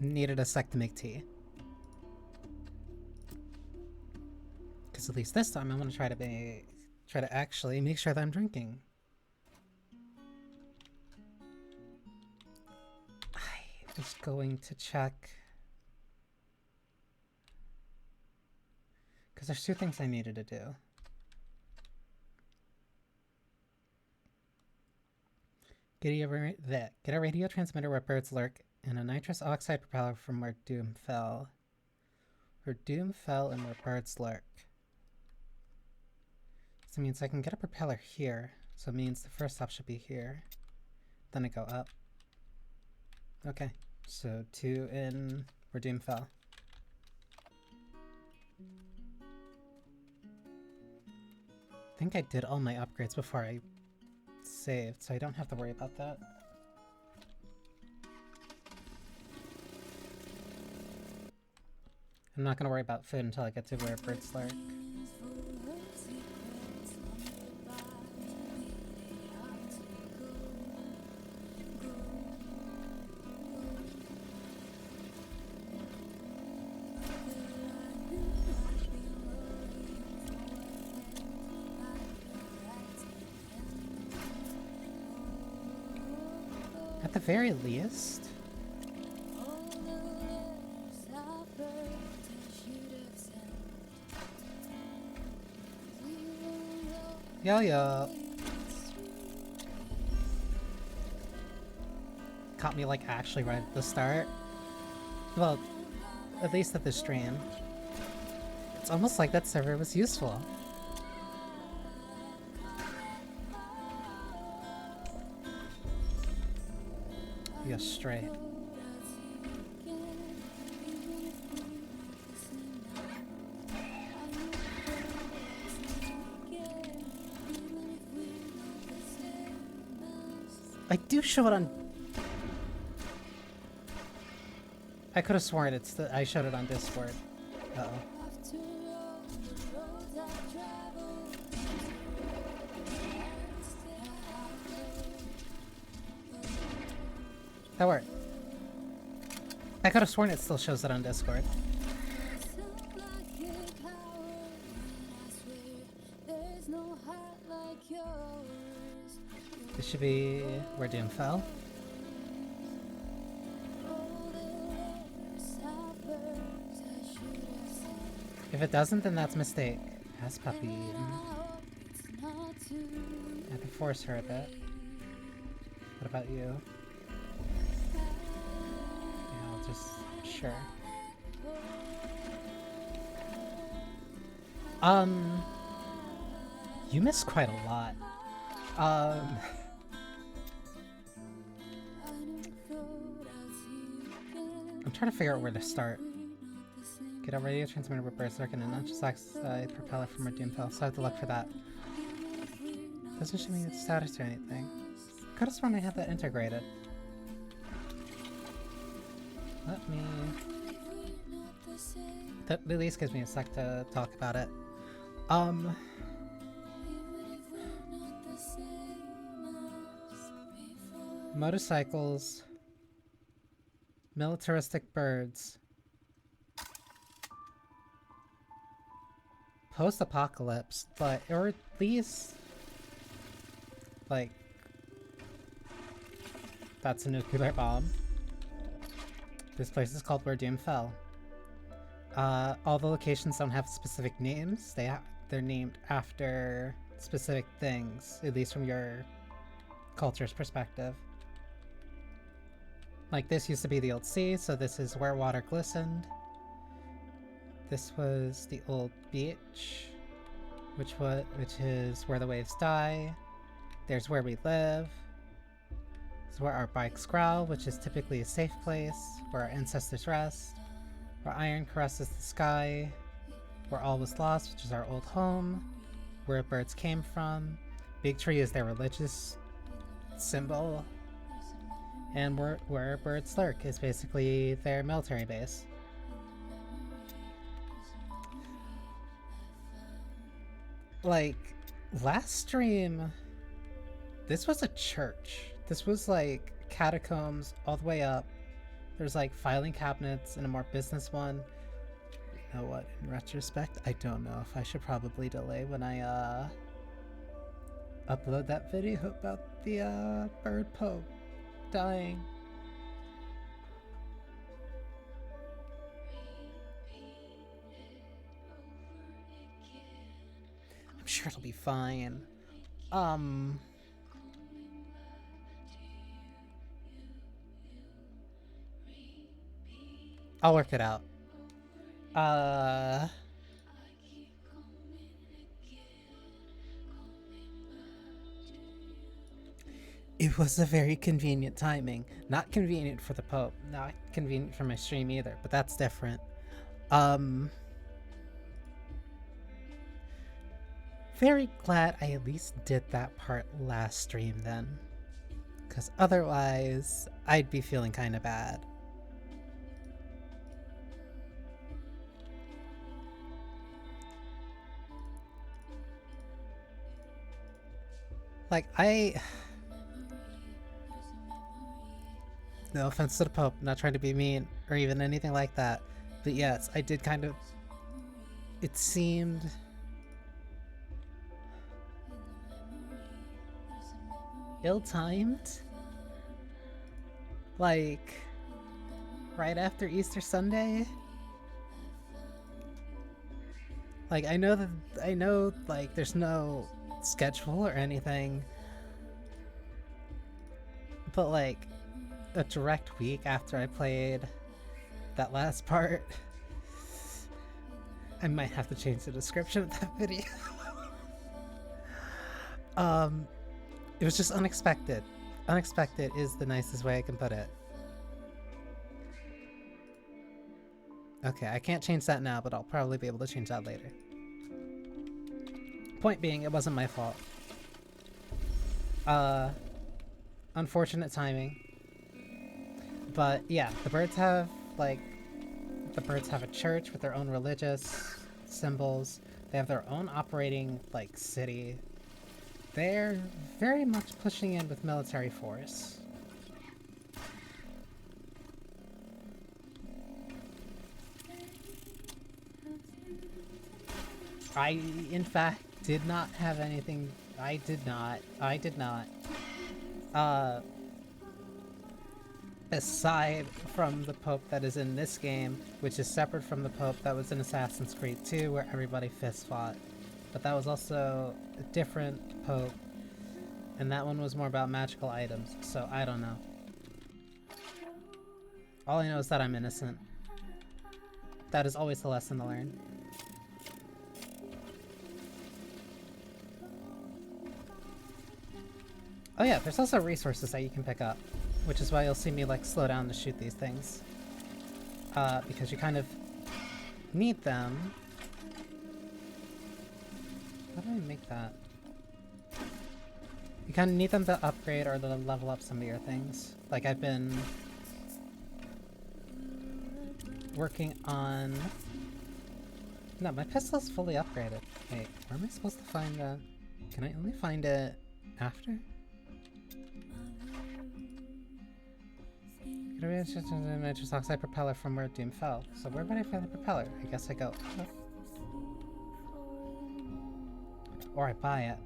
Needed a sec to make tea. Because at least this time I want to try to actually make sure that I'm drinking. I was going to check. Because there's two things I needed to do. Get a radio transmitter where birds lurk, and a nitrous oxide propeller from where Doom fell. Where Doom fell and where birds lurk. So it means I can get a propeller here. So it means the first stop should be here. Then I go up. Okay, so 2 in where Doom fell. I think I did all my upgrades before I saved, so I don't have to worry about that. I'm not going to worry about food until I get to where birds lurk. At the very least, yo. Caught me like actually right at the start. Well, at least at the stream. It's almost like that server was useful. Yeah, straight. I do show it on... I could have sworn I showed it on Discord. Uh-oh. That worked. I could have sworn it still shows it on Discord. This should be where Doom fell. If it doesn't, then that's a mistake. Yes, puppy. I can force her a bit. What about you? Sure. You missed quite a lot. I'm trying to figure out where to start. Get a radio transmitter with birds lurking and not just oxide propeller from where Doom fell, so I have to look for that. Doesn't show me the status or anything. Could have sworn I had that integrated. Let me... That at least gives me a sec to talk about it. Motorcycles. Militaristic birds. Post-apocalypse, but or at least... like... That's a nuclear bomb. This place is called Where Doom Fell. All the locations don't have specific names. They're named after specific things, at least from your culture's perspective. Like this used to be the old sea, so this is where water glistened. This was the old beach, which is where the waves die. There's where we live. This is where our bikes growl, which is typically a safe place, where our ancestors rest, where iron caresses the sky, where all was lost, which is our old home, where birds came from. Big Tree is their religious symbol, and where birds lurk is basically their military base. Like, last stream, this was a church. This was like catacombs all the way up, There's like filing cabinets and a more business one. You know what? In retrospect, I don't know if I should probably delay when I upload that video about the bird pope dying. I'm sure it'll be fine. I'll work it out. It was a very convenient timing. Not convenient for the Pope, not convenient for my stream either, but that's different. Very glad I at least did that part last stream then. Because otherwise, I'd be feeling kind of bad. Like, no offense to the Pope, not trying to be mean or even anything like that. But yes, I did kind of... It seemed... ill-timed? Like... right after Easter Sunday? Like, I know, like, there's no schedule or anything. But, like, a direct week after I played that last part, I might have to change the description of that video. It was just unexpected. Unexpected is the nicest way I can put it. Okay, I can't change that now, but I'll probably be able to change that later. Point being, it wasn't my fault. Unfortunate timing. But yeah, the birds have a church with their own religious symbols. They have their own operating, like, city. They're very much pushing in with military force. I, in fact, did not have anything. I did not. Aside from the Pope that is in this game, which is separate from the Pope that was in Assassin's Creed 2, where everybody fist fought. But that was also a different Pope, and that one was more about magical items, so I don't know. All I know is that I'm innocent. That is always the lesson to learn. Oh yeah, there's also resources that you can pick up, which is why you'll see me, like, slow down to shoot these things. Because you kind of need them. How do I make that? You kind of need them to upgrade or to level up some of your things. Like, I've been working on... No, my pistol's fully upgraded. Wait, where am I supposed to find that? Can I only find it after? Nitrous oxide propeller from where Doom fell. So where would I find the propeller? I guess I go up. Or I buy it.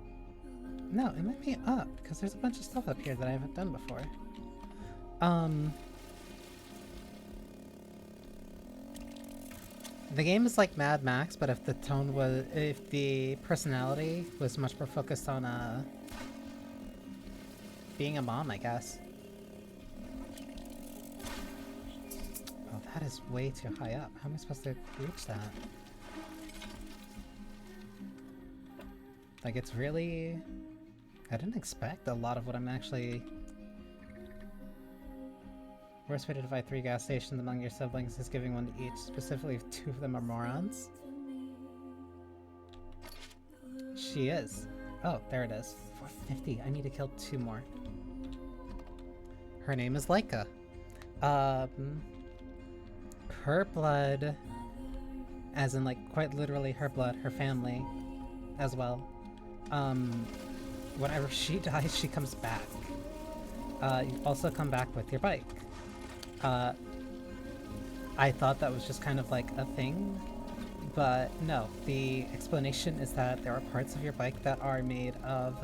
No, it might be up, because there's a bunch of stuff up here that I haven't done before. The game is like Mad Max, but if the personality was much more focused on, being a mom, I guess. Oh, that is way too high up. How am I supposed to reach that? Like, it's really... I didn't expect a lot of what I'm actually... Worst way to divide 3 gas stations among your siblings is giving one to each, specifically if 2 of them are morons. She is. Oh, there it is. 450. I need to kill 2 more. Her name is Laika. Her blood, as in, like, quite literally her blood, her family as well. Whenever she dies, she comes back. You also come back with your bike. I thought that was just kind of like a thing, but no. The explanation is that there are parts of your bike that are made of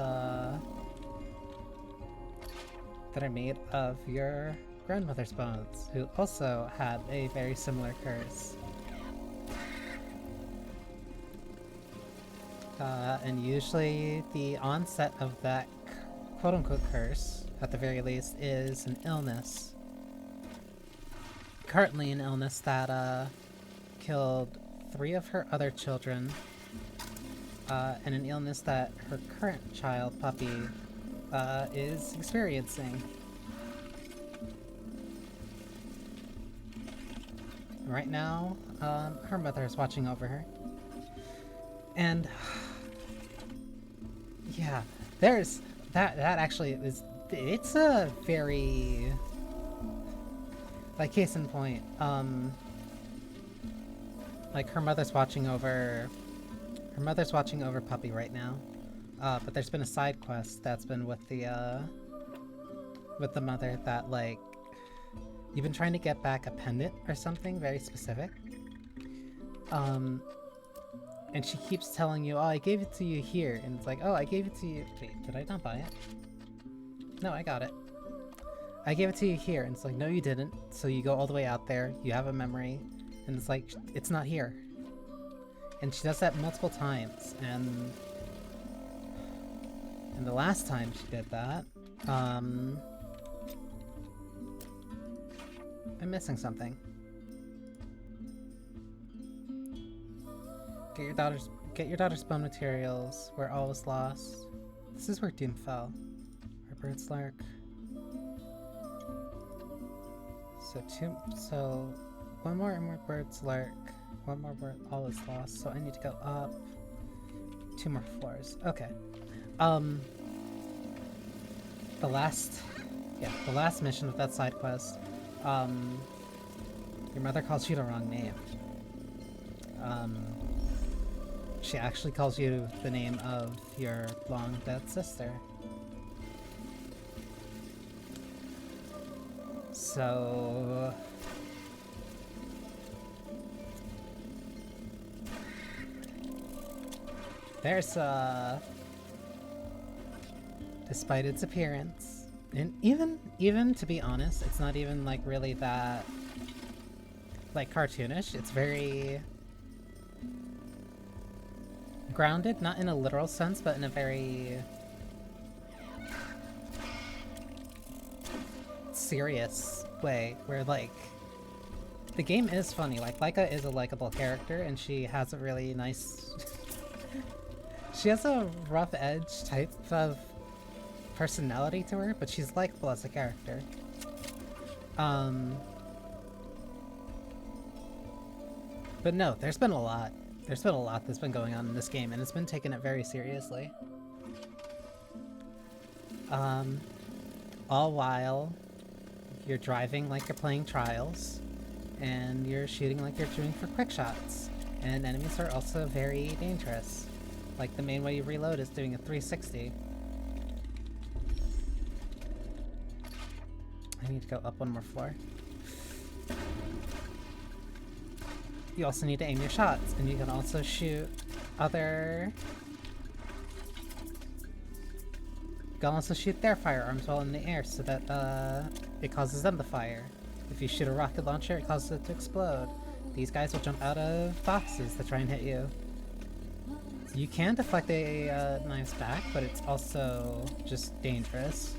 your grandmother's bones, who also had a very similar curse. And usually the onset of that quote-unquote curse, at the very least, is an illness. Currently an illness that killed 3 of her other children, and an illness that her current child, Puppy, is experiencing. Right now, her mother is watching over her. And yeah, there's that actually is, it's a very, like, case in point, like her mother's watching over Puppy right now. But there's been a side quest that's been with the mother that, like, you've been trying to get back a pendant or something very specific. And she keeps telling you, oh, I gave it to you here. And it's like, oh, I gave it to you. Wait, did I not buy it? No, I got it. I gave it to you here. And it's like, no, you didn't. So you go all the way out there. You have a memory. And it's like, it's not here. And she does that multiple times. And the last time she did that, I'm missing something. Get your daughter's bone materials, where all was lost. This is where Doom fell. Where birds lurk. So one more and where birds lurk. One more where all is lost. So I need to go up 2 more floors. Okay. The last mission of that side quest, your mother calls you the wrong name. She actually calls you the name of your long-dead sister. So... there's despite its appearance, and even to be honest, it's not even like really that like cartoonish. It's very grounded, not in a literal sense, but in a very serious way, where like the game is funny. Like, Laika is a likable character, and she has a really nice she has a rough edge type of personality to her, but she's likable as a character. But no, there's been a lot that's been going on in this game, and it's been taking it very seriously. All while you're driving like you're playing Trials, and you're shooting like you're shooting for quick shots. And enemies are also very dangerous. Like, the main way you reload is doing a 360. I need to go up 1 more floor. You also need to aim your shots, and you can also shoot other... You can also shoot their firearms while in the air so that it causes them to fire. If you shoot a rocket launcher, it causes it to explode. These guys will jump out of boxes to try and hit you. You can deflect a knife's back, but it's also just dangerous.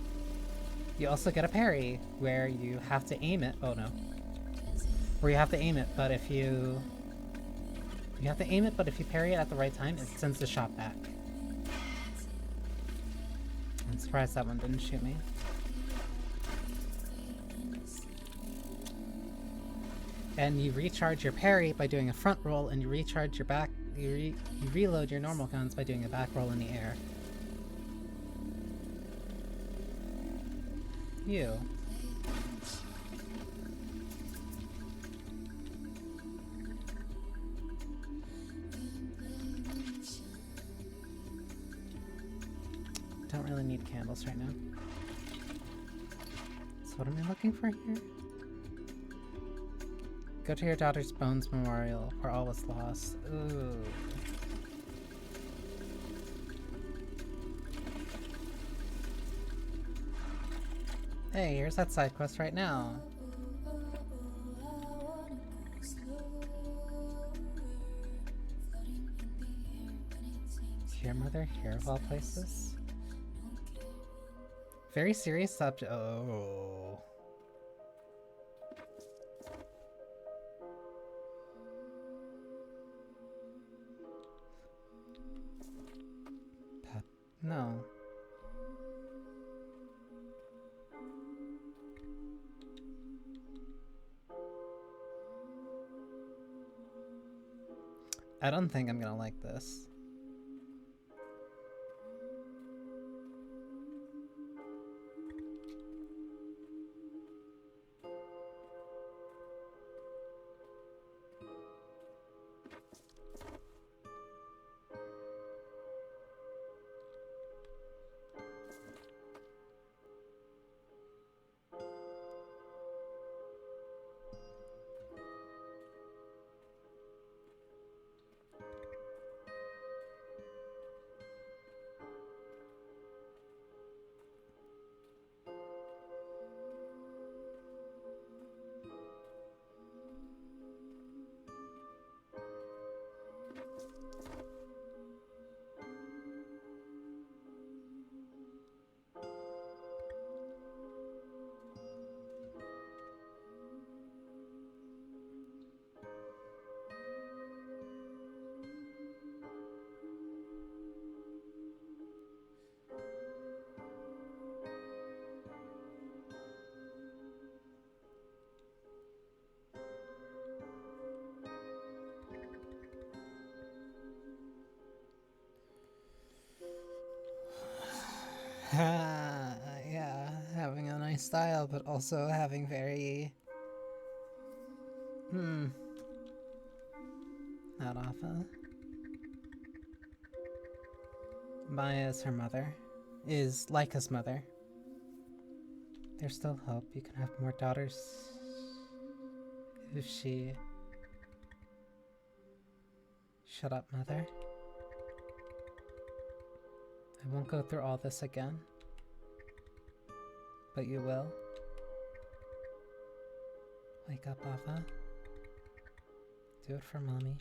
You also get a parry, where you have to aim it. Oh no. Where you have to aim it, but if you... You have to aim it, but if you parry it at the right time, it sends the shot back. I'm surprised that one didn't shoot me. And you recharge your parry by doing a front roll, and you recharge your back... You reload your normal guns by doing a back roll in the air. You. Don't really need candles right now. So what am I looking for here? Go to your daughter's bones memorial, where all was lost. Ooh. Hey, here's that side quest right now. Your mother here of all places? Very serious subject. Oh. No. I don't think I'm gonna like this. Yeah, having a nice style, but also having very... Not often. Maya is her mother. Is Laika's mother. There's still hope. You can have more daughters. If she... Shut up, mother. I won't go through all this again. But you will. Wake up, Ava. Do it for mommy.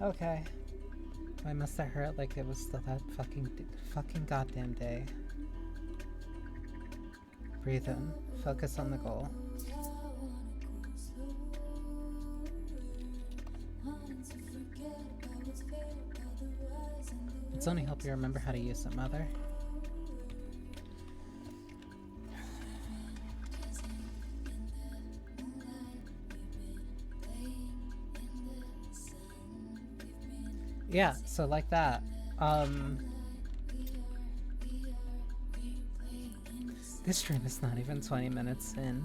Okay. I must have hurt like it was still that fucking goddamn day. Breathe in. Focus on the goal. It's only help you remember how to use it, mother. Yeah, so like that. This stream is not even 20 minutes in.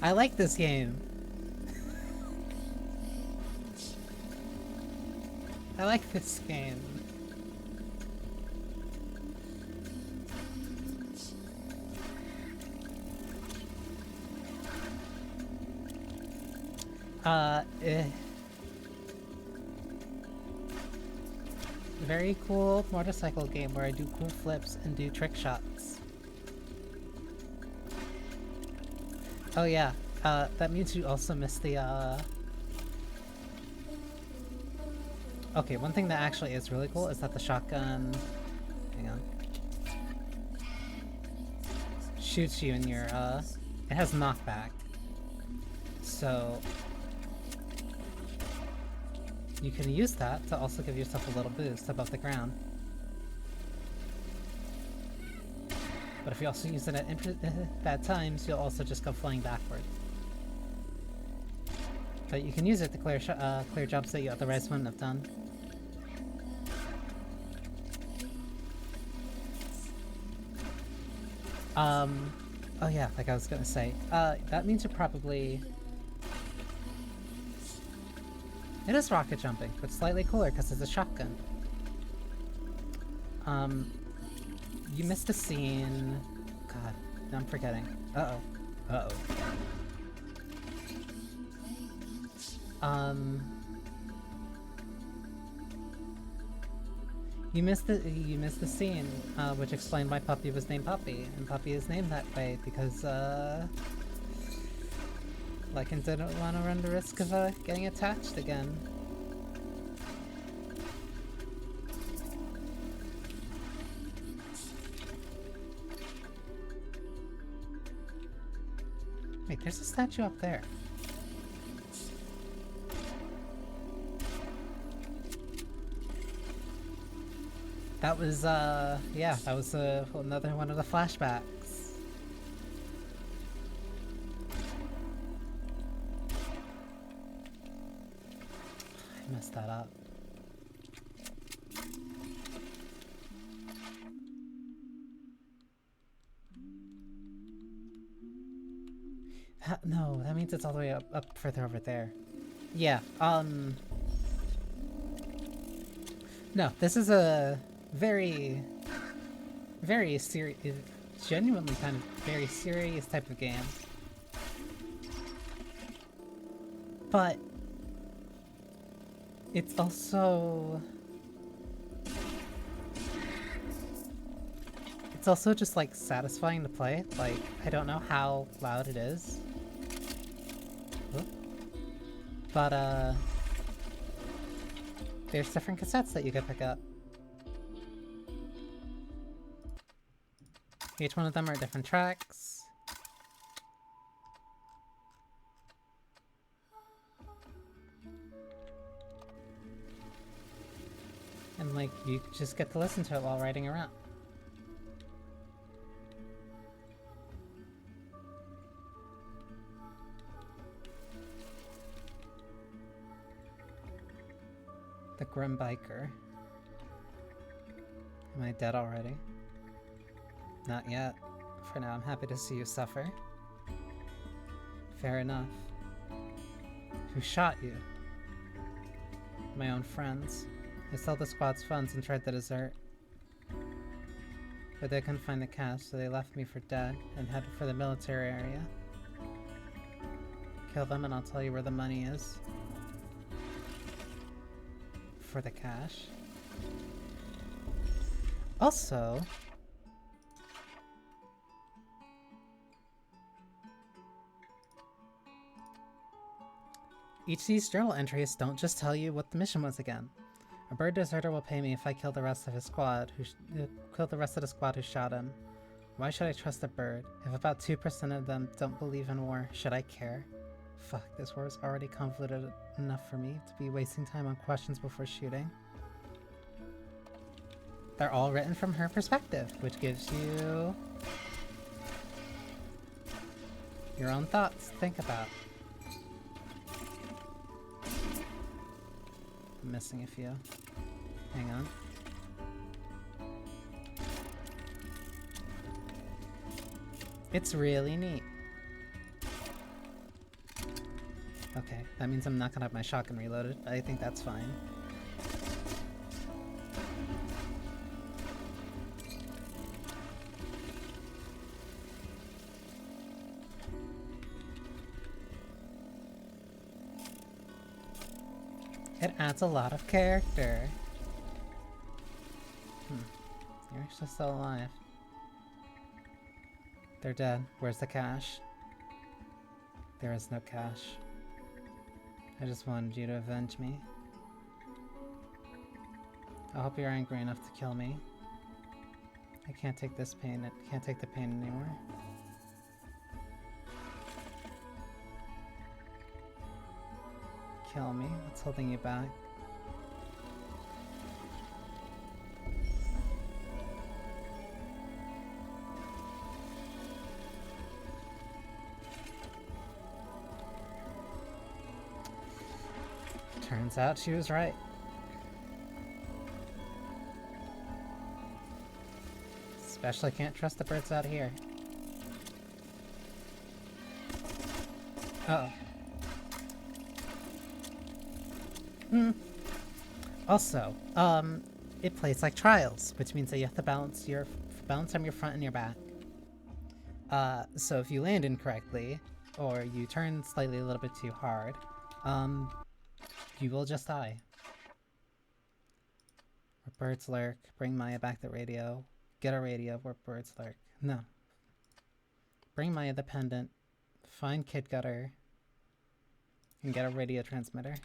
I like this game. I like this game. Very cool motorcycle game where I do cool flips and do trick shots. Oh yeah, that means you also missed the, Okay, one thing that actually is really cool is that the shotgun... Hang on. Shoots you in your, It has knockback. So... you can use that to also give yourself a little boost above the ground. But if you also use it at bad times, you'll also just go flying backwards. But you can use it to clear jobs that you otherwise wouldn't have done. Oh yeah, like I was gonna say, that means you're probably... It is rocket jumping, but slightly cooler because it's a shotgun. You missed a scene... God, I'm forgetting. Uh-oh. Uh-oh. You missed the scene, which explained why Puppy was named Puppy, and Puppy is named that way because, Lycan didn't want to run the risk of, getting attached again. Wait, there's a statue up there. That was, yeah, that was another one of the flashbacks. I messed that up. No, that means it's all the way up further over there. Yeah, no, this is a very serious, genuinely kind of very serious type of game. But it's also just like satisfying to play. Like, I don't know how loud it is. But there's different cassettes that you can pick up. Each one of them are different tracks. And like, you just get to listen to it while riding around. The Grim Biker. Am I dead already? Not yet. For now, I'm happy to see you suffer. Fair enough. Who shot you? My own friends. I stole the squad's funds and tried to desert. But they couldn't find the cash, so they left me for dead and headed for the military area. Kill them and I'll tell you where the money is. For the cash. Also... each of these journal entries don't just tell you what the mission was again. A bird deserter will pay me if I kill the rest of his squad who shot him. Why should I trust a bird? If about 2% of them don't believe in war, should I care? Fuck, this war is already convoluted enough for me to be wasting time on questions before shooting. They're all written from her perspective, which gives you your own thoughts to think about. I'm missing a few. Hang on. It's really neat. Okay, that means I'm not gonna have my shotgun reloaded. I think that's fine. It adds a lot of character. You're actually still alive. They're dead. Where's the cash? There is no cash. I just wanted you to avenge me. I hope you're angry enough to kill me. I can't take this pain. I can't take the pain anymore. Kill me. What's holding you back? Turns out she was right. Especially can't trust the birds out here. Uh oh. Also, it plays like Trials, which means that you have to balance on your front and your back. So if you land incorrectly, or you turn slightly a little bit too hard, you will just die. Where birds lurk, bring Maya back the radio. Get a radio where birds lurk. No. Bring Maya the pendant. Find Kid Gutter. And get a radio transmitter.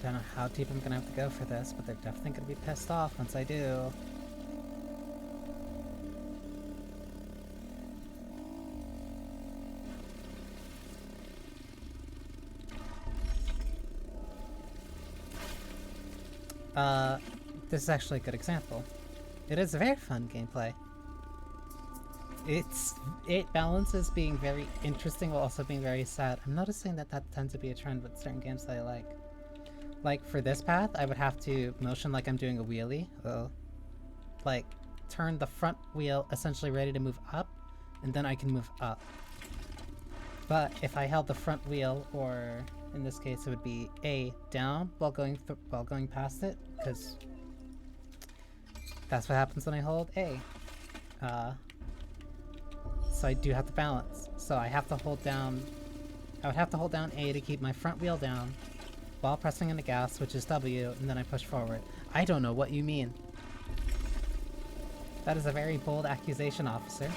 Don't know how deep I'm gonna have to go for this, but they're definitely gonna be pissed off once I do. This is actually a good example. It is a very fun gameplay. It balances being very interesting while also being very sad. I'm noticing that tends to be a trend with certain games that I like. Like, for this path, I would have to motion like I'm doing a wheelie. Like, turn the front wheel essentially ready to move up, and then I can move up. But if I held the front wheel, or in this case it would be A, down while going past it, because that's what happens when I hold A. So I do have to balance. So I have to hold down... I would have to hold down A to keep my front wheel down, while pressing on the gas, which is W, and then I push forward. I don't know what you mean. That is a very bold accusation, officer.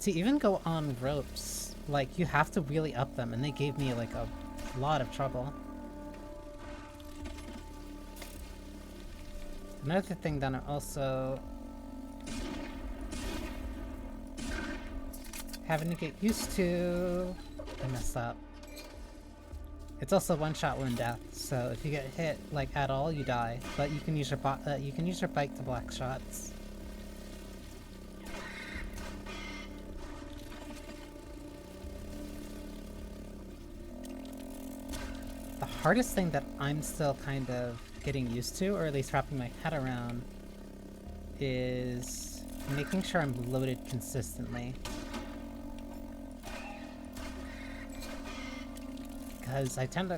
To even go on ropes, like, you have to wheelie up them, and they gave me, like, a lot of trouble. Another thing that I'm also having to get used to... I messed up. It's also one shot, one death, so if you get hit, like, at all, you die. But you can use your bike to block shots. The hardest thing that I'm still kind of getting used to, or at least wrapping my head around, is making sure I'm loaded consistently. Because I tend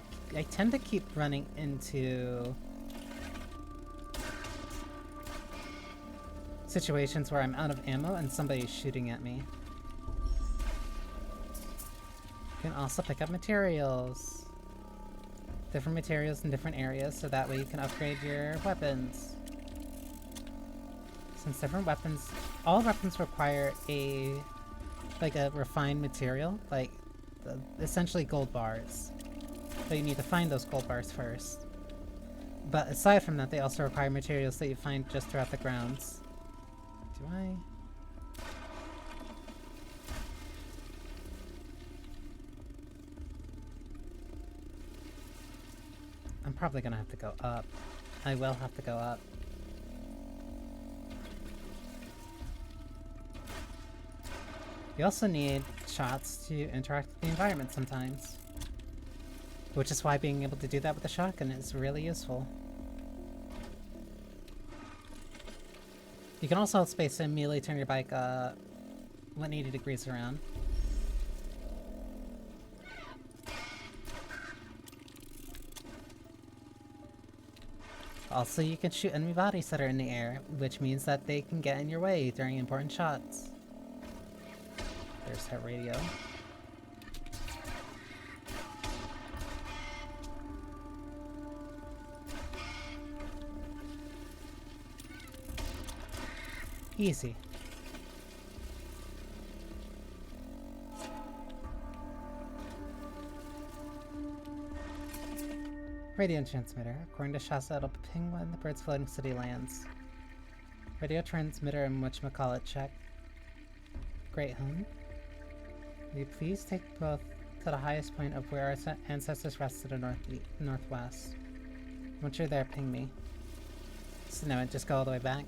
to keep running into situations where I'm out of ammo and somebody's shooting at me. You can also pick up materials. Different materials in different areas, so that way you can upgrade your weapons. Since all weapons require a refined material, like essentially gold bars. But you need to find those gold bars first. But aside from that, they also require materials that you find just throughout the grounds. Do I? I'm probably gonna have to go up. I will have to go up. You also need shots to interact with the environment sometimes. Which is why being able to do that with a shotgun is really useful. You can also hold space and immediately turn your bike 180 degrees around. Also, you can shoot enemy bodies that are in the air, which means that they can get in your way during important shots. There's that radio. Easy. Radio transmitter. According to Shasta, it'll ping when the bird's floating city lands. Radio transmitter and whatchamacallit check. Great, hun. Will you please take both to the highest point of where our ancestors rested in northwest. Once you're there, ping me. So no, just go all the way back.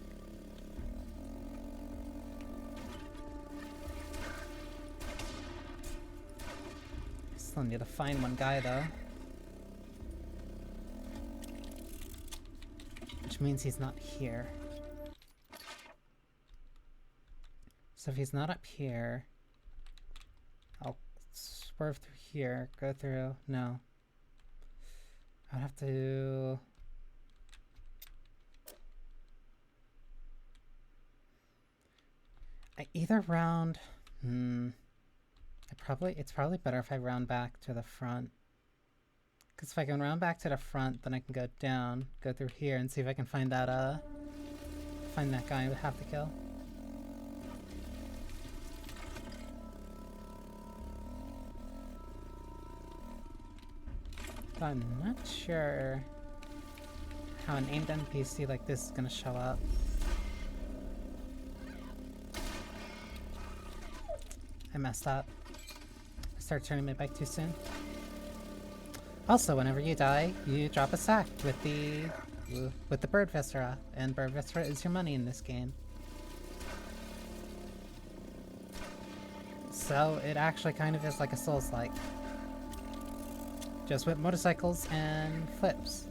Still need to find one guy though. Which means he's not here. So if he's not up here, I'll swerve through here, go through, no. I'd have to... I either round... It's probably better if I round back to the front. Because if I can round back to the front, then I can go down, go through here, and see if I can find that guy I would have to kill. But I'm not sure how an aimed NPC like this is gonna show up. I messed up. I started turning my bike too soon. Also, whenever you die, you drop a sack with the bird viscera, and bird viscera is your money in this game. So it actually kind of is like a Souls-like. Just with motorcycles and flips.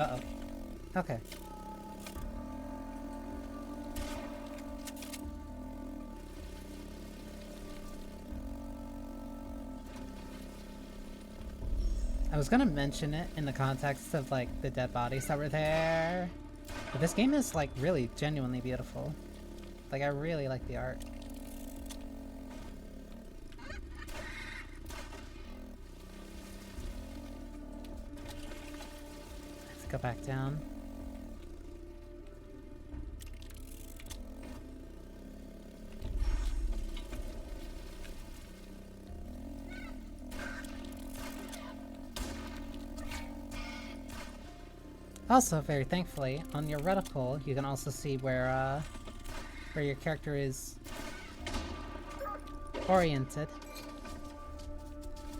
Uh-oh. Okay. I was gonna mention it in the context of like the dead bodies that were there, but this game is like really genuinely beautiful. Like I really like the art. Let's go back down. Also, very thankfully, on your reticle, you can also see where your character is oriented.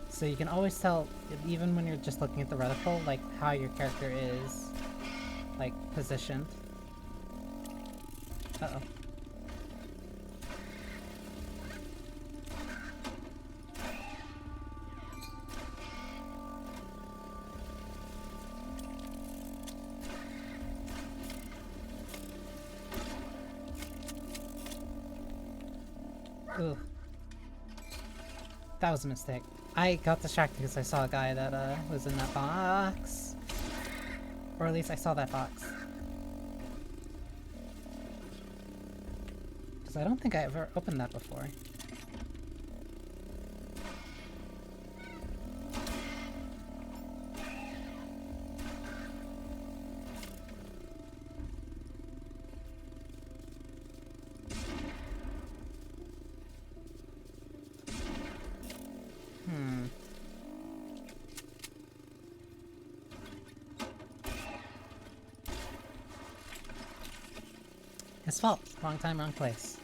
So you can always tell, even when you're just looking at the reticle, like how your character is, like, positioned. Uh-oh. Ugh. That was a mistake. I got distracted because I saw a guy that was in that box. Or at least I saw that box. Because I don't think I ever opened that before. His fault. Wrong time, wrong place.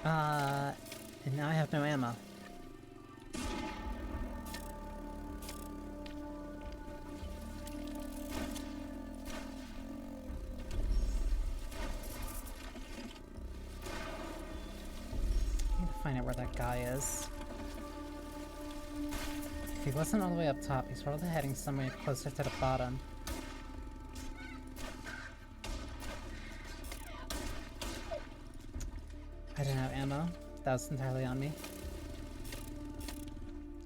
And now I have no ammo. I need to find out where that guy is. If he wasn't all the way up top, he's probably heading somewhere closer to the bottom. I didn't have ammo. That was entirely on me.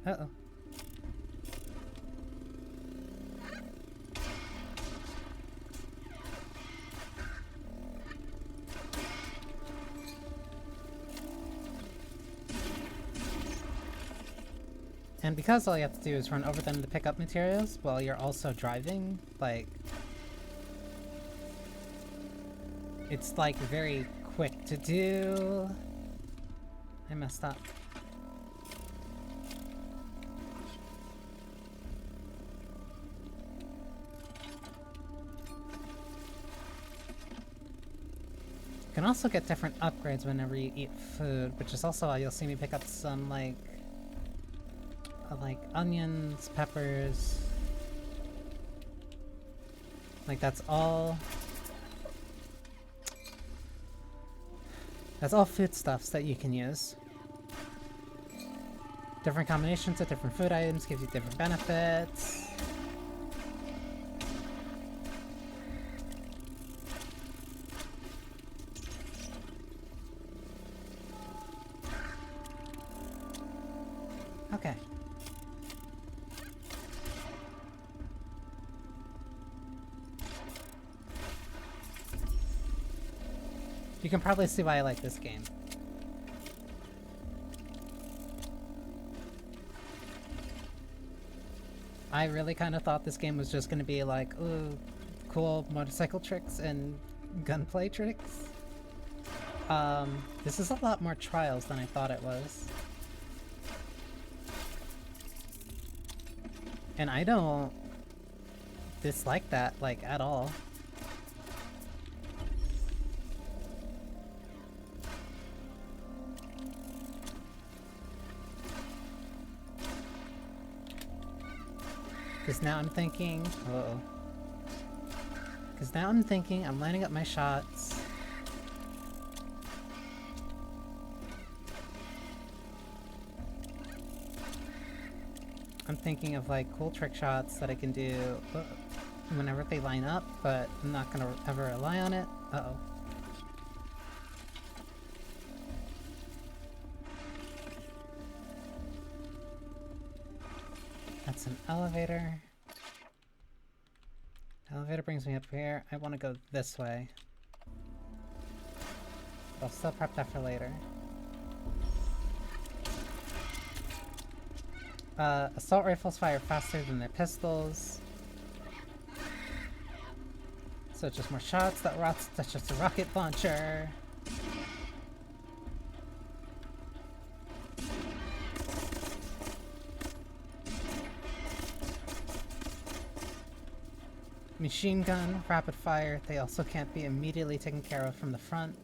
Uh-oh. And because all you have to do is run over them to pick up materials while you're also driving, like... it's like very quick to do. I messed up. You can also get different upgrades whenever you eat food, which is also why you'll see me pick up some, like onions, peppers. Like, that's all foodstuffs that you can use. Different combinations of different food items give you different benefits. Okay. You can probably see why I like this game. I really kind of thought this game was just going to be like, ooh, cool motorcycle tricks and gunplay tricks. This is a lot more trials than I thought it was. And I don't dislike that, like, at all. Because now I'm thinking, I'm lining up my shots. I'm thinking of like cool trick shots that I can do whenever they line up, but I'm not gonna ever rely on it. Uh-oh. That's an elevator. The elevator brings me up here. I want to go this way. But I'll still prep that for later. Assault rifles fire faster than their pistols. So it's just more shots. That's just a rocket launcher. Machine gun, rapid fire. They also can't be immediately taken care of from the front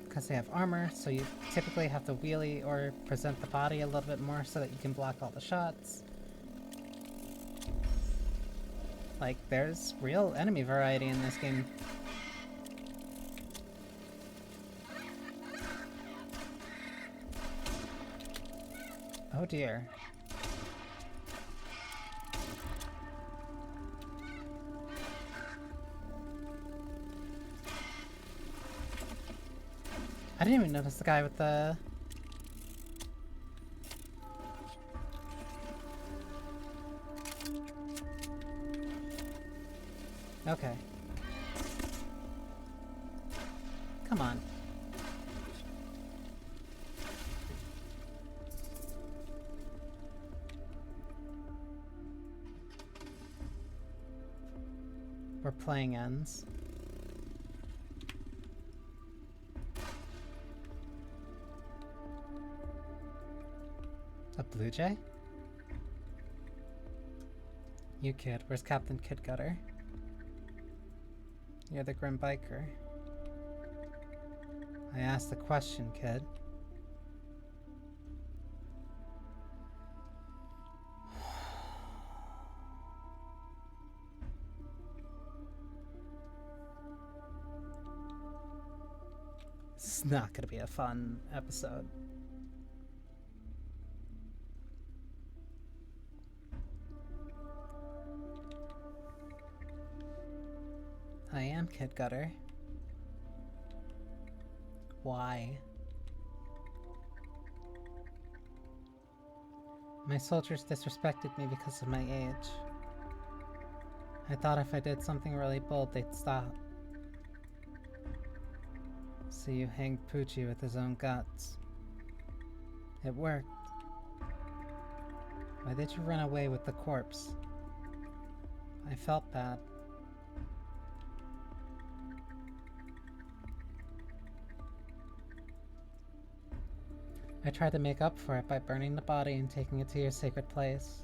because they have armor, so you typically have to wheelie or present the body a little bit more so that you can block all the shots. Like, there's real enemy variety in this game. Oh dear. I didn't even notice the guy with the... Okay. Come on. We're playing ends. A blue jay? You kid, where's Captain Kid Gutter? You're the grim biker. I asked the question, kid. This is not gonna be a fun episode. I am Kid Gutter. Why? My soldiers disrespected me because of my age. I thought if I did something really bold, they'd stop. So you hanged Poochie with his own guts. It worked. Why did you run away with the corpse? I felt bad. I tried to make up for it by burning the body and taking it to your sacred place.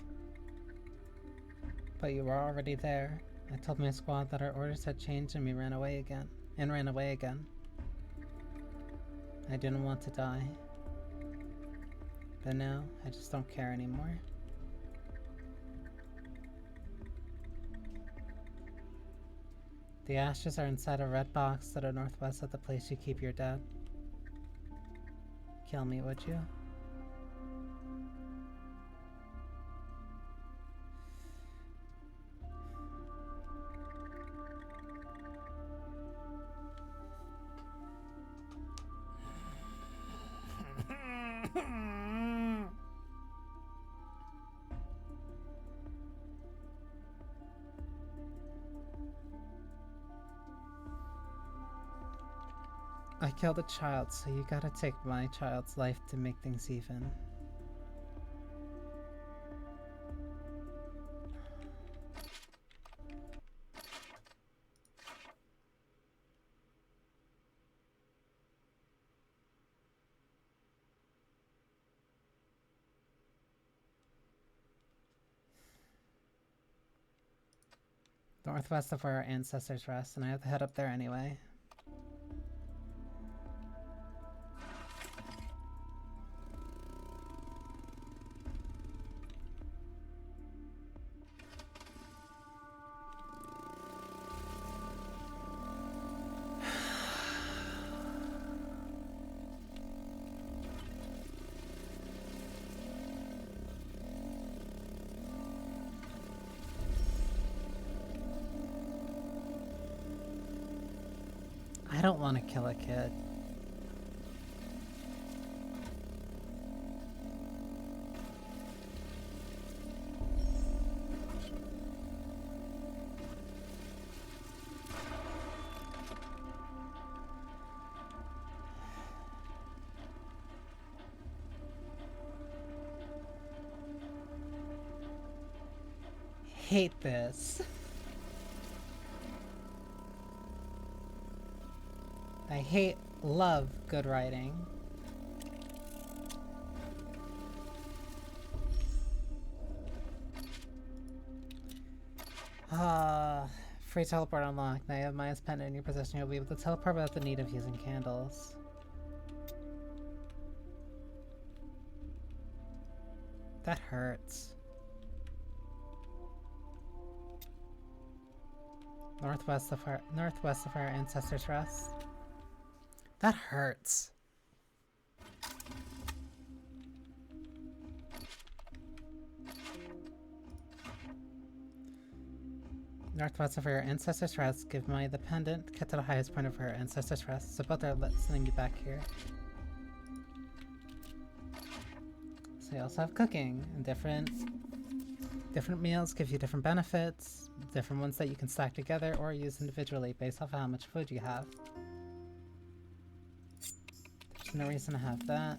But you were already there. I told my squad that our orders had changed and we ran away again. I didn't want to die. But now, I just don't care anymore. The ashes are inside a red box to the northwest of the place you keep your dead. Kill me, would you? I killed a child, so you gotta take my child's life to make things even. Northwest of where our ancestors rest, and I have to head up there anyway. I don't want to kill a kid. Hate this. I love good writing. Free teleport unlocked. Now you have Maya's pen in your possession. You'll be able to teleport without the need of using candles. That hurts. Northwest of our ancestors' rest. That hurts. Northwest of her ancestors' rest, give Maya the pendant, cut to the highest point of her ancestors' rest, so both are sending me back here. So you also have cooking, and different meals give you different benefits, different ones that you can stack together or use individually based off of how much food you have. There's no reason to have that.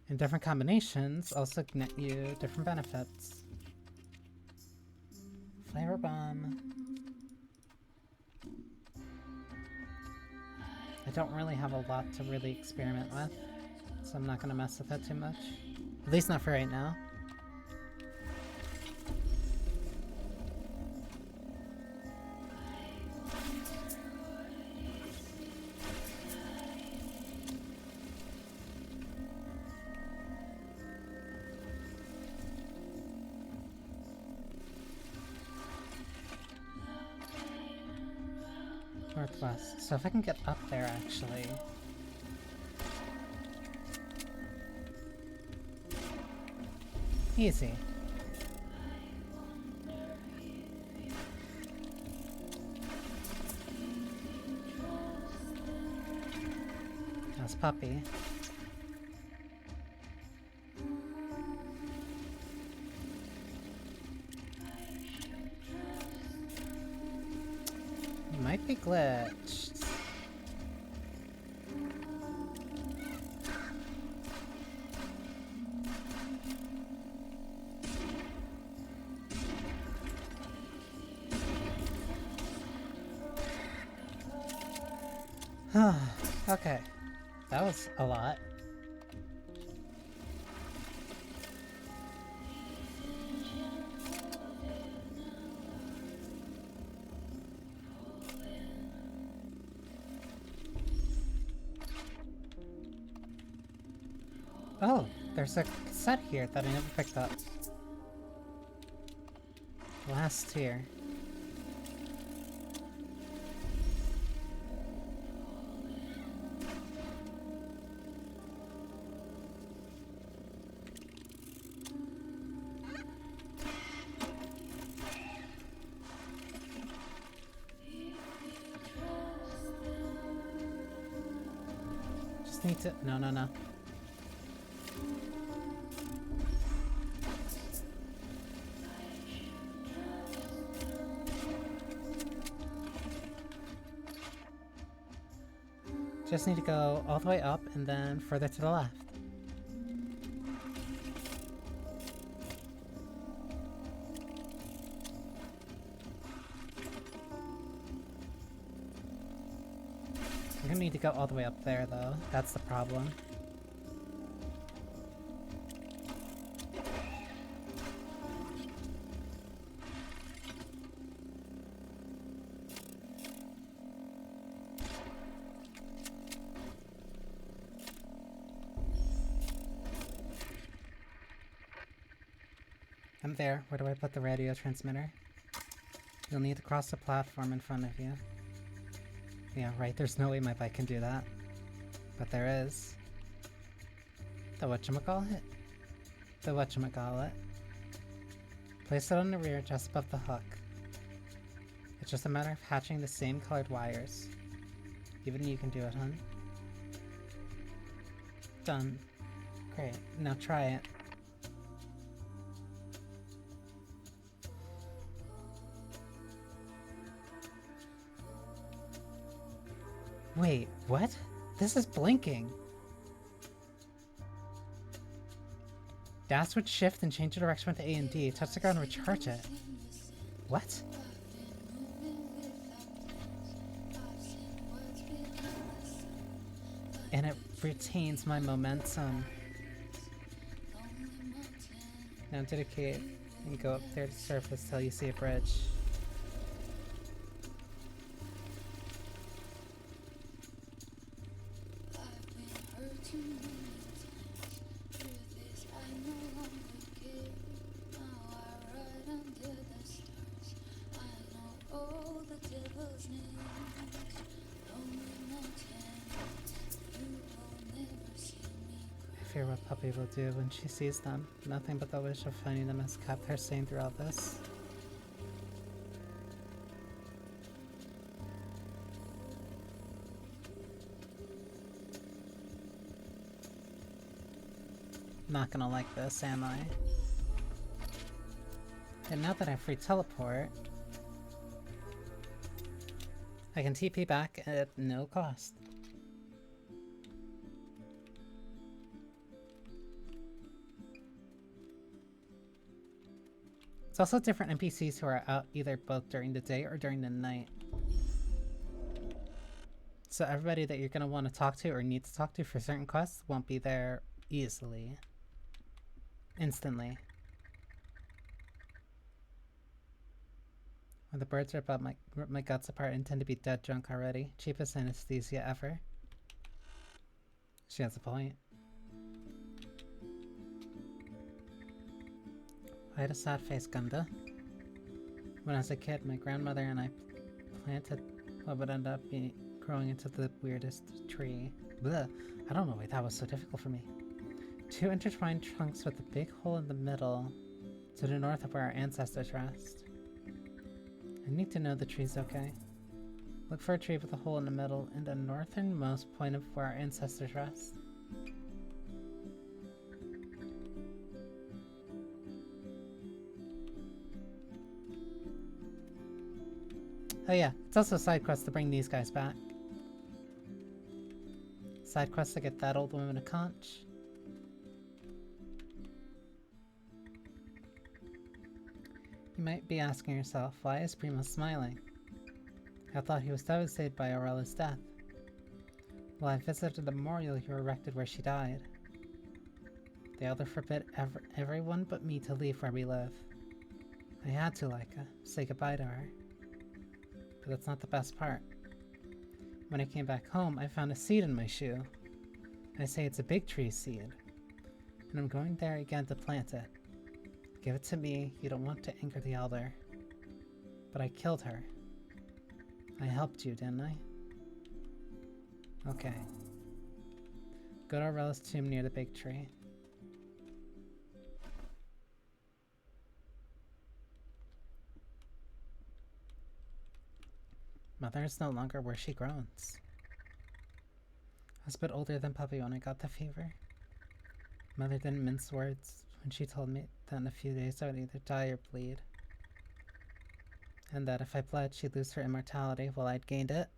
And different combinations also net you different benefits. Flavor bomb. I don't really have a lot to really experiment with, so I'm not going to mess with that too much. At least not for right now. Northwest. So if I can get up there, actually. Easy. That's Puppy. Might be glitched. Okay. That was a lot. Oh, there's a cassette here that I never picked up. Last tier. Just need to... No. Just need to go all the way up and then further to the left. I'm gonna need to go all the way up there though. That's the problem. I'm there. Where do I put the radio transmitter? You'll need to cross the platform in front of you. Yeah, right, there's no way my bike can do that. But there is. The whatchamacallit? The whatchamacallit. Place it on the rear just above the hook. It's just a matter of hatching the same colored wires. Even you can do it, hun. Done. Great. Now try it. Wait, what? This is blinking. Dash would shift and change the direction with A and D. Touch the ground and recharge it. What? And it retains my momentum. Now to the cave and go up there to the surface till you see a bridge. I fear what Puppy will do when she sees them. Nothing but the wish of finding them has kept her sane throughout this. Not gonna like this, am I? And now that I have free teleport, I can TP back at no cost. It's also different NPCs who are out either both during the day or during the night. So everybody that you're going to want to talk to or need to talk to for certain quests won't be there easily. Instantly. When the birds rip up my guts apart and tend to be dead drunk already. Cheapest anesthesia ever. She has a point. I had a sad face, Gunda. When I was a kid, my grandmother and I planted what would end up growing into the weirdest tree. Blech. I don't know why that was so difficult for me. Two intertwined trunks with a big hole in the middle to the north of where our ancestors rest. I need to know the tree's okay. Look for a tree with a hole in the middle in the northernmost point of where our ancestors rest. Oh yeah, it's also a side quest to bring these guys back. Side quest to get that old woman a conch. You might be asking yourself, why is Primo smiling? I thought he was devastated by Aurella's death. Well, I visited the memorial you erected where she died. The Elder forbid everyone but me to leave where we live. I had to, Laika, say goodbye to her. But that's not the best part. When I came back home, I found a seed in my shoe. I say it's a big tree seed. and I'm going there again to plant it. Give it to me, you don't want to anger the Elder. But I killed her. I helped you, didn't I? Okay. Go to Aurella's tomb near the big tree. Mother is no longer where she groans. I was a bit older than Puppy when I got the fever. Mother didn't mince words when she told me that in a few days I would either die or bleed. And that if I bled, she'd lose her immortality while I'd gained it.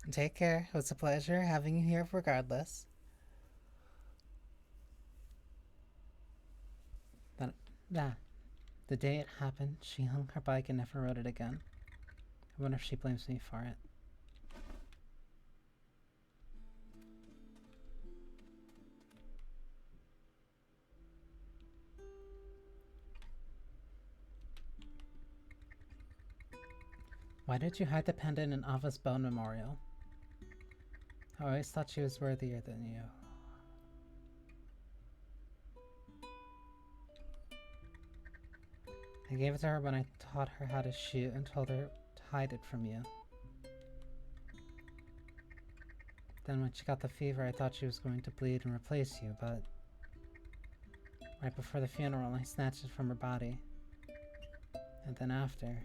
Take care. It was a pleasure having you here regardless. The day it happened, she hung her bike and never rode it again. I wonder if she blames me for it. Why did you hide the pendant in Ava's bone memorial? I always thought she was worthier than you. I gave it to her when I taught her how to shoot and told her to hide it from you. Then when she got the fever, I thought she was going to bleed and replace you, but right before the funeral, I snatched it from her body. And then after...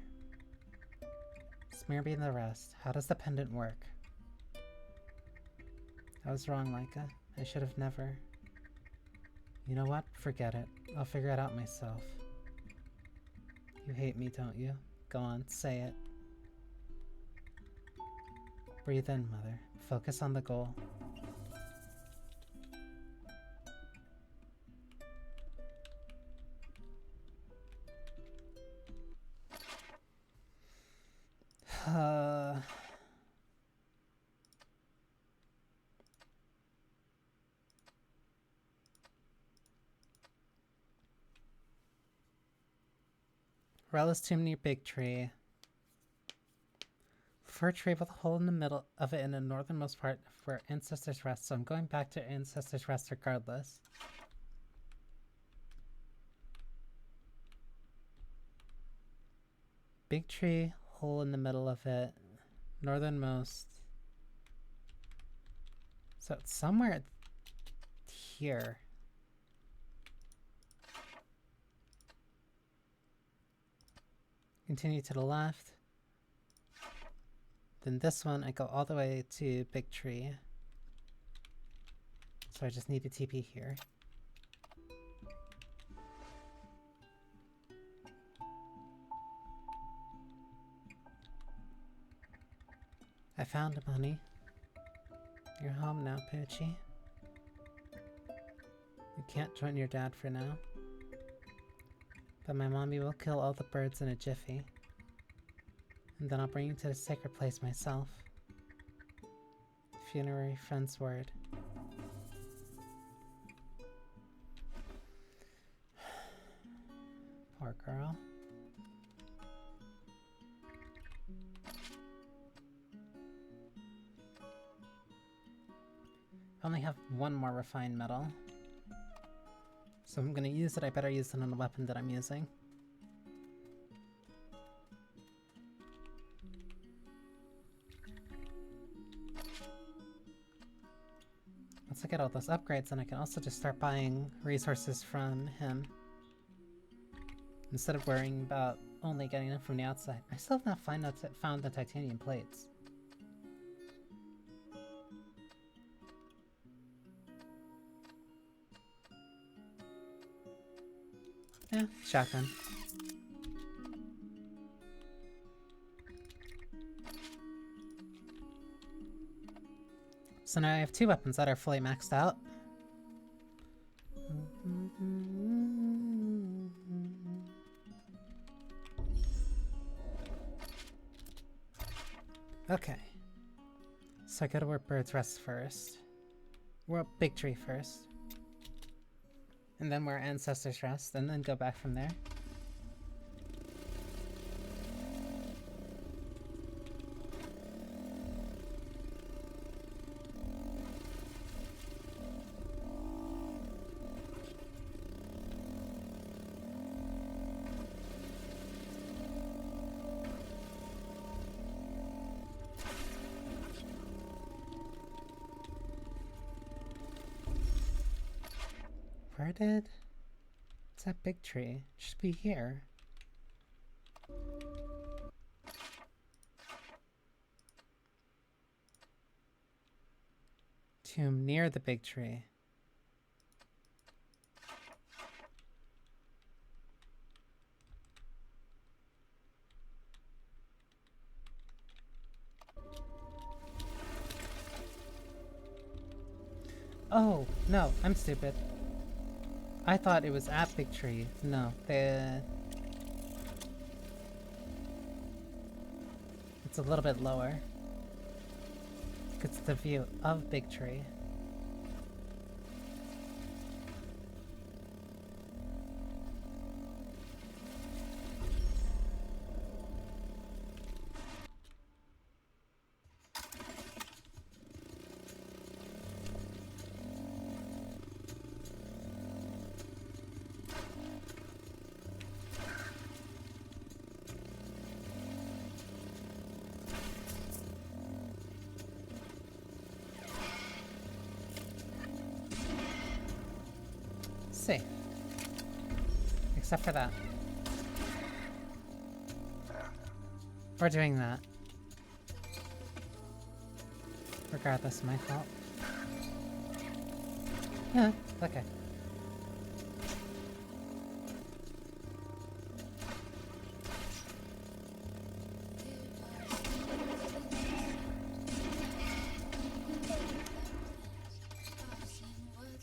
Smear me the rest. How does the pendant work? I was wrong, Laika. I should have never... You know what? Forget it. I'll figure it out myself. You hate me, don't you? Go on, say it. Breathe in, Mother. Focus on the goal. Rella's tomb near Big Tree. Fir tree with a hole in the middle of it in the northernmost part where ancestors rest, so I'm going back to ancestors rest regardless. Big tree, hole in the middle of it, northernmost. So it's somewhere here. Continue to the left. Then this one, I go all the way to Big Tree. So I just need to TP here. I found a Banii. You're home now, Poochie. You can't join your dad for now. But my mommy will kill all the birds in a jiffy. And then I'll bring you to the sacred place myself. Funerary friend's word. Poor girl. I only have one more refined metal. So I'm gonna use it, I better use it on the weapon that I'm using. Once I get all those upgrades, then I can also just start buying resources from him. Instead of worrying about only getting them from the outside. I still have not found the titanium plates. Yeah, shotgun. So now I have two weapons that are fully maxed out. Okay. So I gotta where birds rest first. Well, Big Tree first. And then where ancestors rest, and then go back from there. guarded? It's that big tree. It should be here. Tomb near the big tree. Oh, no, I'm stupid. I thought it was at Big Tree. No, it's a little bit lower. It's the view of Big Tree. Safe. Except for that. We're doing that. Regardless, my fault. Yeah, okay.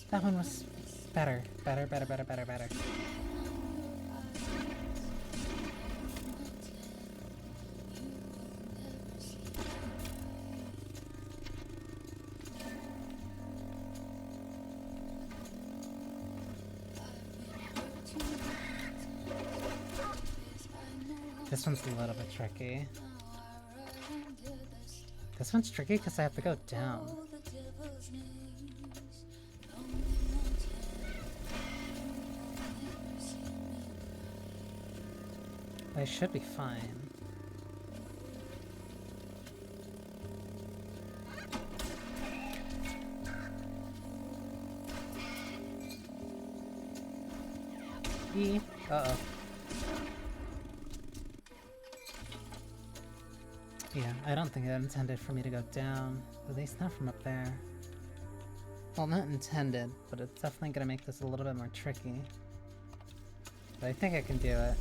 That one was better. Better. This one's a little bit tricky. This one's tricky because I have to go down. I should be fine. Uh-oh. Yeah, I don't think it intended for me to go down. At least not from up there. Well, not intended, but it's definitely gonna make this a little bit more tricky. But I think I can do it.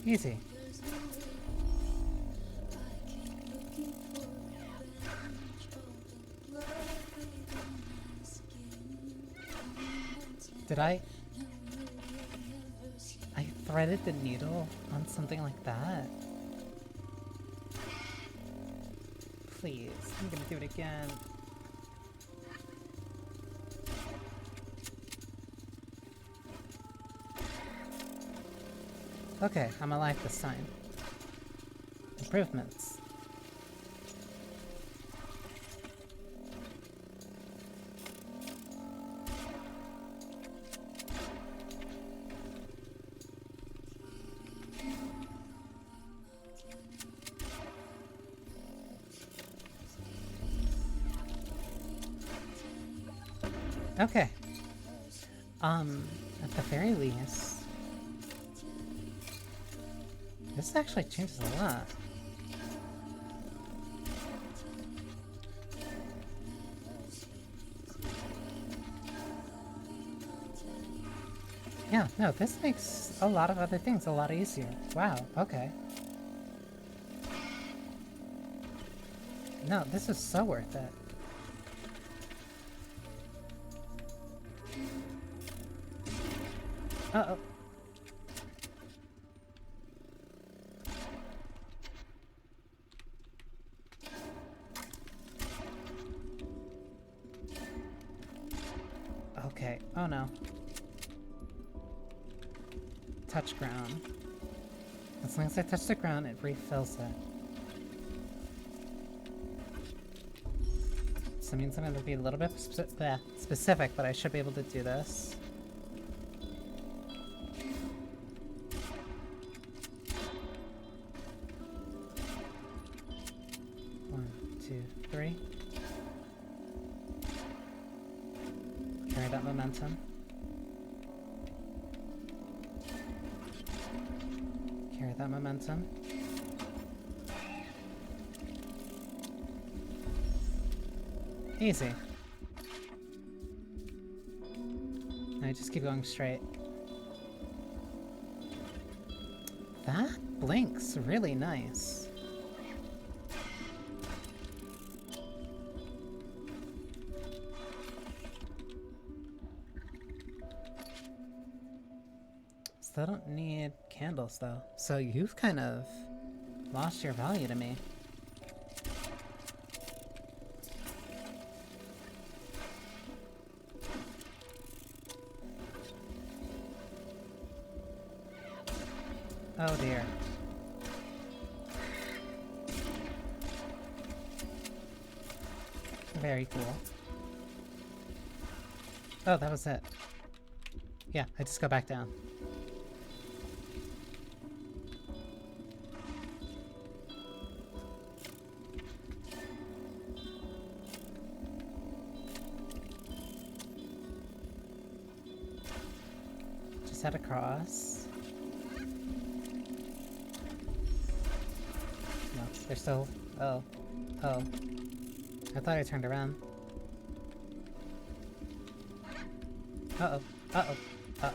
Easy. Did I threaded the needle on something like that? Please, I'm gonna do it again. Okay, I'm alive this time. Improvements. Okay. At the very least, this actually changes a lot. Yeah, no, this makes a lot of other things a lot easier. Wow, okay. No, this is so worth it. Uh-oh. Okay, oh no. Touch ground. As long as I touch the ground, it refills it. So it means I'm going to be a little bit specific, but I should be able to do this. One, two, three. Carry that momentum. Carry that momentum. Easy. Now just keep going straight. That blinks really nice. Still don't need candles though. So you've kind of lost your value to me. Oh dear. Very cool. Oh, that was it. Yeah, I just go back down. Just head across. No, they're still... Oh. Oh. I thought I turned around. Uh-oh. Uh-oh. Uh-oh.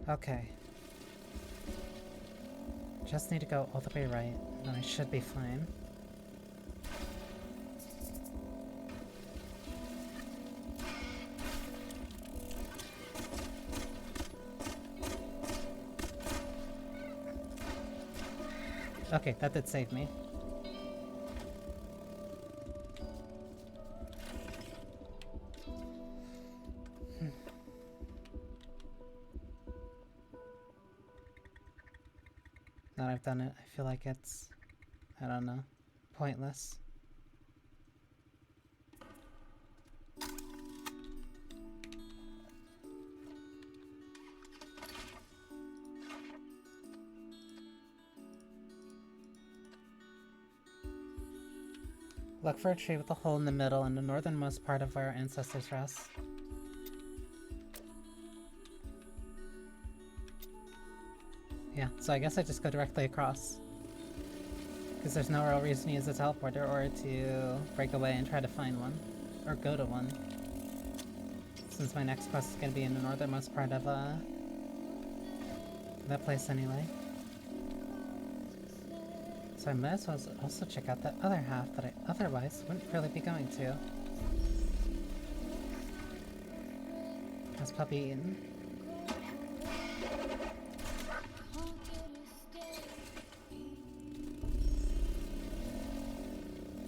Okay. Just need to go all the way right, and I should be fine. Okay, that did save me. Now that I've done it, I feel like it's, I don't know, pointless. Look for a tree with a hole in the middle in the northernmost part of where our ancestors rest. Yeah, so I guess I just go directly across. Because there's no real reason to use a teleporter or to break away and try to find one. Or go to one. Since my next quest is going to be in the northernmost part of that place anyway. So I might as well also check out that other half that I otherwise wouldn't really be going to. How's Puppy eating?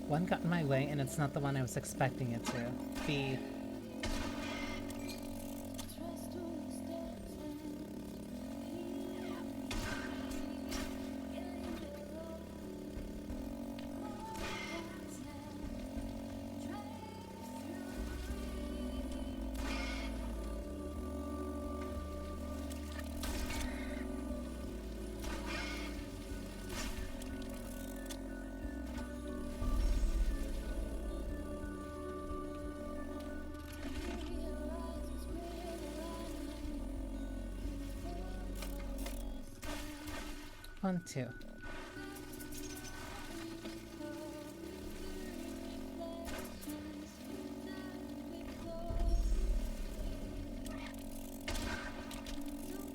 One got in my way and it's not the one I was expecting it to be. One, two.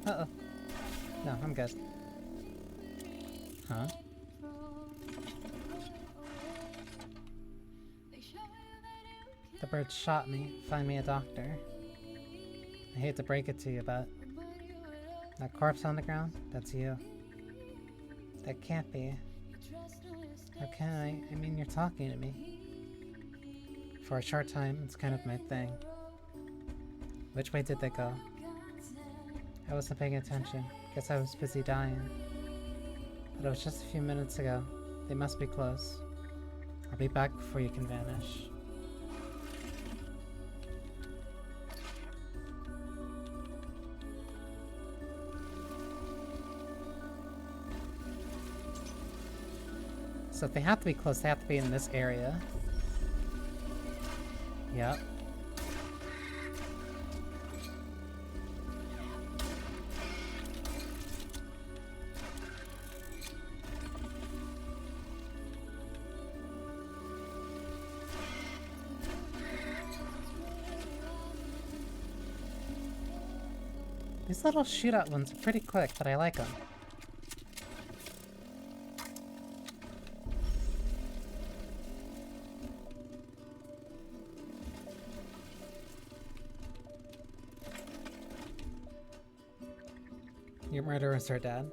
Uh-oh. No, I'm good. Huh? The bird shot me. Find me a doctor. I hate to break it to you, but that corpse on the ground, that's you. That can't be. How can I? I mean, you're talking to me. For a short time, it's kind of my thing. Which way did they go? I wasn't paying attention. Guess I was busy dying. But it was just a few minutes ago. They must be close. I'll be back before you can vanish. So if they have to be close, they have to be in this area. Yep. These little shootout ones are pretty quick, but I like them. Your murderers are dead.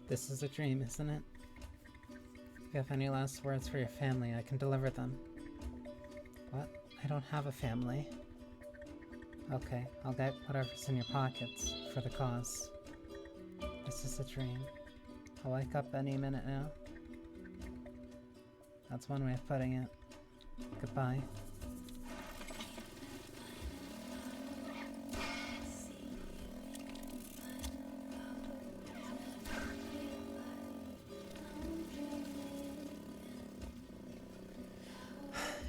This is a dream, isn't it? If you have any last words for your family, I can deliver them. What? I don't have a family. Okay, I'll get whatever's in your pockets for the cause. This is a dream. I'll wake up any minute now. That's one way of putting it. Goodbye.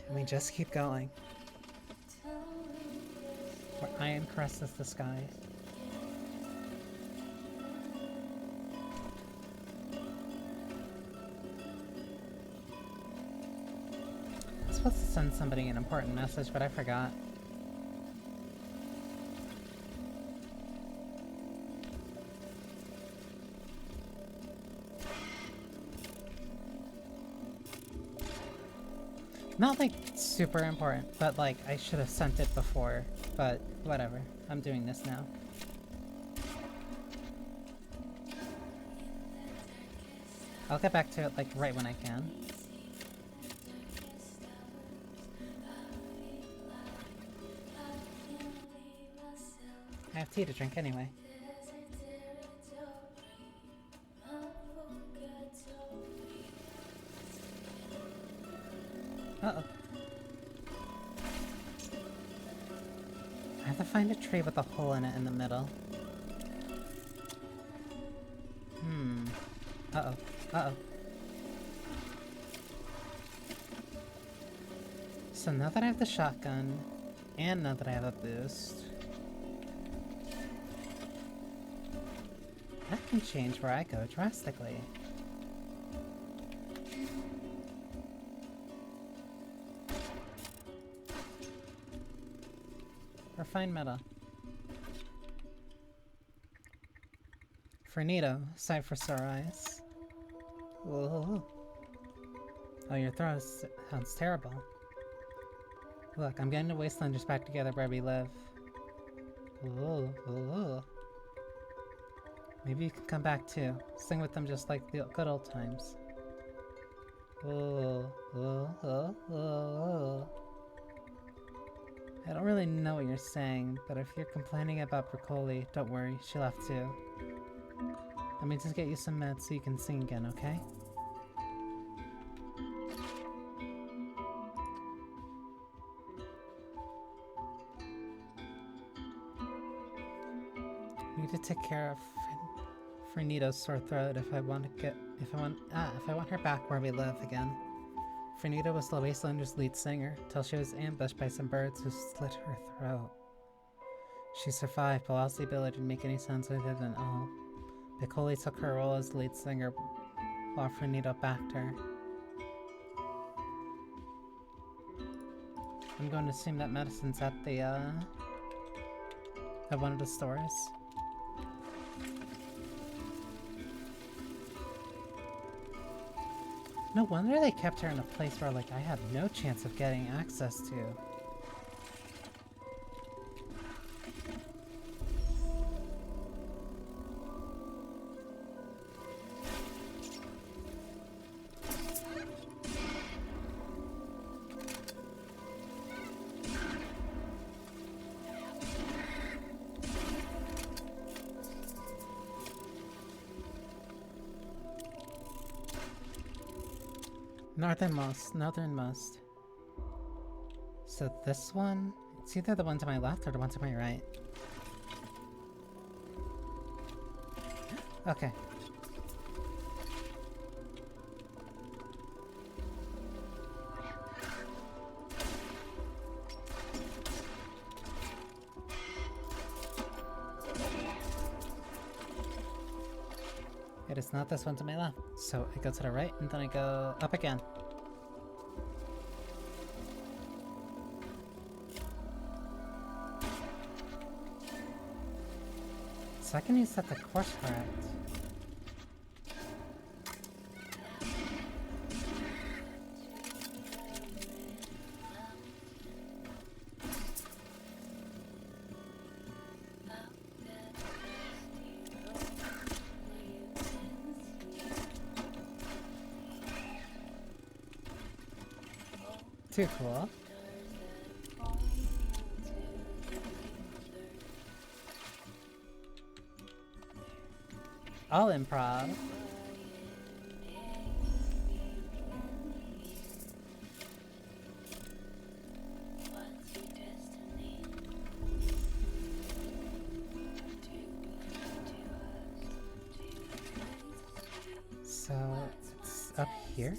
And we just keep going. Where iron caresses the sky. I was supposed to send somebody an important message, but I forgot. Not like super important, but like I should have sent it before, but whatever. I'm doing this now. I'll get back to it like right when I can. I have tea to drink anyway. Uh-oh. I have to find a tree with a hole in it in the middle. Uh-oh. Uh-oh. So now that I have the shotgun, and now that I have a boost, that can change where I go drastically. Refined metal. Fernito, sight for sore eyes. Whoa. Oh, your throat sounds terrible. Look, I'm getting the Wastelanders back together where we live. Whoa. Maybe you can come back too. Sing with them just like the good old times. Whoa. I don't really know what you're saying, but if you're complaining about Broccoli, don't worry, she left too. Let me just get you some meds so you can sing again, okay? I need to take care of Fernito's sore throat if I want her back where we live again. Fernita was the Wastelanders' lead singer, till she was ambushed by some birds who slit her throat. She survived, but lost the ability to make any sounds other than oh. Piccoli took her role as lead singer, while Fernita backed her. I'm going to assume that medicine's at the, at one of the stores. No wonder they kept her in a place where, like, I have no chance of getting access to. Northernmost. So this one, it's either the one to my left or the one to my right. Okay. It is not this one to my left. So I go to the right and then I go up again. So I can use that to course correct. Too cool. I'll improv. So it's up here.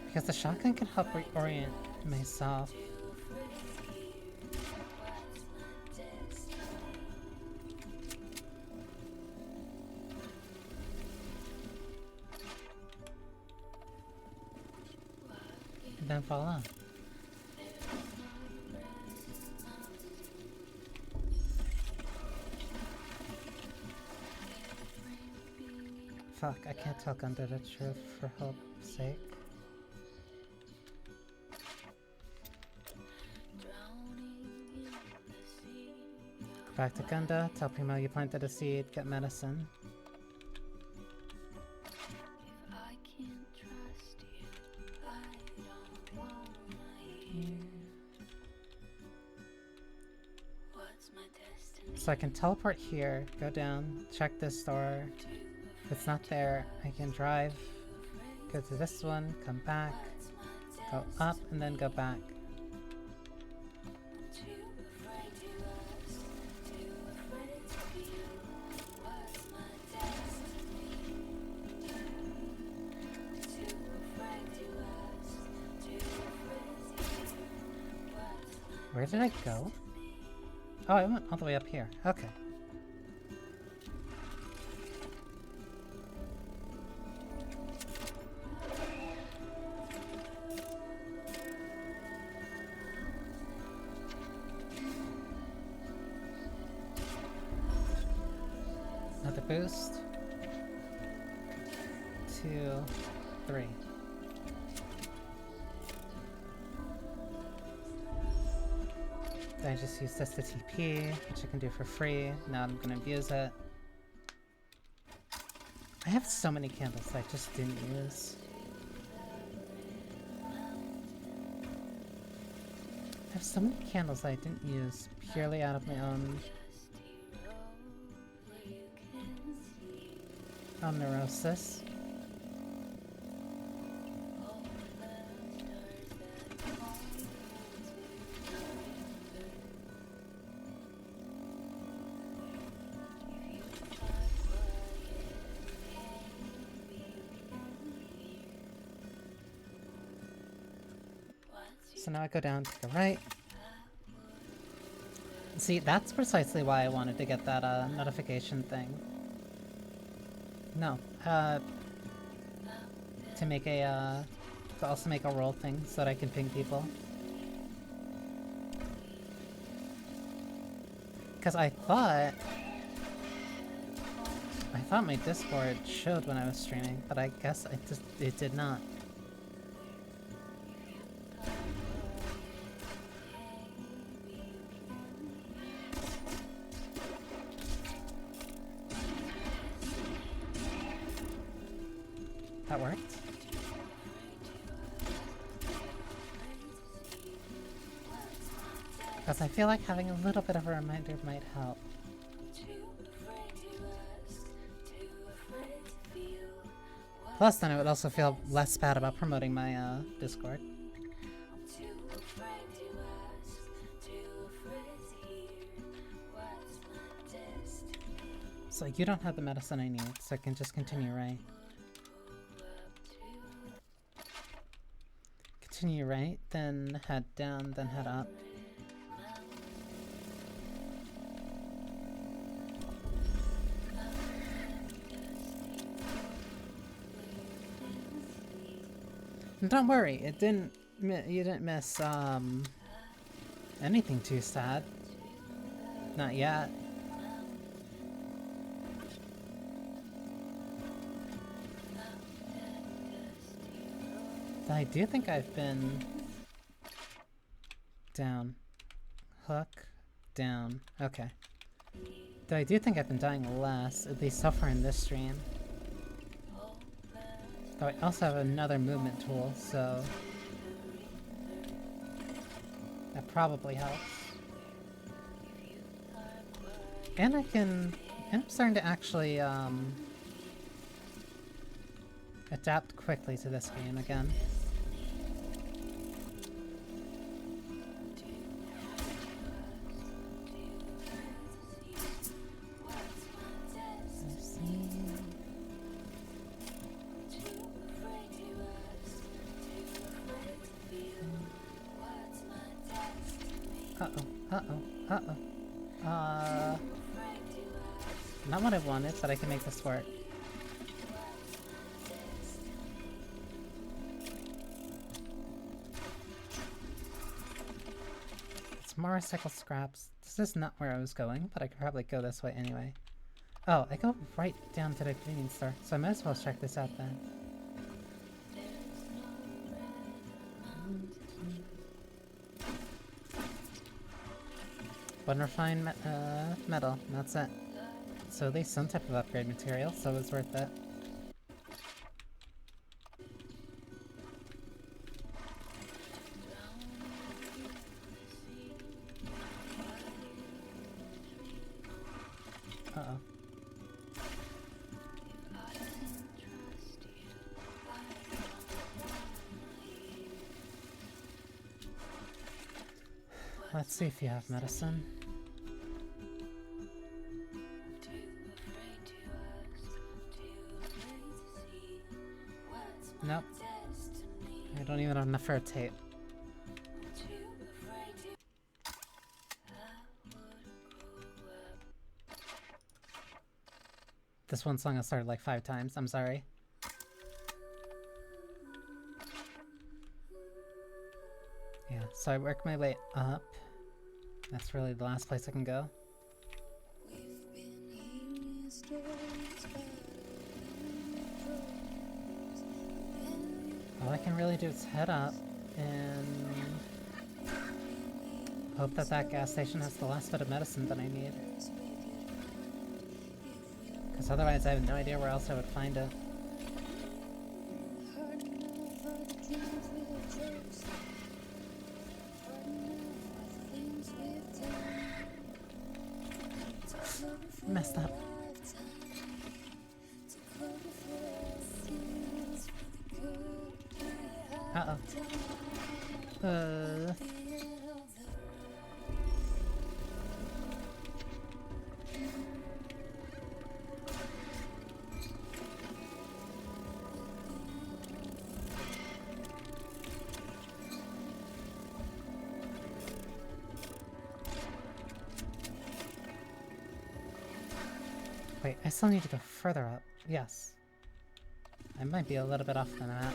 Because the shotgun can help reorient myself. And then fall off. Fuck, I can't talk under the truth for hope's sake. Back to Gunda, tell Primo you planted a seed, get medicine. So I can teleport here, go down, check this door. If it's not there, I can drive, go to this one, come back, go up, and then go back. Where did I go? Oh, I went all the way up here. Okay. Another boost. 2, 3. I just used this to TP, which I can do for free. Now I'm gonna abuse it. I have so many candles that I just didn't use. I have so many candles that I didn't use purely out of my own neurosis. So now I go down to the right. See, that's precisely why I wanted to get that notification thing. No, to make a, to also make a roll thing so that I can ping people. Because I thought my Discord showed when I was streaming, but I guess it did not. That worked. Because I feel like having a little bit of a reminder might help. Plus, then I would also feel less bad about promoting my Discord. So you don't have the medicine I need, so I can just continue, right? Continue right, then head down, then head up. And don't worry, you didn't miss anything too sad. Not yet. I do think I've been down. Hook, down. Okay. Though I do think I've been dying less, at least so far in this stream. Though I also have another movement tool, so that probably helps. And I'm starting to actually adapt quickly to this game again. Not what I wanted, but I can make this work. It's motorcycle scraps. This is not where I was going, but I could probably go this way anyway. Oh, I go right down to the convenience store, so I might as well check this out then. One refined metal, and that's it. So at least some type of upgrade material, so it's worth it. Uh-oh. Let's see if you have medicine. Nope. I don't even have enough for a tape. This one song I started like 5 times, I'm sorry. Yeah, so I work my way up. That's really the last place I can go. All I can really do is head up and hope that that gas station has the last bit of medicine that I need. Because otherwise I have no idea where else I would find it. Messed up. Uh-oh. Wait, I still need to go further up. Yes. I might be a little bit off the map.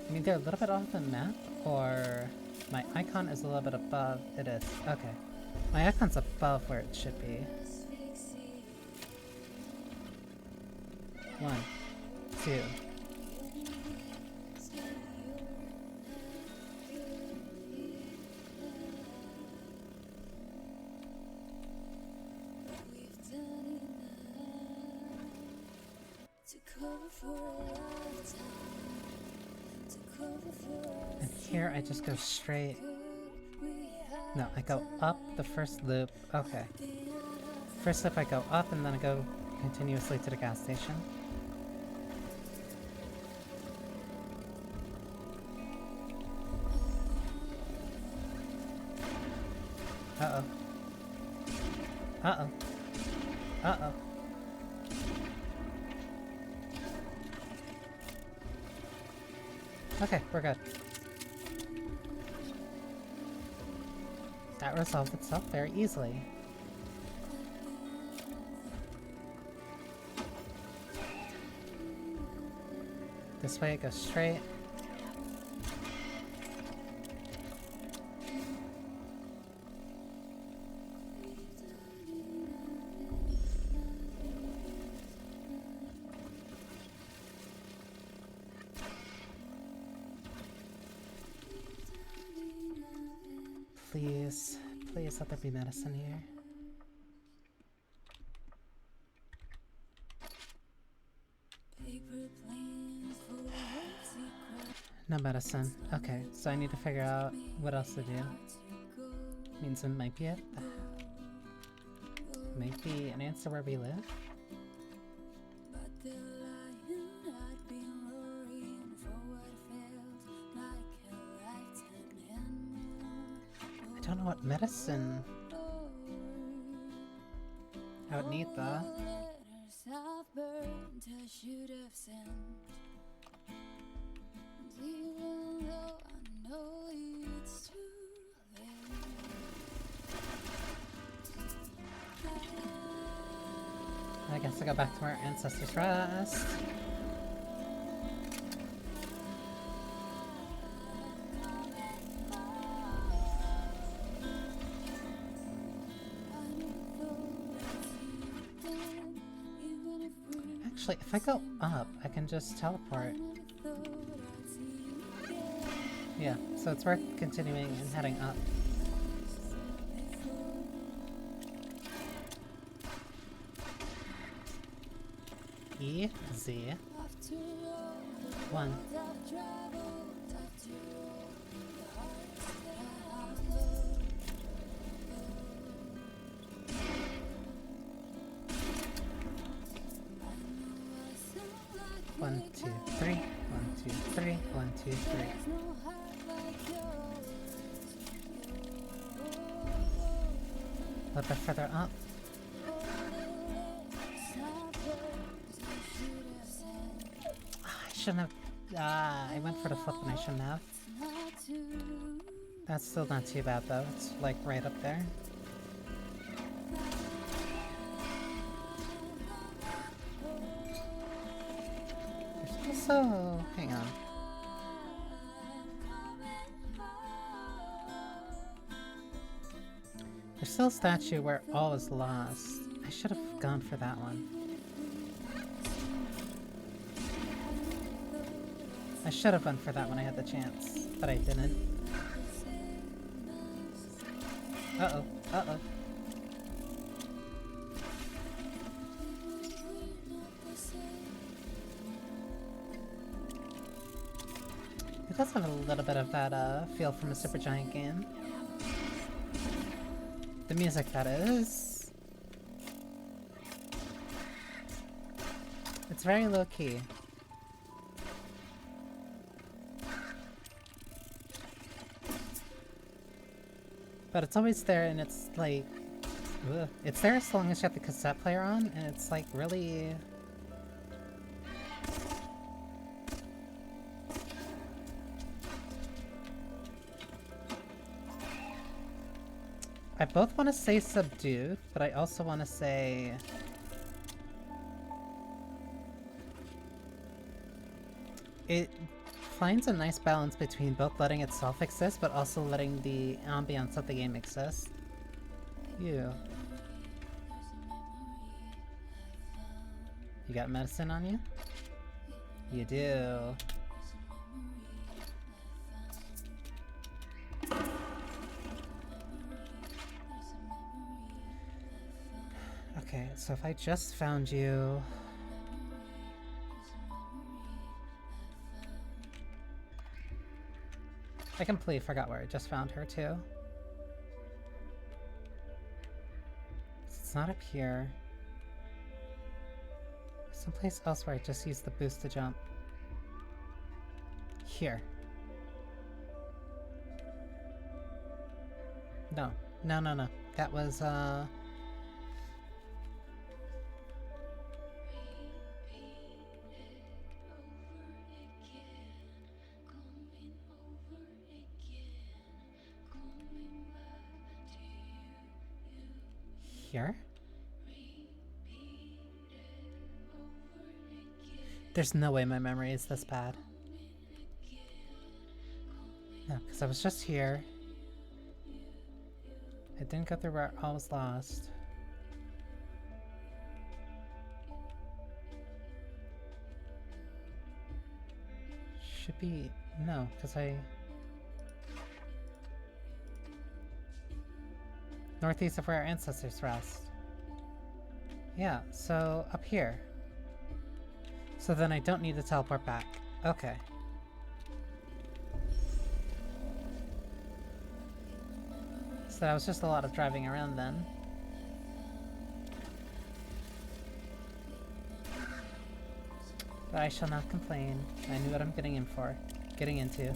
I mean, they're a little bit off the map, or my icon is a little bit above. It is. Okay. My icon's above where it should be. 1, 2. And here I just go straight No, I go up the first loop. Okay. First loop I go up and then I go continuously to the gas station. Uh-oh. Uh-oh. Uh-oh. Okay, we're good. That resolved itself very easily. This way it goes straight. Please, please let there be medicine here. No medicine. Okay, so I need to figure out what else to do. Means it might be it. Might be an answer where we live. I don't know what medicine I would need though. I guess I go back to where ancestors rest. Actually, if I go up, I can just teleport. Yeah, so it's worth continuing and heading up. Easy. 1. One, two, three. 1, 2, 3. 1, 2, 3. A little bit further up. I shouldn't have. I went for the flip and I shouldn't have. That's still not too bad though. It's like right up there. There's also. Hang on. There's still a statue where all is lost. I should have gone for that one. I should have went for that when I had the chance, but I didn't. Uh-oh. Uh-oh. It does have a little bit of that feel from a Supergiant game. The music, that is. It's very low-key. But it's always there, and it's like... Ugh. It's there as long as you have the cassette player on, and it's like really... I both want to say subdued, but I also want to say... It finds a nice balance between both letting itself exist, but also letting the ambience of the game exist. You got medicine on you? You do. Okay, so if I just found you... I completely forgot where I just found her too. It's not up here. Someplace else where I just used the boost to jump. Here. No. No, no, no. That was, here? There's no way my memory is this bad. No, because I was just here. I didn't go through where I was lost. Should be... no, because I... northeast of where our ancestors rest. Yeah, so up here. So then I don't need to teleport back. Okay. So that was just a lot of driving around then. But I shall not complain. I knew what I'm getting into.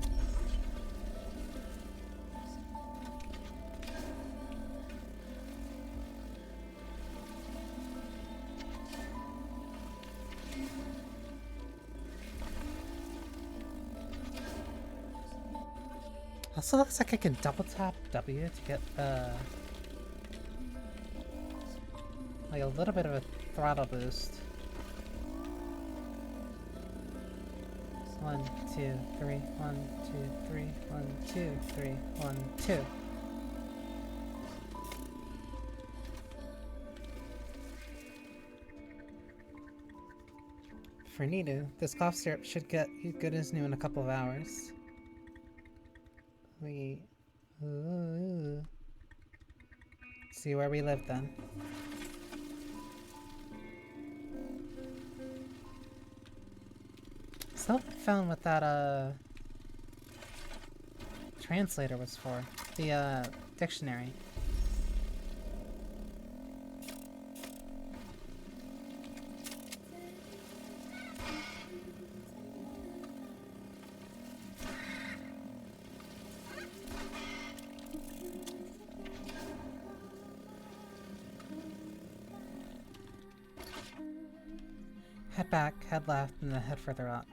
Also looks like I can double tap W to get like a little bit of a throttle boost. 1, 2, 3, 1, 2, 3, 1, 2, 3, 1, 2. For Nidu, this cough syrup should get you good as new in a couple of hours. See where we live then. Still haven't found what that translator was for. The dictionary. Head back, head left, and then head further up.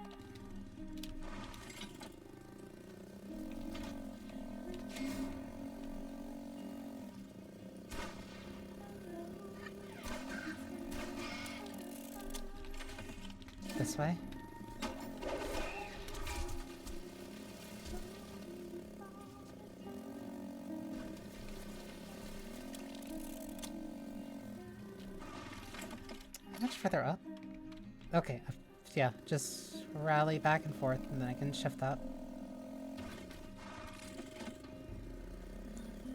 This way? How much further up? Okay, yeah, just rally back and forth and then I can shift up.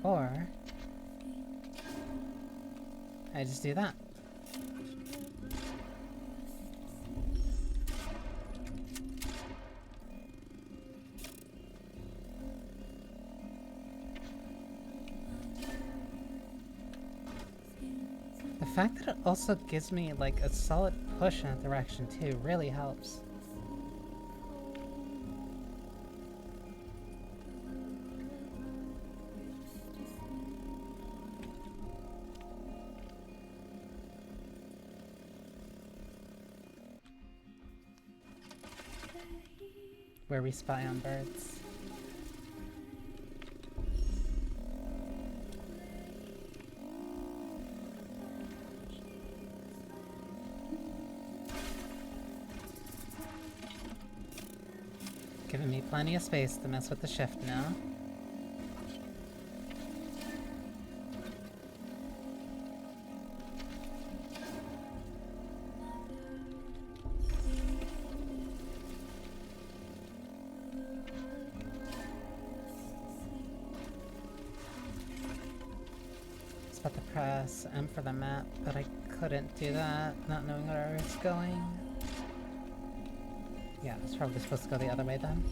Or I just do that. The fact that it also gives me like a solid push in that direction too really helps. Where we spy on birds. Giving me plenty of space to mess with the shift now. It's about to press M for the map, but I couldn't do that, not knowing where it's going. Yeah, it's probably supposed to go the other way then.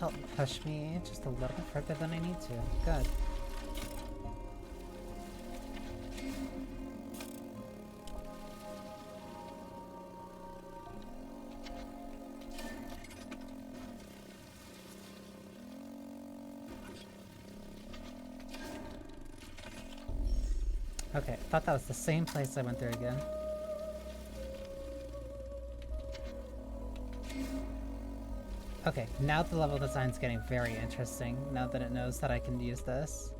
help push me just a little bit further than I need to. Good. Okay, I thought that was the same place I went through again. Okay, now the level design's getting very interesting, now that it knows that I can use this.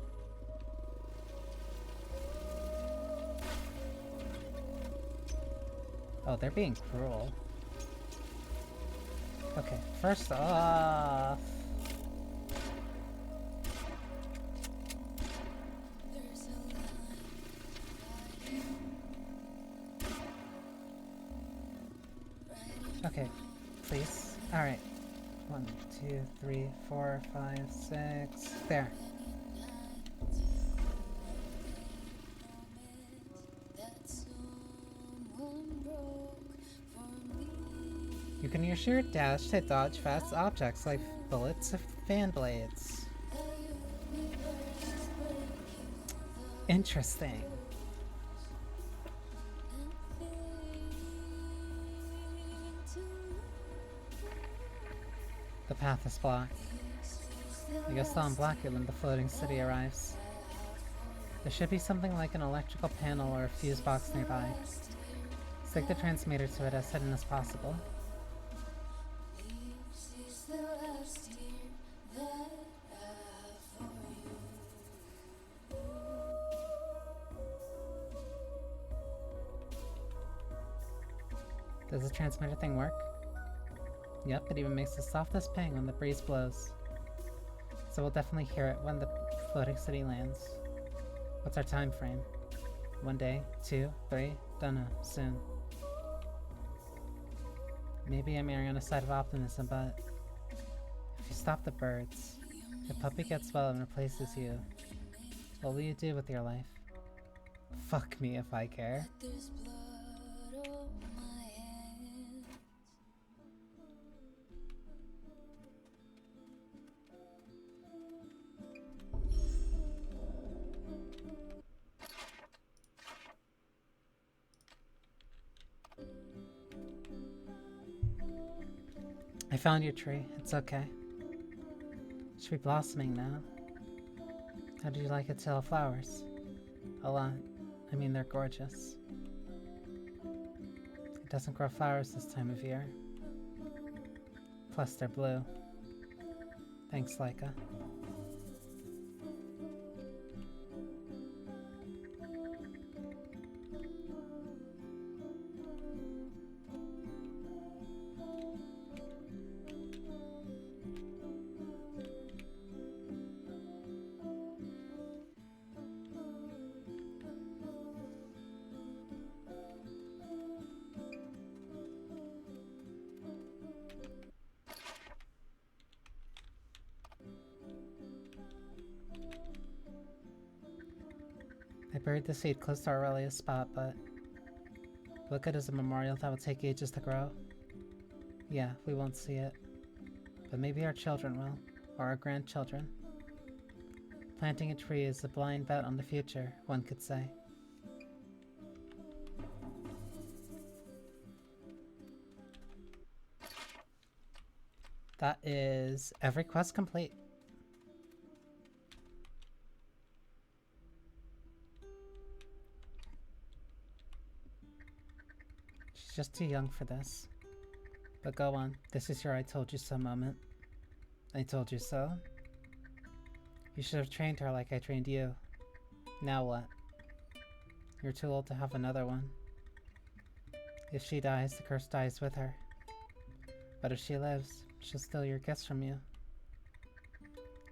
Oh, they're being cruel. Okay, first off... Okay, please. Alright. 1, 2, 3, 4, 5, 6... There. You can use your dash to dodge fast objects like bullets or fan blades. Interesting. The path is blocked. I guess I'll unblock it when the floating city arrives. There should be something like an electrical panel or a fuse box nearby. Stick the transmitter to it as hidden as possible. Does the transmitter thing work? Yep, it even makes the softest ping when the breeze blows. So we'll definitely hear it when the floating city lands. What's our time frame? 1 day? 2? 3? Dunno. Soon. Maybe I'm erring on the side of optimism, but... if you stop the birds, if Puppy gets well and replaces you, what will you do with your life? Fuck me if I care. I found your tree. It's okay. It should be blossoming now. How did you like its yellow flowers? A lot. I mean, they're gorgeous. It doesn't grow flowers this time of year. Plus, they're blue. Thanks, Laika. I buried the seed close to our earliest spot, but what good is a memorial that will take ages to grow? Yeah, we won't see it. But maybe our children will, or our grandchildren. Planting a tree is a blind bet on the future, one could say. That is every quest complete. She's just too young for this. But go on, this is your I told you so moment. I told you so? You should have trained her like I trained you. Now what? You're too old to have another one. If she dies, the curse dies with her. But if she lives, she'll steal your gifts from you.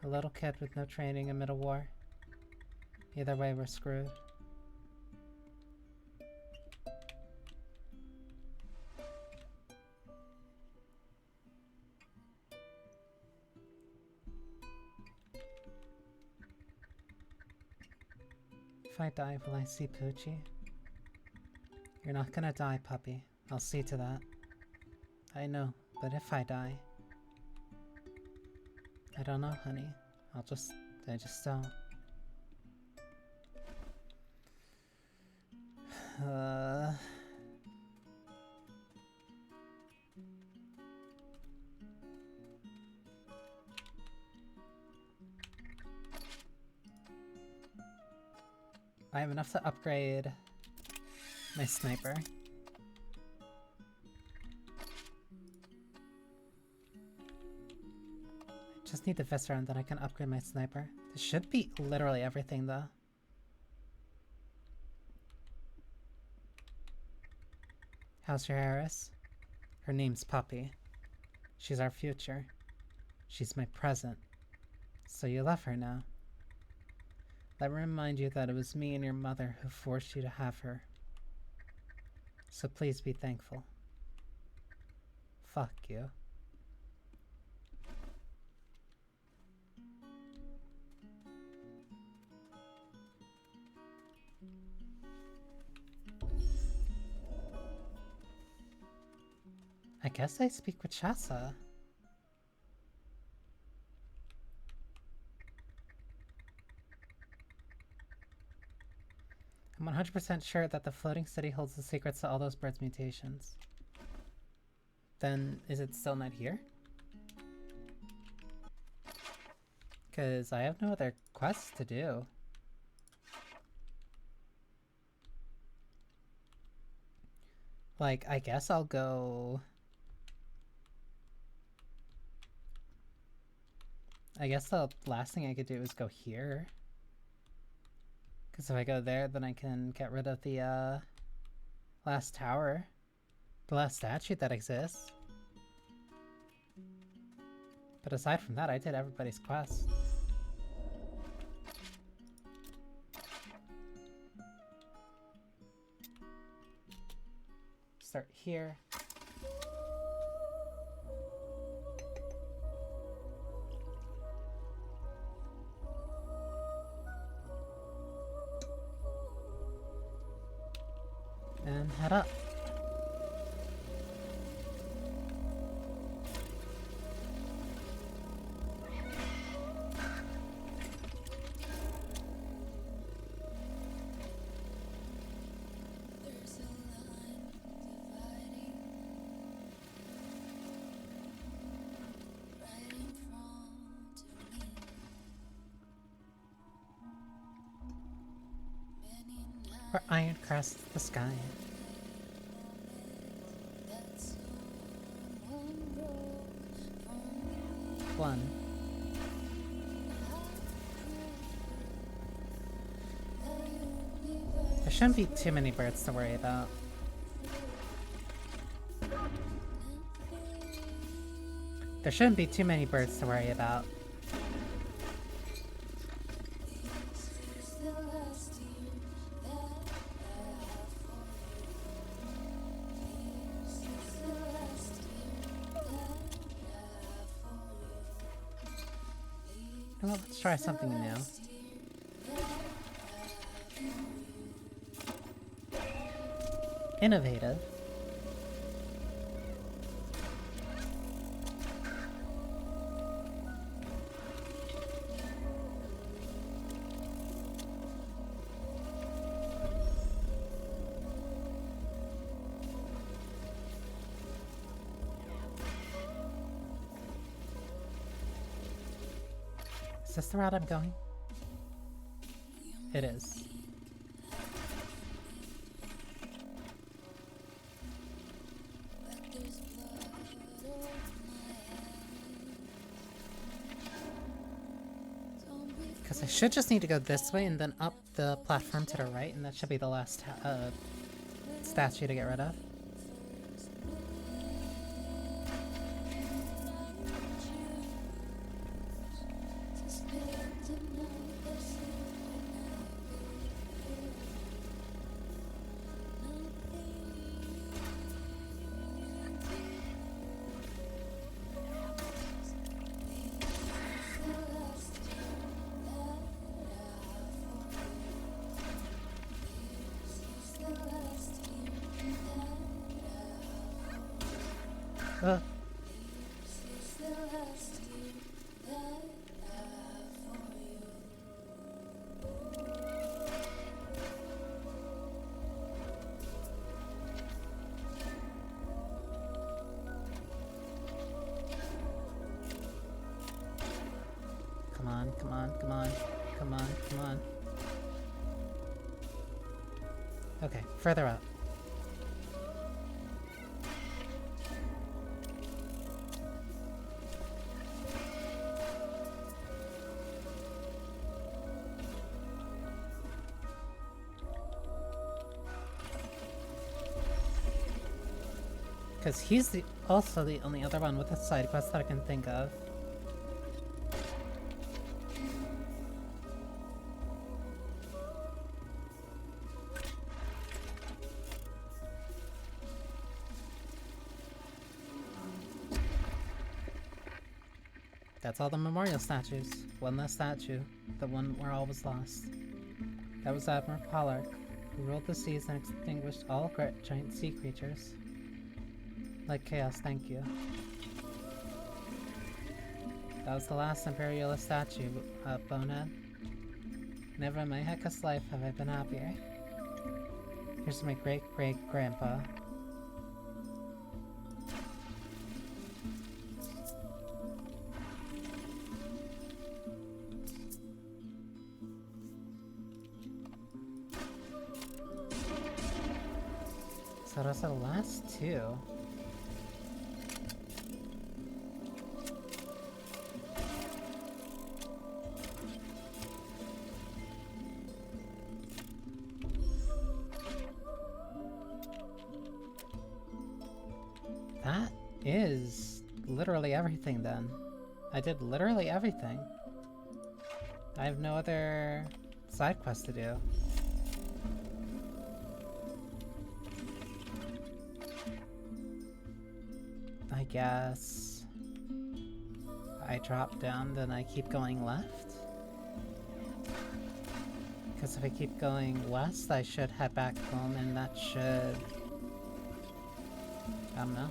A little kid with no training amid a war. Either way, we're screwed. If I die, will I see Poochie? You're not gonna die, puppy. I'll see to that. I know, but if I die... I don't know, honey. I just don't. I have enough to upgrade my sniper. I just need the Viscera and then I can upgrade my sniper. This should be literally everything though. How's your Harris? Her name's Puppy. She's our future. She's my present. So you love her now. Let me remind you that it was me and your mother who forced you to have her. So please be thankful. Fuck you. I guess I speak with Shasa. I'm 100% sure that the floating city holds the secrets to all those birds' mutations. Then, is it still not here? Because I have no other quests to do. Like, I guess I'll go... I guess the last thing I could do is go here. Because if I go there, then I can get rid of the, last tower. The last statue that exists. But aside from that, I did everybody's quest. Start here. And head up. Where iron crests the sky. One. There shouldn't be too many birds to worry about. There shouldn't be too many birds to worry about. Well, let's try something new. Innovative. Is this the route I'm going? It is. Because I should just need to go this way and then up the platform to the right, and that should be the last statue to get rid of. Come on, come on, come on, come on. Okay, further up. Because he's also the only other one with a side quest that I can think of. That's all the memorial statues. One last statue. The one where all was lost. That was Admiral Pollard, who ruled the seas and extinguished all giant sea creatures. Like chaos, thank you. That was the last imperialist statue, Bonehead. Never in my heckus life have I been happier. Here's my great-great-grandpa. So those are the last two. That is literally everything then. I did literally everything. I have no other side quest to do. I guess I drop down, then I keep going left? Because if I keep going west, I should head back home and that should... I don't know.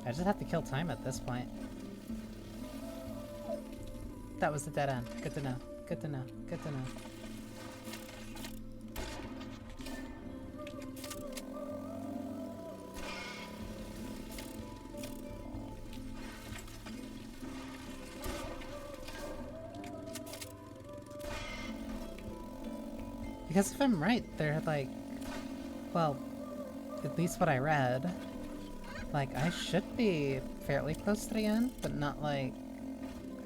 I just have to kill time at this point. That was a dead end. Good to know. Good to know. Good to know. Because if I'm right, they're like... Well, at least what I read... Like, I should be fairly close to the end, but not like...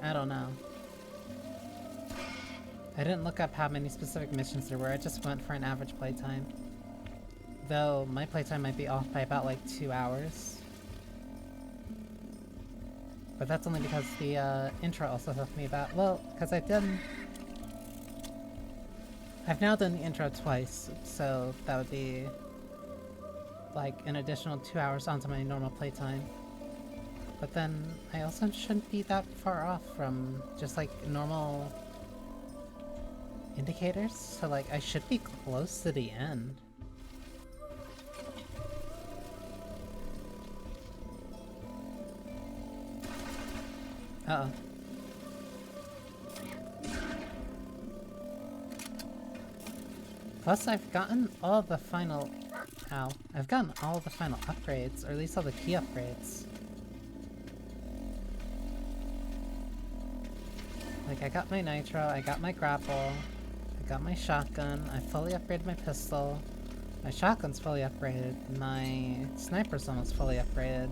I don't know. I didn't look up how many specific missions there were, I just went for an average playtime. Though, my playtime might be off by about like 2 hours. But that's only because the intro also took me about... Well, because I've now done the intro twice, so that would be... like an additional 2 hours onto my normal playtime. But then I also shouldn't be that far off from just like normal indicators, so like I should be close to the end. Uh-oh. Plus I've gotten all the final... Ow. I've gotten all the final upgrades, or at least all the key upgrades. Like, I got my nitro, I got my grapple, I got my shotgun, I fully upgraded my pistol, my shotgun's fully upgraded, my sniper's almost fully upgraded.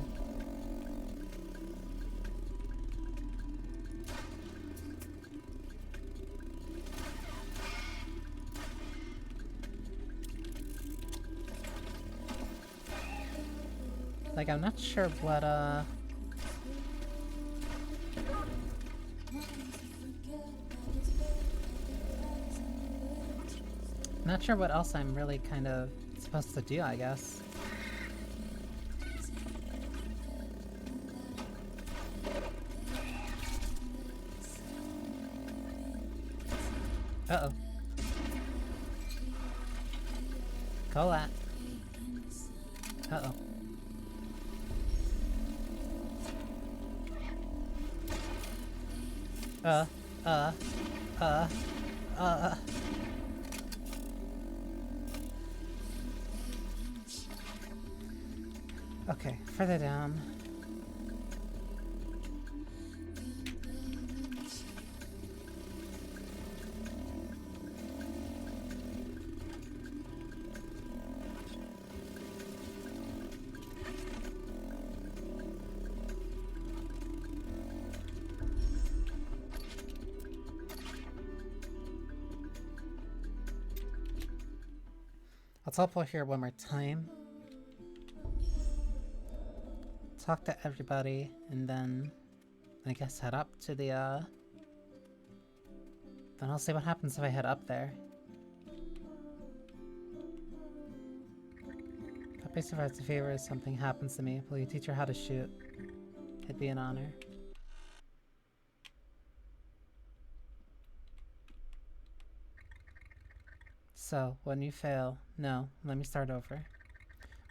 Like, I'm not sure what, not sure what else I'm really kind of supposed to do, I guess. Uh-oh. Colette. Uh-oh. Okay, further down. I'll teleport here one more time. Talk to everybody, and then I guess head up to the, Then I'll see what happens if I head up there. Puppy survives a fever if something happens to me. Will you teach her how to shoot? It'd be an honor. So, when you fail, no, let me start over.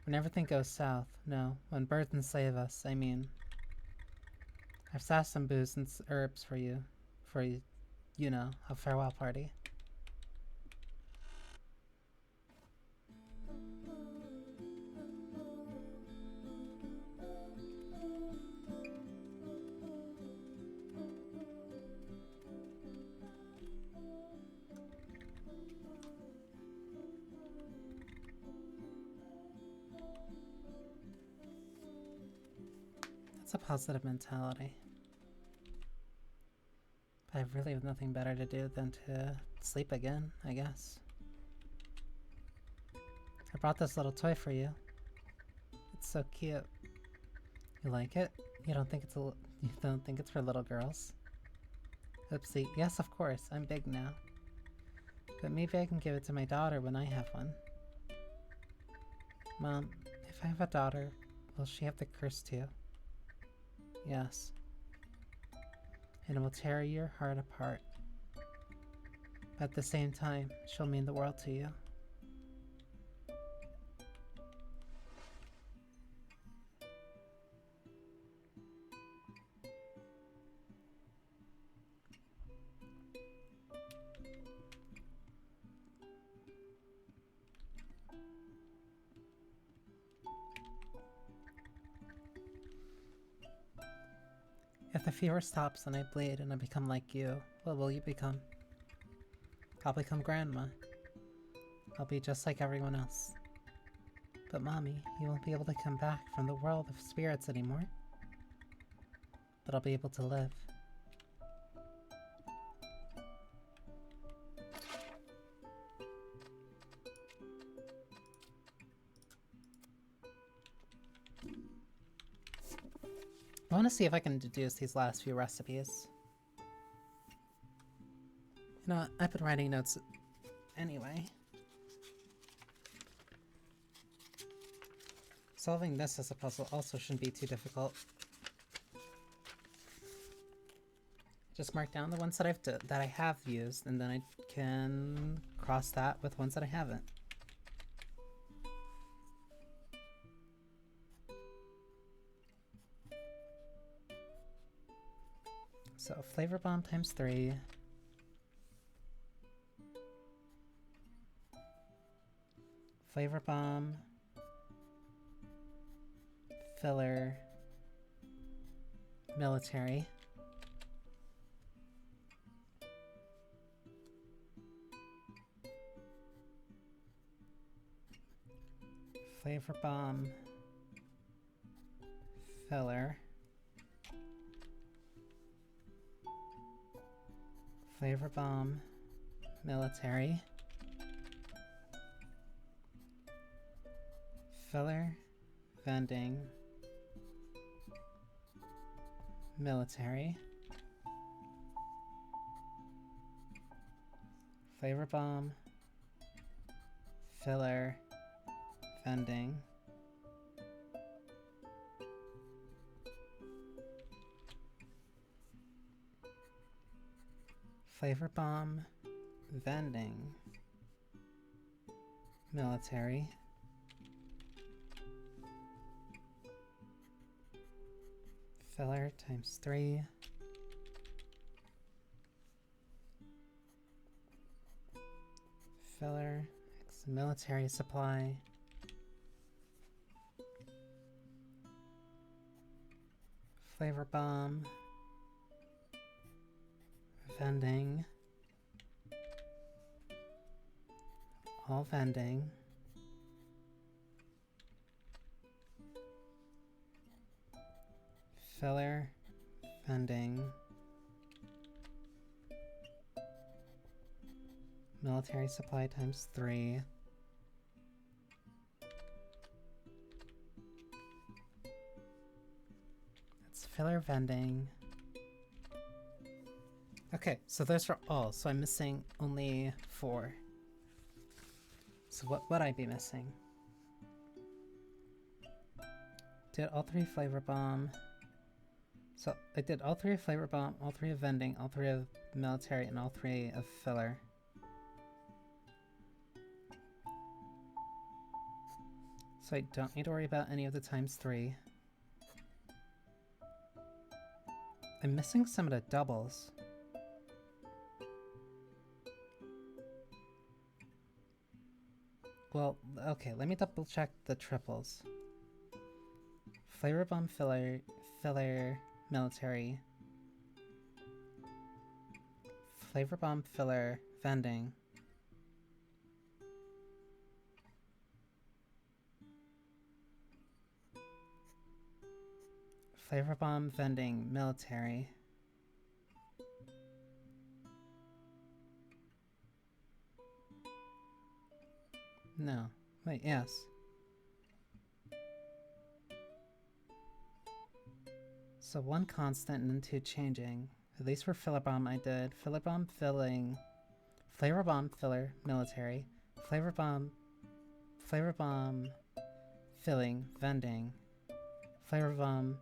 When everything goes south, no, when burdens save us, I mean. I've stashed some booze and herbs for you, you know, a farewell party. That's a positive mentality. But I really have nothing better to do than to sleep again, I guess. I brought this little toy for you. It's so cute. You like it? You don't think it's for little girls? Oopsie. Yes, of course. I'm big now. But maybe I can give it to my daughter when I have one. Mom, if I have a daughter, will she have the curse too? Yes. And it will tear your heart apart. But at the same time, she'll mean the world to you. If the fever stops and I bleed and I become like you, what will you become? I'll become Grandma. I'll be just like everyone else. But Mommy, you won't be able to come back from the world of spirits anymore. But I'll be able to live. I want to see if I can deduce these last few recipes. You know what? I've been writing notes anyway. Solving this as a puzzle also shouldn't be too difficult. Just mark down the ones that I have used, and then I can cross that with ones that I haven't. So flavor bomb times 3. Flavor bomb. Filler. Military. Flavor bomb. Filler. Flavor bomb. Military. Filler. Vending. Military. Flavor bomb. Filler. Vending. Flavor bomb. Vending. Military. Filler times 3. Filler. X military supply. Flavor bomb. Vending. All vending. Filler. Vending. Military supply times 3. Filler vending. Okay, so those are all. So I'm missing only 4. So what would I be missing? Did all 3 flavor bomb. So I did all 3 of flavor bomb, all 3 of vending, all 3 of military, and all 3 of filler. So I don't need to worry about any of the ×3. I'm missing some of the doubles. Well, okay, let me double check the triples. Flavor bomb, filler, military. Flavor bomb, filler, vending. Flavor bomb, vending, military. No. Wait, yes. So 1 constant and then 2 changing. At least for filler bomb I did. Filler bomb, filling. Flavor bomb, filler, military. Flavor bomb, filling, vending. Flavor bomb,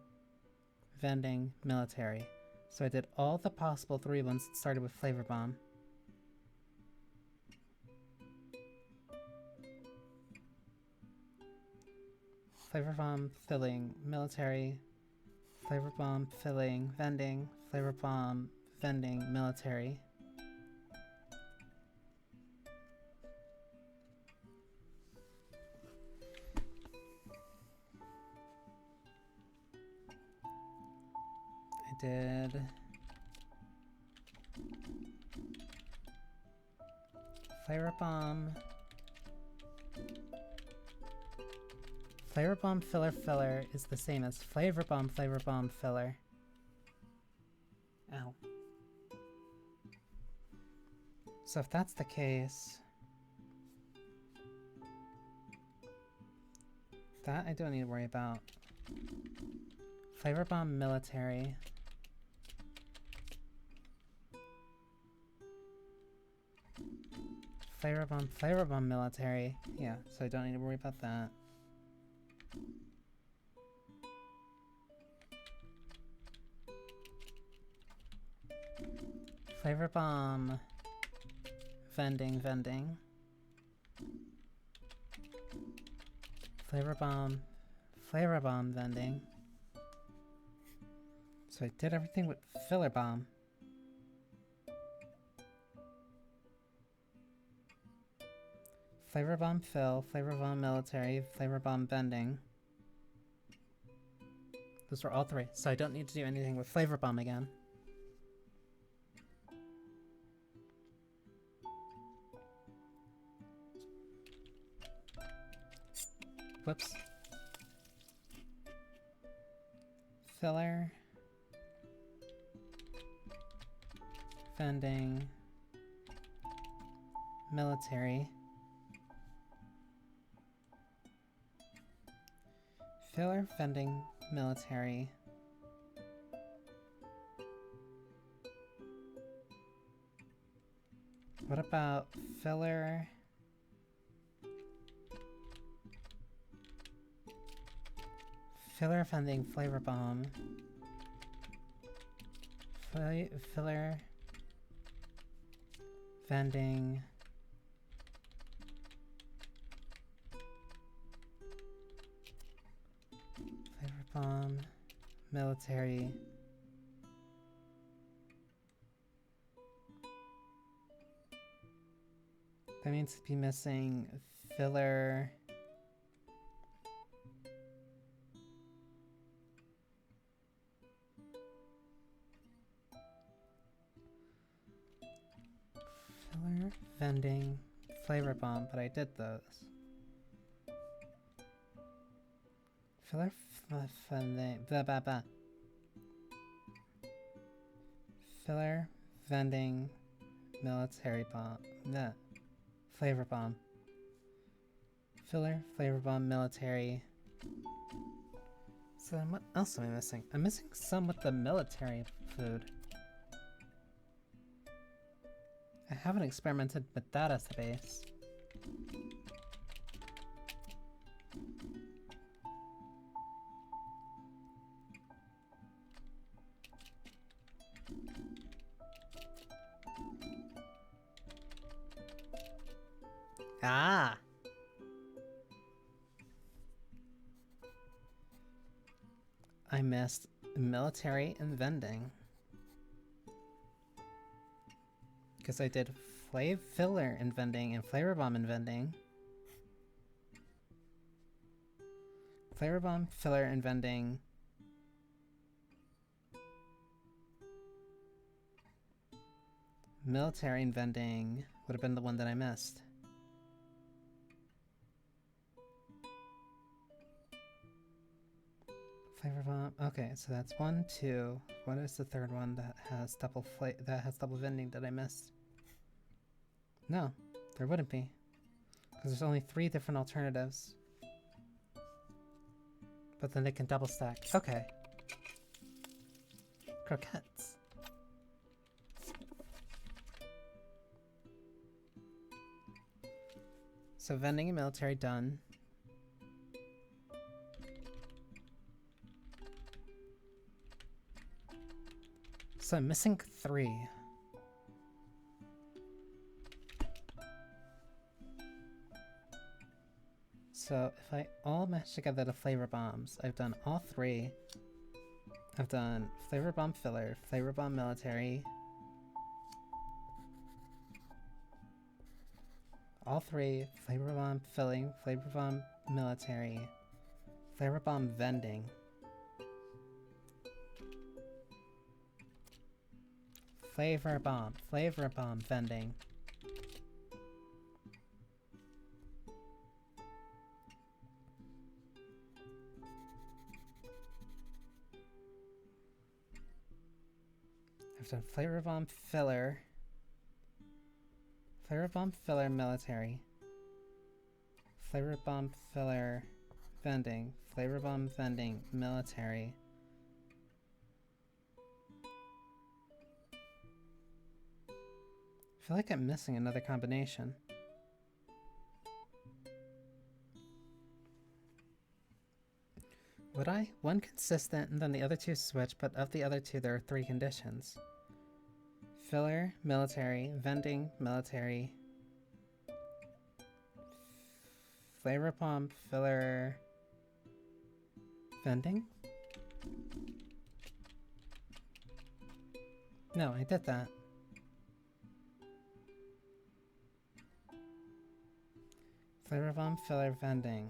vending, military. So I did all the possible 3 ones that started with flavor bomb. Flavor bomb, filling, military. Flavor bomb, filling, vending. Flavor bomb, vending, military. I did flavor bomb, filler is the same as flavor bomb, filler. Ow. So if that's the case, that I don't need to worry about. Flavor bomb, military. Flavor bomb, military. Yeah, so I don't need to worry about that. Flavor bomb, vending. Flavor bomb, vending. So I did everything with filler bomb. Flavor bomb, fill, flavor bomb, military, flavor bomb, vending. Those were all 3, so I don't need to do anything with flavor bomb again. Whoops. Filler. Vending. Military. Filler, vending, military. What about filler? Filler, vending, flavor bomb. Filler, vending. Flavor bomb, military. That means to be missing filler. Filler, vending, flavor bomb, but I did those. Filler, vending, Filler, vending, military bomb, flavor bomb. Filler, flavor bomb, military. So then what else am I missing? I'm missing some with the military food. I haven't experimented with that as the base. Ah! I missed military and vending. Because I did filler and vending and flavor bomb and vending. Flavor bomb, filler, and vending. Military and vending would have been the one that I missed. Flavor bomb. Okay, so that's 1, 2. What is the third one that has double vending that I missed? No, there wouldn't be, because there's only 3 different alternatives. But then they can double stack. Okay. Croquettes. So vending and military done. So I'm missing 3. So if I all match together the flavor bombs, I've done all 3. I've done flavor bomb filler, flavor bomb military. All 3, flavor bomb filling, flavor bomb military, flavor bomb vending. Flavor bomb vending. I've done flavor bomb filler military, flavor bomb filler vending, flavor bomb vending military. I feel like I'm missing another combination. Would I? 1 consistent and then the other 2 switch, but of the other 2 there are 3 conditions. Filler, military, vending, military. Flavor bomb, filler, vending? No, I did that. Flavor bomb, filler, vending.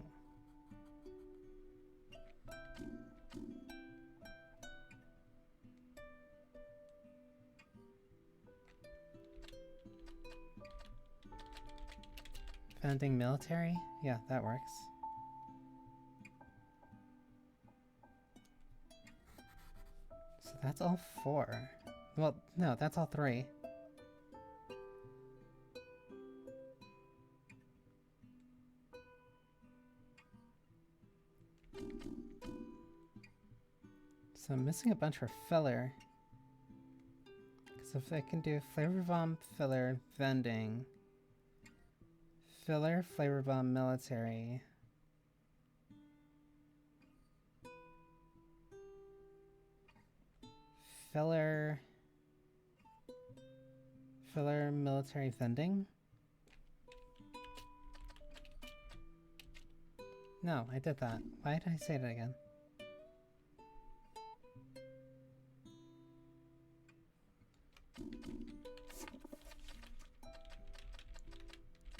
Vending military? Yeah, that works. So that's all 4. Well, no, that's all 3. So I'm missing a bunch for filler. Because if I can do flavor bomb, filler, vending, filler, flavor bomb, military. Filler, military, vending? No, I did that. Why did I say that again?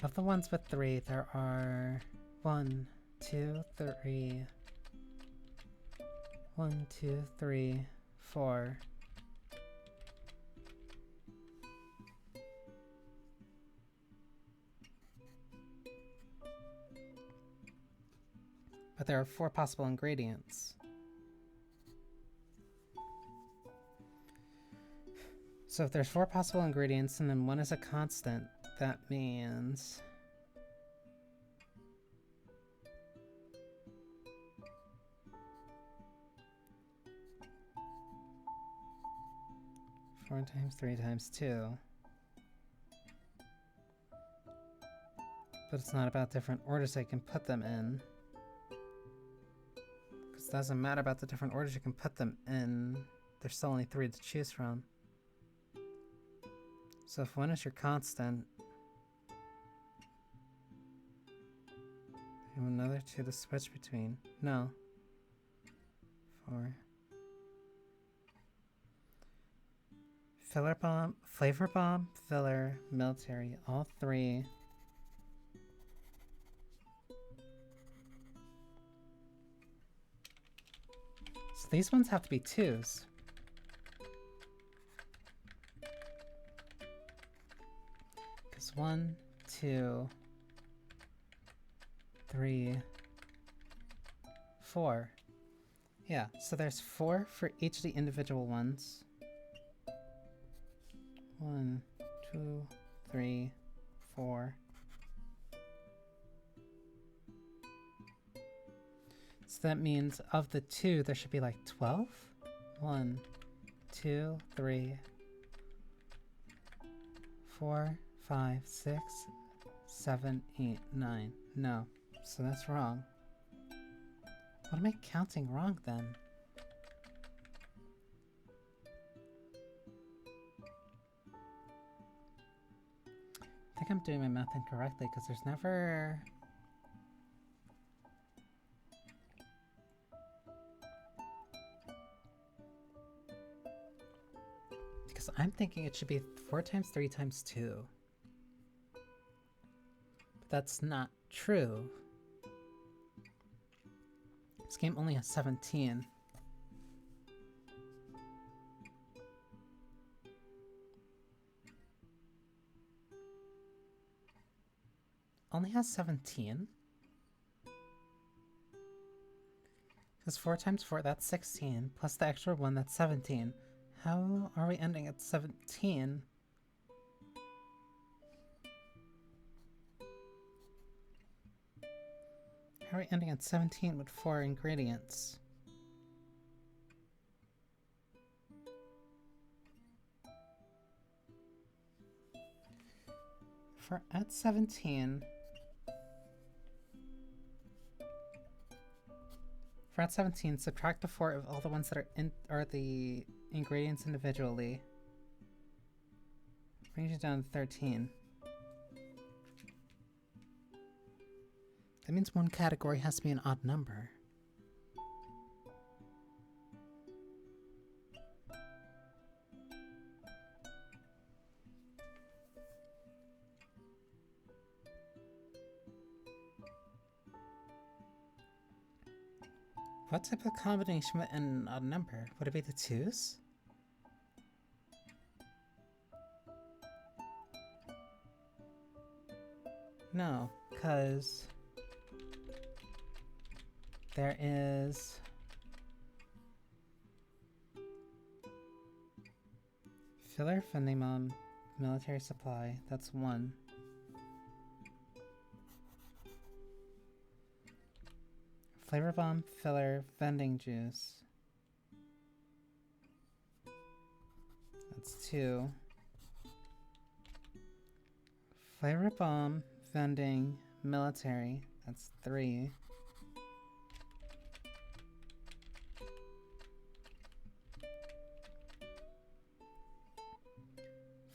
Of the ones with 3, there are 1, 2, 3. 1, 2, 3, 4. But there are 4 possible ingredients. So if there's 4 possible ingredients and then 1 is a constant, that means... 4 times 3 times 2. But it's not about different orders I can put them in. Because it doesn't matter about the different orders you can put them in. There's still only 3 to choose from. So if 1 is your constant, you have another 2 to switch between. No. 4. Filler bomb, flavor bomb, filler, military, all 3. So these ones have to be 2s. Because 1, 2, 3, 4. Yeah, so there's 4 for each of the individual ones. 1, 2, 3, 4. So that means of the 2, there should be like 12? 1, 2, 3, 4, 5, 6, 7, 8, 9. No, so that's wrong. What am I counting wrong then? I think I'm doing my math incorrectly because there's never... Because I'm thinking it should be 4 times 3 times 2. But that's not true. This game only has 17. Only has 17? Because 4 times 4, that's 16, plus the extra 1, that's 17. How are we ending at 17? How are we ending at 17 with 4 ingredients? For at 17... For at 17, subtract the 4 of all the ones that are the ingredients individually. Brings you down to 13. That means one category has to be an odd number. What type of combination would end an odd number? Would it be the 2s? No, because there is filler, funding mom, military supply. That's 1. Flavor bomb, filler, vending juice. That's 2. Flavor bomb, vending, military. That's 3.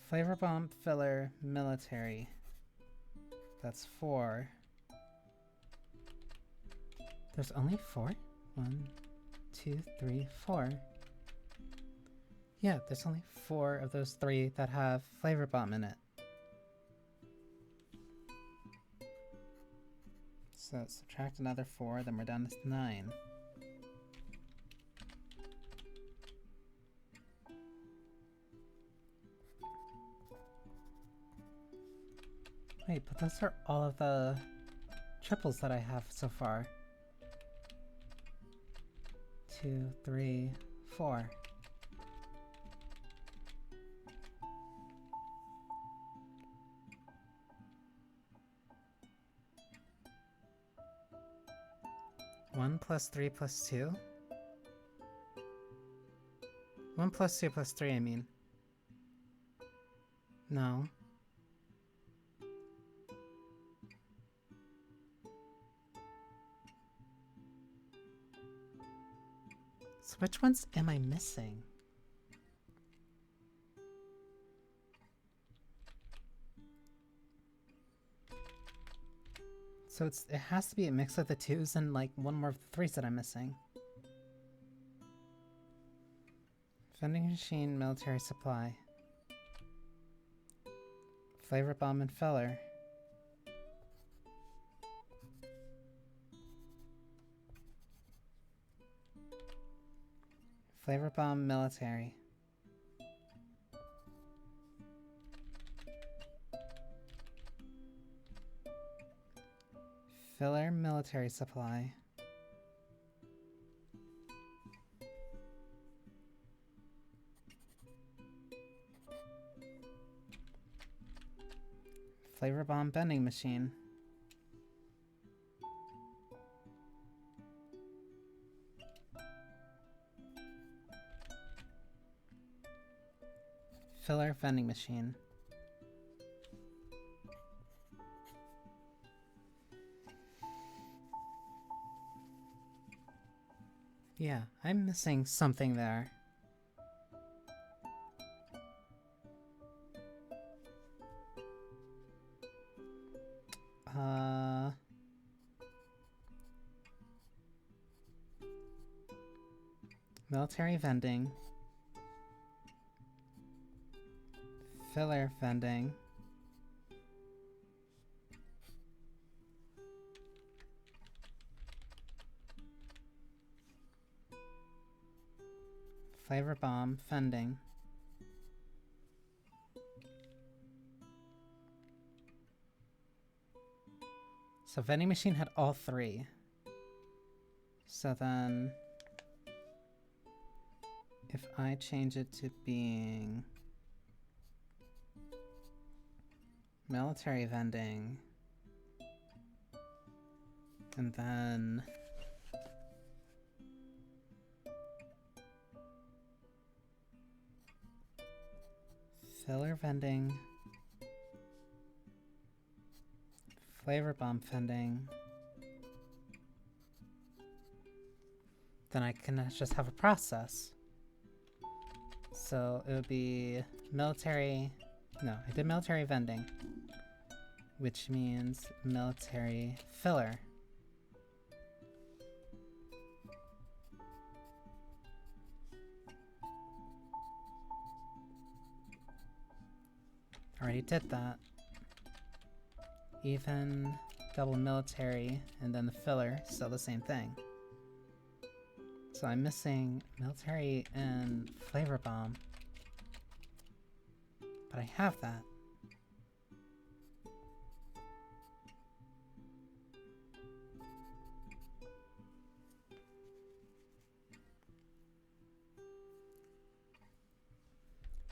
Flavor bomb, filler, military. That's 4. There's only 4? 1, 2, 3, 4. Yeah, there's only 4 of those 3 that have flavor bomb in it. So subtract another 4, then we're down to 9. Wait, but those are all of the triples that I have so far. 2, 3, 4. One plus 3 plus 2? 1 plus 2 plus 3, I mean. No. So which ones am I missing? So it has to be a mix of the twos and like one more of the threes that I'm missing. Vending machine, military supply. Flavor bomb and filler. Flavor bomb, military. Filler, military supply. Flavor bomb, vending machine. Filler, vending machine. Yeah, I'm missing something there. Military vending. Filler vending. Flavor bomb, vending. So vending machine had all three. So then if I change it to being military vending, and then filler vending, flavor bomb vending, then I can just have a process. So it would be military, no, I did military vending, which means military filler. Already did that. Even, double military, and then the filler, still the same thing. So I'm missing military and flavor bomb. But I have that.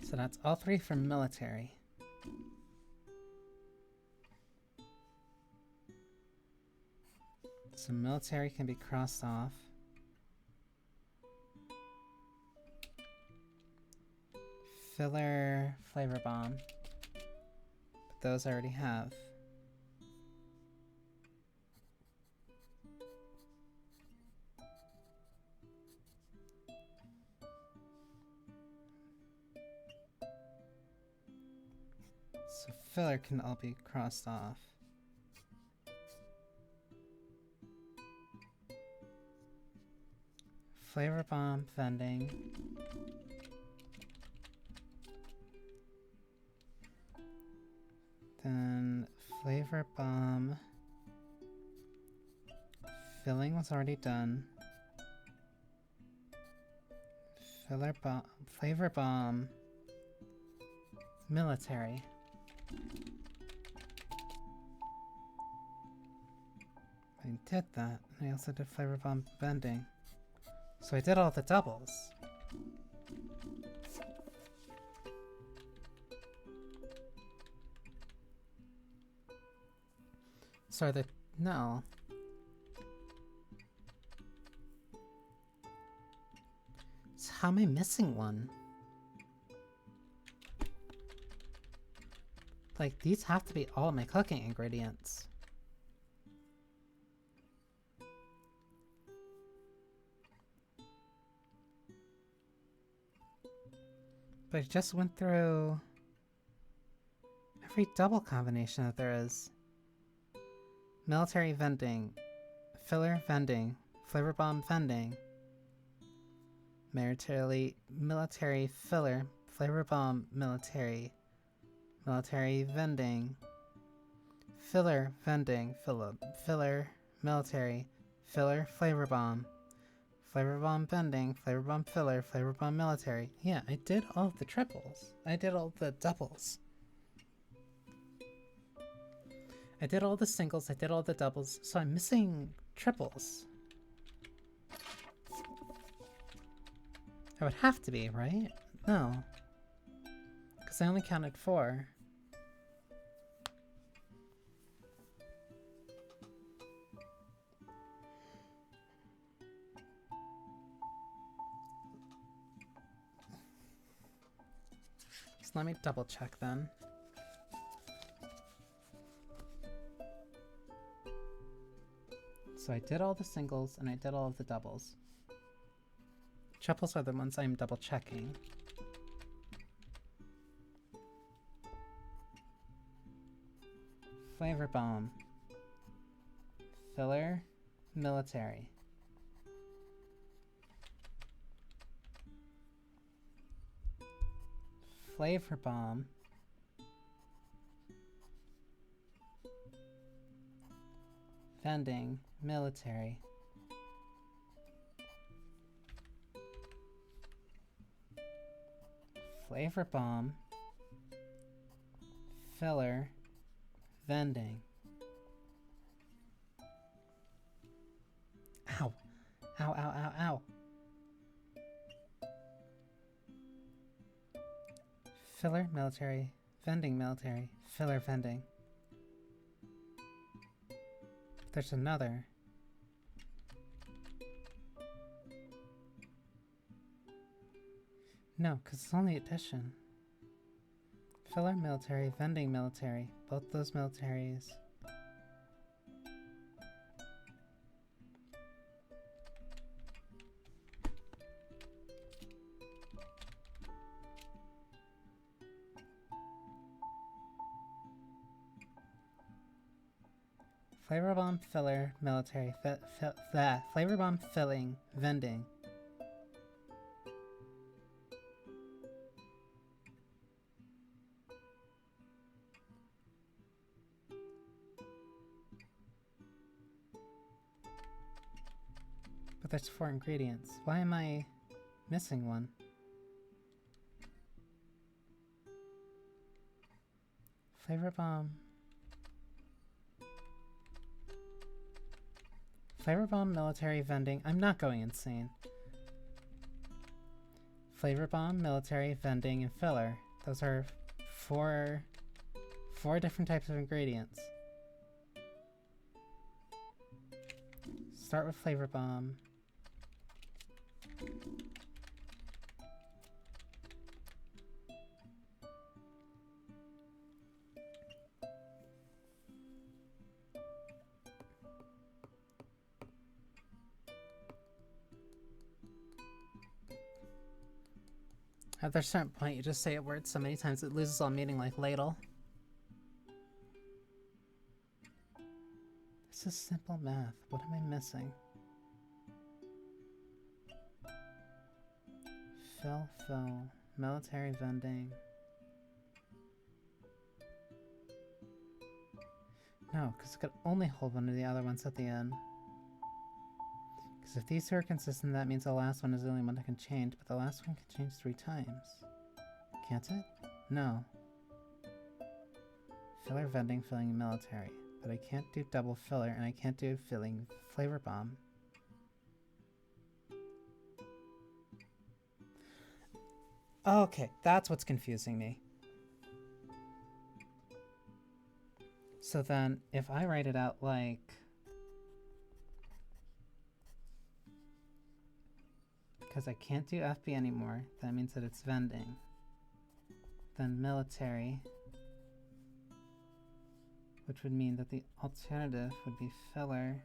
So that's all three from military. So military can be crossed off. Filler, flavor bomb. But those I already have. So filler can all be crossed off. Flavor bomb, vending. Then flavor bomb. Filling was already done. Filler bomb, flavor bomb. Military. I did that. I also did flavor bomb vending. So I did all the doubles. So no. So how am I missing one? Like, these have to be all my cooking ingredients. But I just went through every double combination that there is. Military vending, filler vending, flavor bomb vending, military filler, flavor bomb military vending, filler vending, filler military, filler flavor bomb vending, flavor bomb filler, flavor bomb military. Yeah, I did all the triples. I did all the doubles. I did all the singles, I did all the doubles, so I'm missing triples. I would have to be, right? No. Because I only counted 4. So let me double check then. So I did all the singles and I did all of the doubles. Triples are the ones I'm double checking. Flavor bomb. Filler. Military. Flavor bomb. Vending. Military. Flavor bomb. Filler. Vending. Ow. Ow, ow, ow, ow. Filler, military. Vending, military. Filler, vending. There's another. No, because it's only addition. Filler, military. Vending, military. Both those militaries. Flavor bomb, filler, military. Flavor bomb, filling, vending. But there's 4 ingredients. Why am I missing one? Flavor bomb. Flavor bomb, military, vending. I'm not going insane. Flavor bomb, military, vending, and filler. Those are four different types of ingredients. Start with flavor bomb. At a certain point, you just say a word so many times it loses all meaning, like ladle. This is simple math. What am I missing? Fill, military vending. No, because it could only hold one of the other ones at the end. Because if these 2 are consistent, that means the last one is the only one that can change, but the last one can change 3 times. Can't it? No. Filler, vending, filling, military. But I can't do double filler, and I can't do filling flavor bomb. Okay, that's what's confusing me. So then, if I write it out like... Because I can't do FB anymore, that means that it's vending. Then military. which would mean that the alternative would be filler.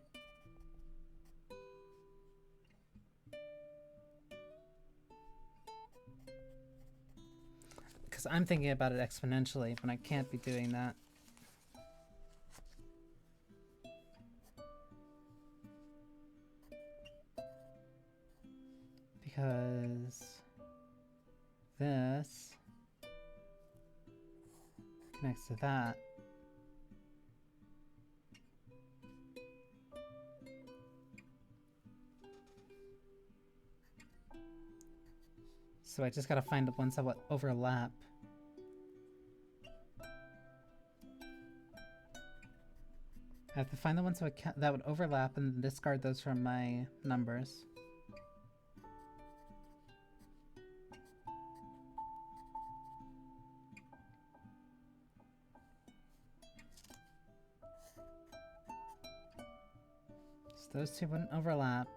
Because I'm thinking about it exponentially, but I can't be doing that. Because this connects to that. So I just gotta find the ones that would overlap. I have to find the ones that would overlap and discard those from my numbers. So those two wouldn't overlap.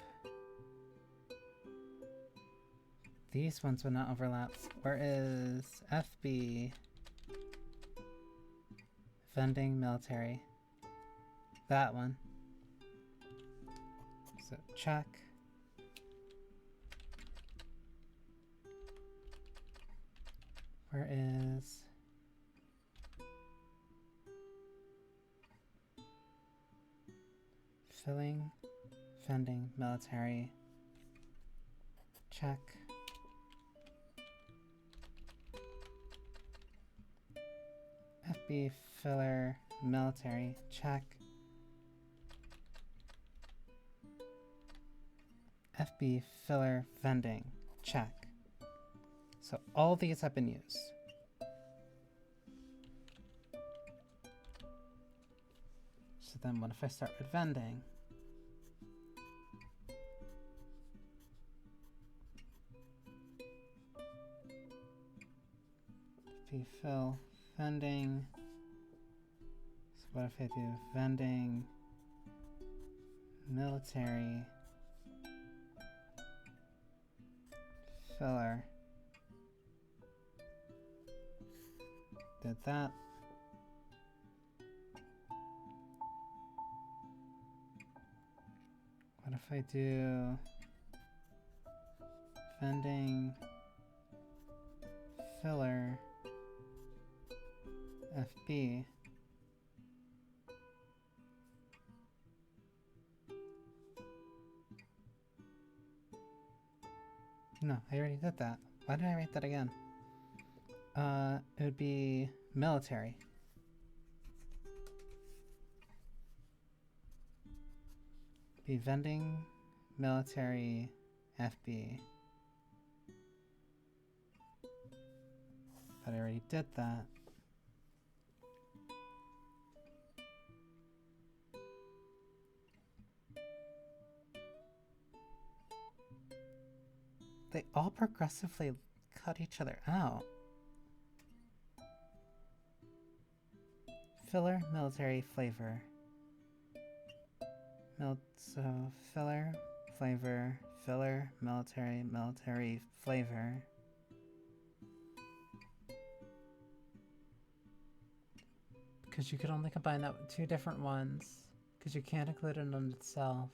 These ones would not overlap. Where is FB? Vending, military. That one. So check. Where is filling, vending, military? Check. FB, filler, military, check. FB, filler, vending, check. So all these have been used. So then what if I start with vending? FB, fill, vending. So what if I do vending, military, filler. Did that. What if I do vending, filler, FB? No, I already did that. Why did I write that again? It would be military. Be vending, military, FB. But I already did that. They all progressively cut each other out. Filler, military, flavor. So filler, flavor, filler, military, military, flavor. Because you could only combine that with two different ones. Because you can't include it on itself.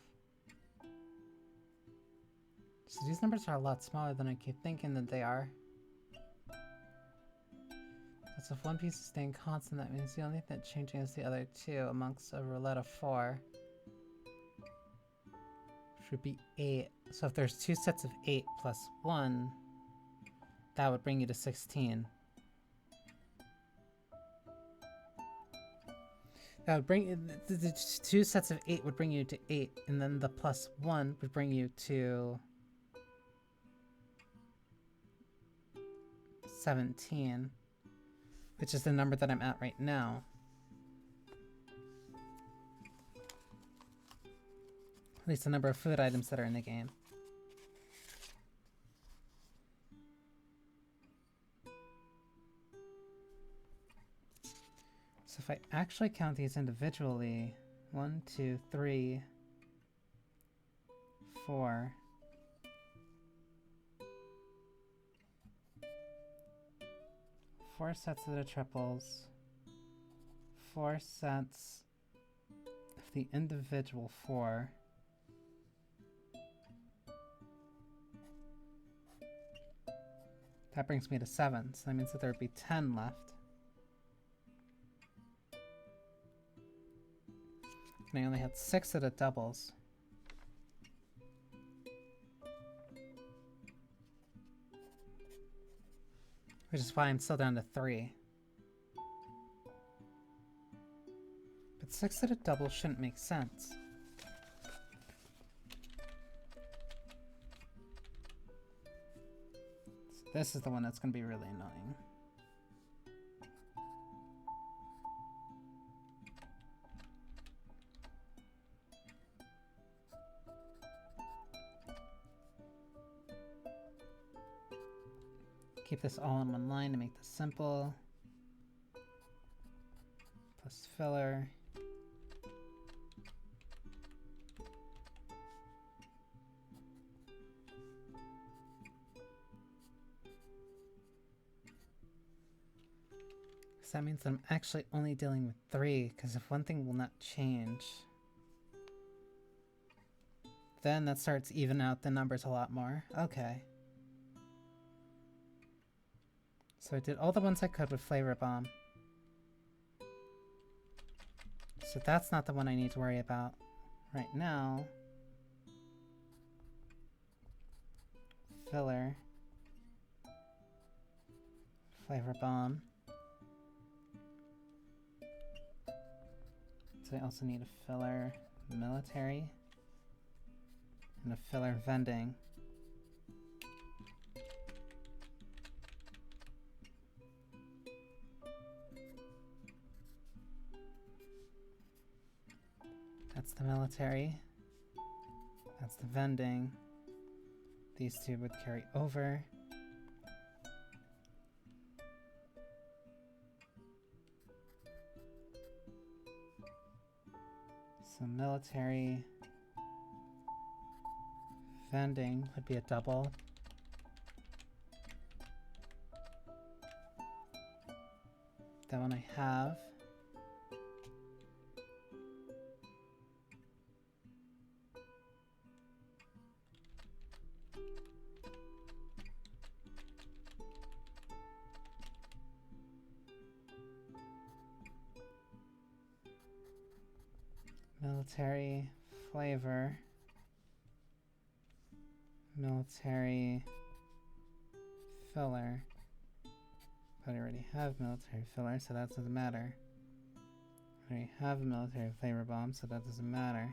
So these numbers are a lot smaller than I keep thinking that they are. So if one piece is staying constant, that means the only thing changing is the other two amongst a roulette of 4. Which would be 8. So if there's 2 sets of 8 plus 1, that would bring you to 16. That would bring the 2 sets of 8 would bring you to 8, and then the plus 1 would bring you to 17, which is the number that I'm at right now. At least the number of food items that are in the game. So if I actually count these individually, 1, 2, 3, 4. 4 sets of the triples, 4 sets of the individual 4. That brings me to 7, so that means that there would be 10 left. And I only had 6 of the doubles. Which is why I'm still down to 3. But 6 of the doubles shouldn't make sense. So this is the one that's going to be really annoying. Keep this all in one line to make this simple. Plus filler. So that means that I'm actually only dealing with 3, because if one thing will not change, then that starts even out the numbers a lot more. Okay. So I did all the ones I could with Flavor Bomb. So that's not the one I need to worry about right now. Filler. Flavor Bomb. So I also need a filler military and a filler vending. That's the military. That's the vending. These two would carry over. So military vending would be a double. That one I have. Military flavor. Military filler. But I already have military filler, so that doesn't matter. I already have a military flavor bomb, so that doesn't matter.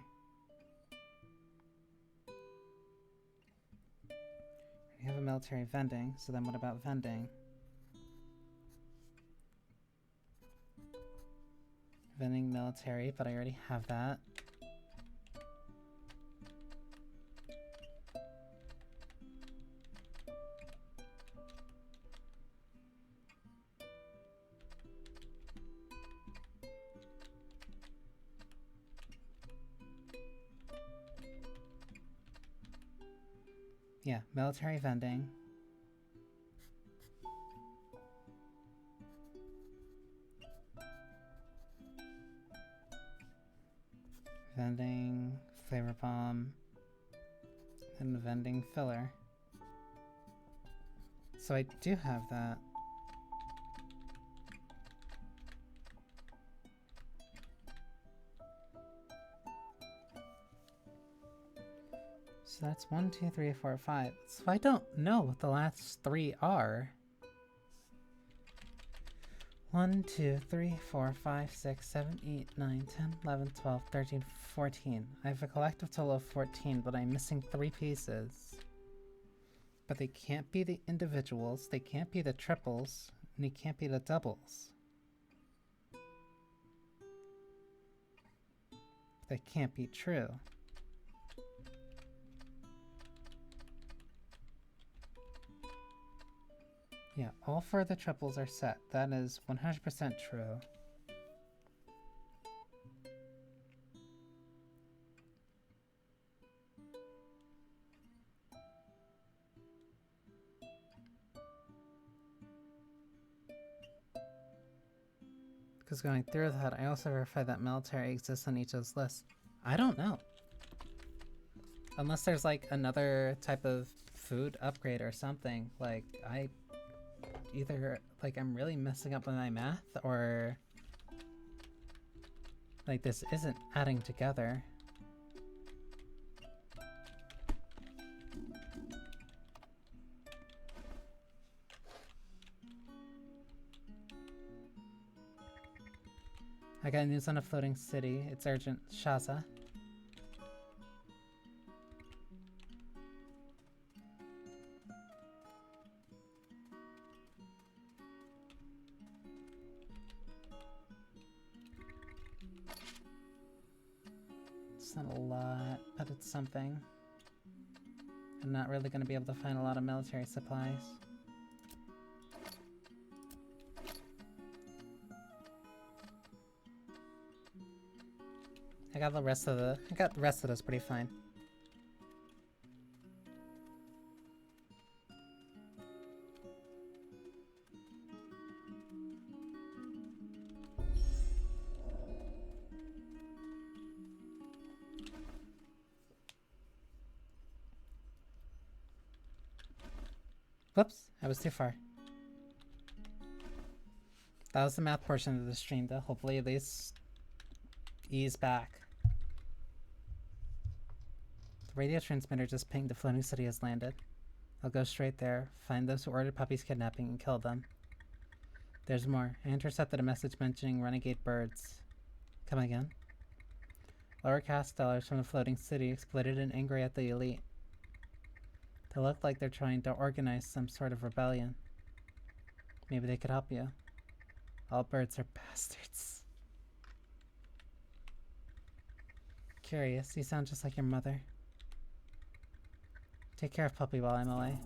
I already have a military vending, so then what about vending? Vending military, but I already have that. Yeah, military vending. Vending, flavor bomb, and vending filler. So I do have that. So that's 1, 2, 3, 4, 5. So I don't know what the last 3 are. 1, 2, 3, 4, 5, 6, 7, 8, 9, 10, 11, 12, 13, 14. I have a collective total of 14, but I'm missing 3 pieces. But they can't be the individuals, they can't be the triples, and they can't be the doubles. That can't be true. Yeah, all 4 of the triples are set. That is 100% true. Because going through that, I also verified that military exists on each of those lists. I don't know. Unless there's like another type of food upgrade or something. Like, either like I'm really messing up with my math or like this isn't adding together. I got news on a floating city. It's urgent. Shaza. It's not a lot, but it's something. I'm not really going to be able to find a lot of military supplies. I got the rest of those pretty fine. Whoops, I was too far. That was the math portion of the stream, though. Hopefully at least ease back. The radio transmitter just pinged the floating city has landed. I'll go straight there, find those who ordered Puppy's kidnapping, and kill them. There's more. I intercepted a message mentioning renegade birds. Come again? Lower caste dwellers from the floating city exploited and angry at the elite. They look like they're trying to organize some sort of rebellion. Maybe they could help you. All birds are bastards. Curious, you sound just like your mother. Take care of Puppy while I'm away.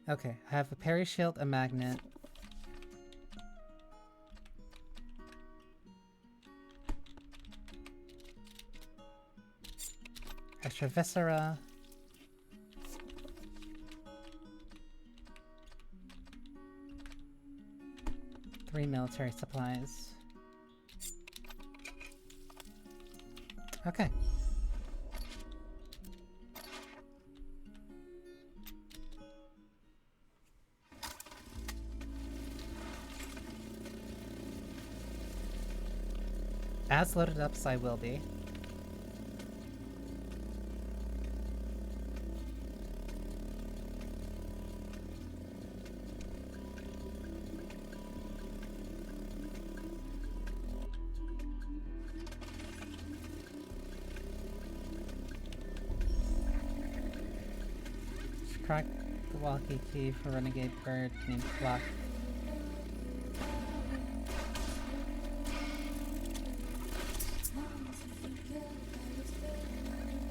Okay, I have a parry shield, a magnet. Extra viscera. Three military supplies. Okay. As loaded up as I will be. Crack the walkie key for renegade bird named Flock.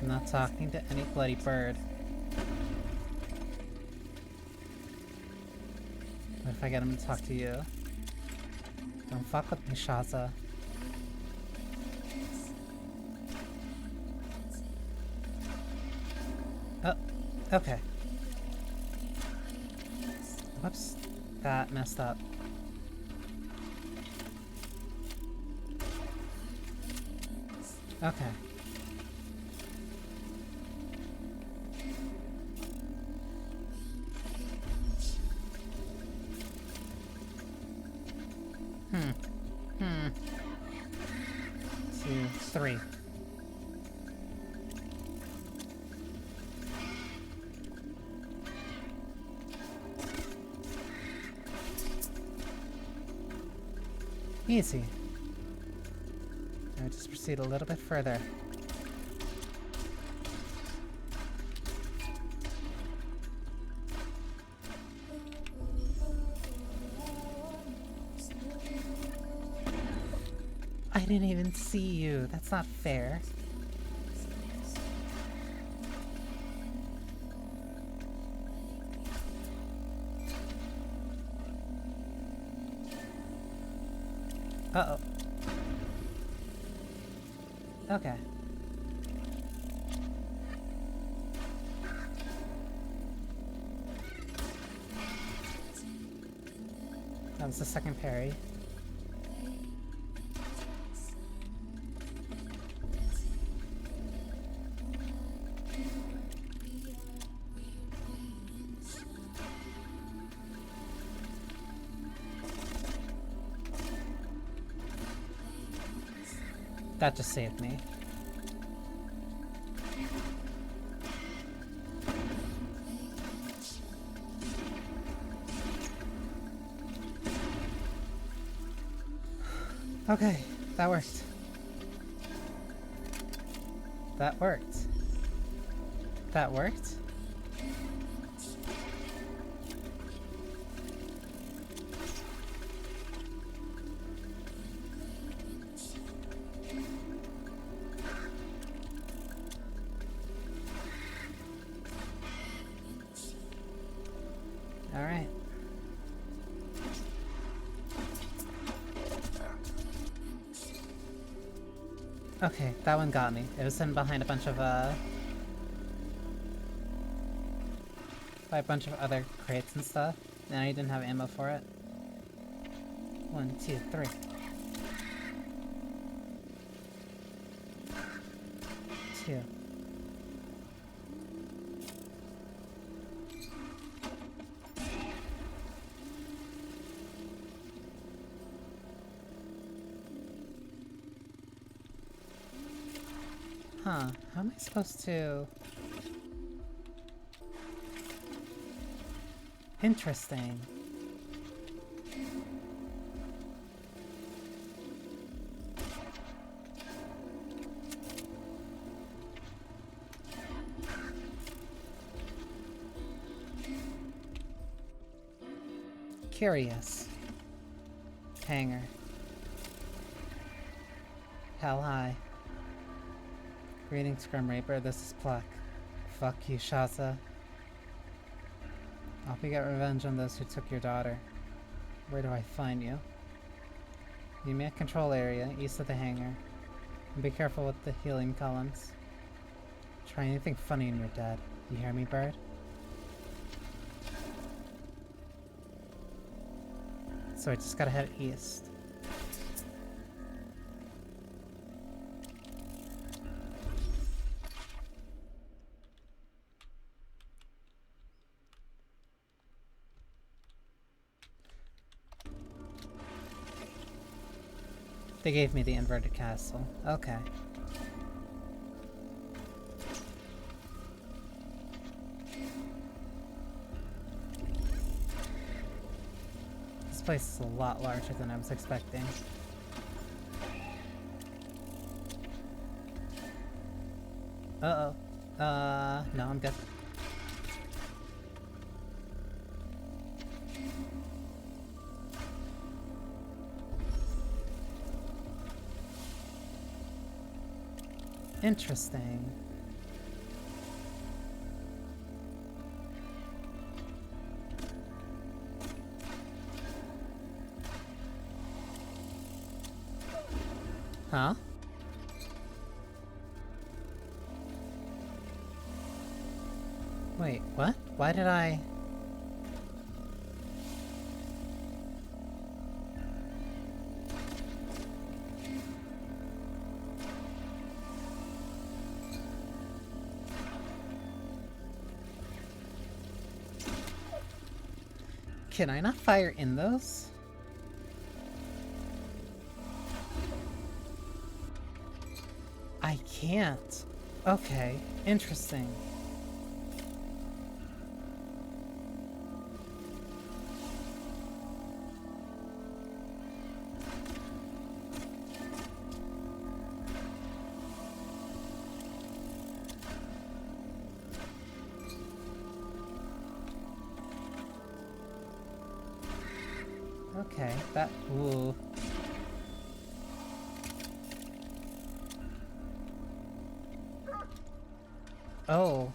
I'm not talking to any bloody bird. What if I get him to talk to you? Don't fuck with me, Shaza. Oh, okay. Whoops, that messed up. Okay. Two, three. Easy. Now just proceed a little bit further. I didn't even see you. That's not fair. Uh-oh. Okay. was the second parry. That just saved me. Okay, that worked. That worked. That worked? Alright. Okay, that one got me. It was hidden behind a bunch of, by a bunch of other crates and stuff. And I didn't have ammo for it. 1, 2, 3. Two. Huh, how am I supposed to... Interesting. Curious. Hanger. Hell high. Greetings, Grim Reaper, this is Pluck. Fuck you, Shaza. I'll be get revenge on those who took your daughter. Where do I find you? Meet me at control area, east of the hangar. And be careful with the healing columns. Try anything funny and you're dead. You hear me, bird? So I just gotta head east. They gave me the inverted castle. Okay. This place is a lot larger than I was expecting. Uh-oh. No, I'm good. Interesting. Huh? Wait, what? Why did I... Can I not fire in those? I can't. Okay, interesting. Okay, that... Ooh. Oh.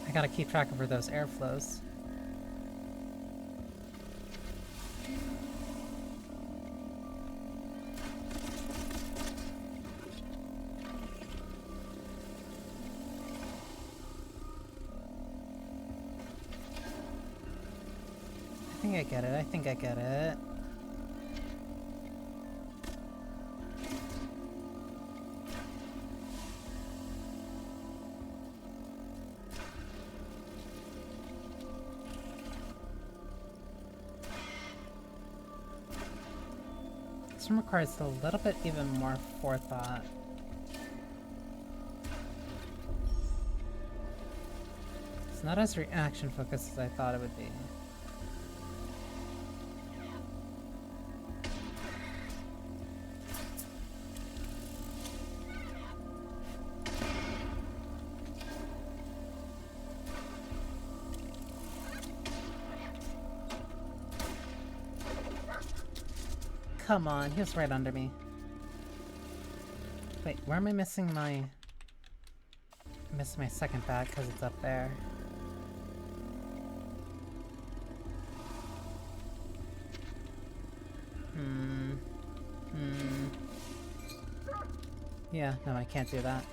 I gotta keep track of where those air flows. think I get it. I think I get it. This one requires a little bit even more forethought. It's not as reaction focused as I thought it would be. Come on, he was right under me. Wait, where am I missing my... I missed my second bag because it's up there. Yeah, no, I can't do that.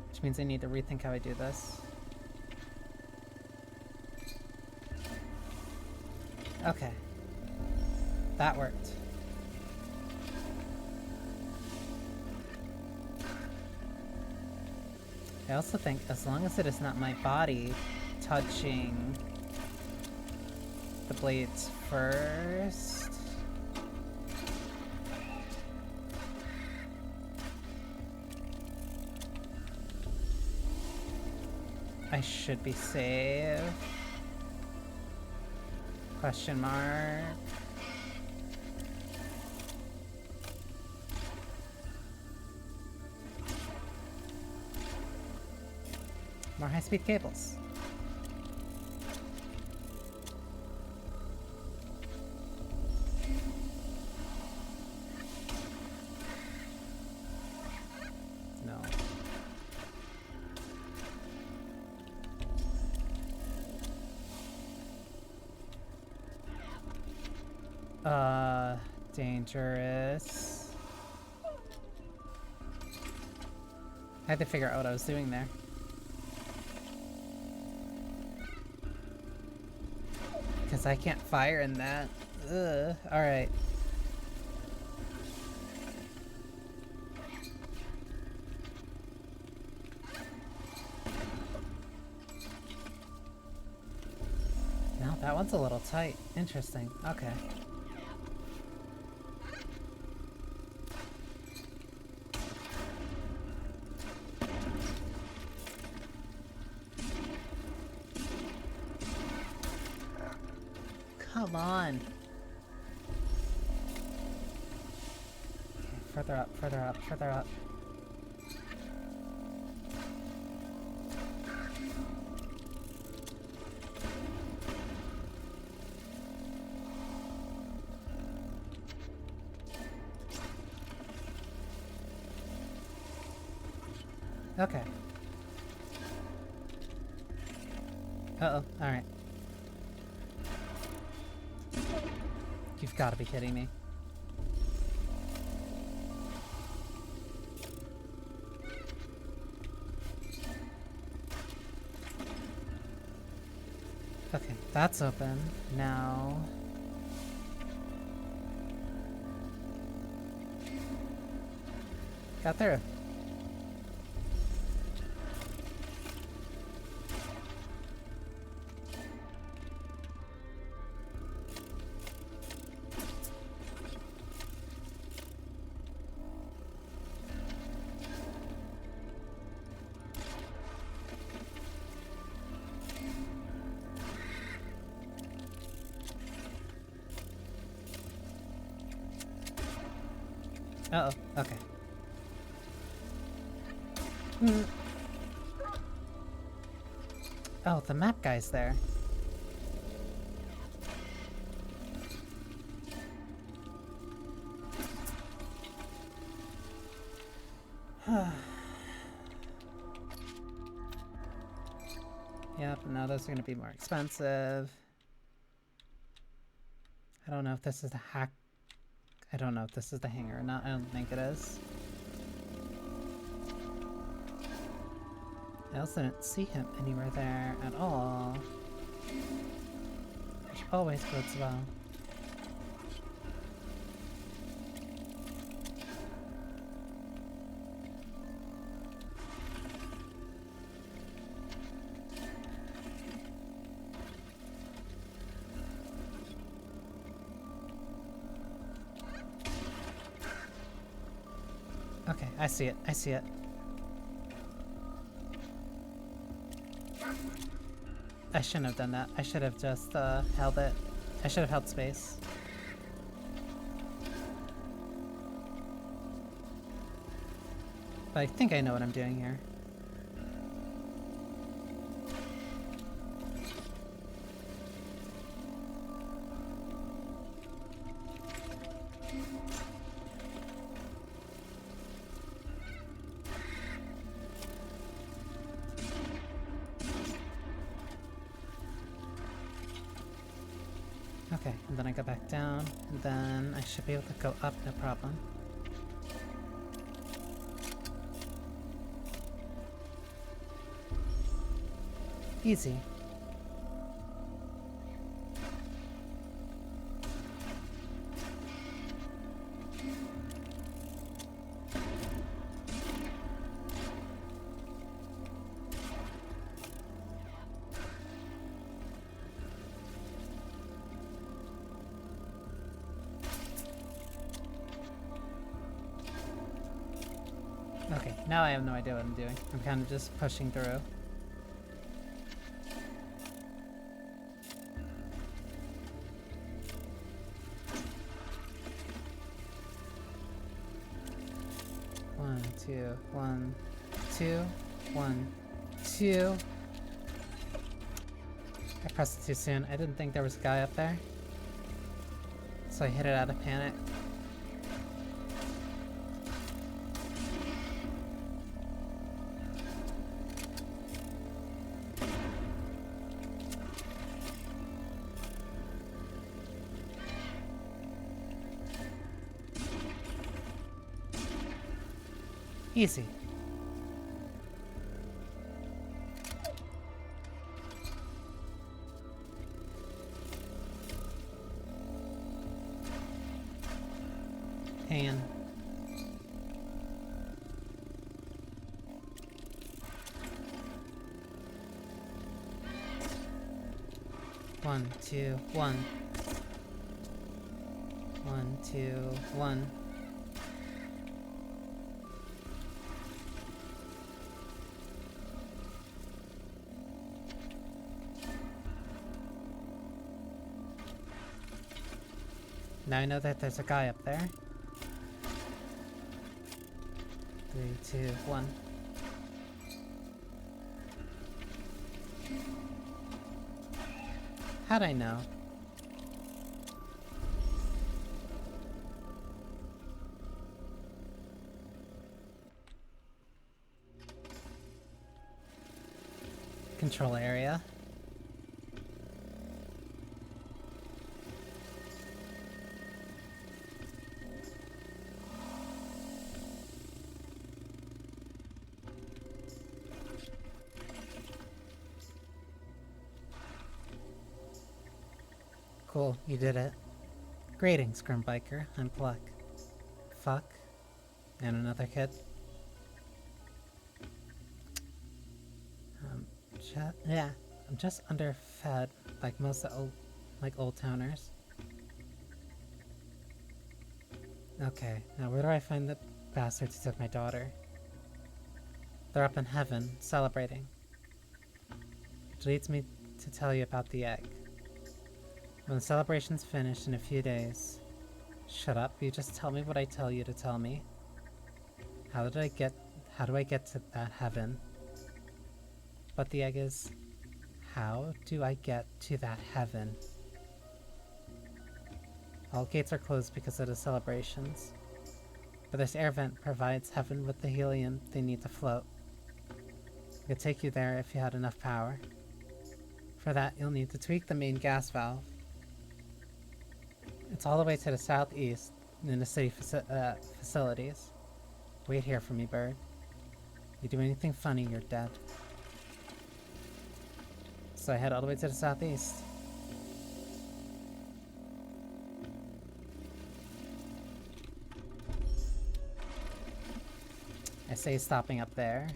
Which means I need to rethink how I do this. Okay. That worked. I also think as long as it is not my body touching the blades first... I should be safe. Question mark. More high-speed cables. No. Dangerous. I had to figure out what I was doing there. Because I can't fire in that. Ugh. Alright. No, that one's a little tight. Interesting. Okay. Come on. Okay, further up, further up, further up. Okay. Uh-oh, alright. You've got to be kidding me. Okay, that's open. Now... got through. Uh-oh, okay. Oh, the map guy's there. Yep, now those are gonna be more expensive. I don't know if this is the hack. I don't know if this is the hangar or not. I don't think it is. I also didn't see him anywhere there at all, which always bodes well. Okay, I see it. I see it. I shouldn't have done that. I should have just held it. I should have held space. But I think I know what I'm doing here. Okay, and then I go back down, and then I should be able to go up, no problem. Easy. Okay, now I have no idea what I'm doing. I'm kind of just pushing through. One, two, 1, 2, 1, 2. I pressed it too soon. I didn't think there was a guy up there, so I hit it out of panic. Easy. Pan. One, two, 1. 1, 2, 1. Now I know that there's a guy up there. 3, 2, 1. How'd I know? Control area. Cool, you did it. Greetings, Grimbiker. I'm Pluck. Fuck. And another kid. Yeah, I'm just underfed, like most old towners. Okay, now where do I find the bastards who took my daughter? They're up in heaven, celebrating. Which leads me to tell you about the egg. When the celebration's finished in a few days... Shut up, you just tell me what I tell you to tell me. How do I get to that heaven? But the egg is... How do I get to that heaven? All gates are closed because of the celebrations. But this air vent provides heaven with the helium they need to float. I could take you there if you had enough power. For that, you'll need to tweak the main gas valve. It's all the way to the southeast, in the city facilities. Wait here for me, bird. You do anything funny, you're dead. So I head all the way to the southeast. I say stopping up there.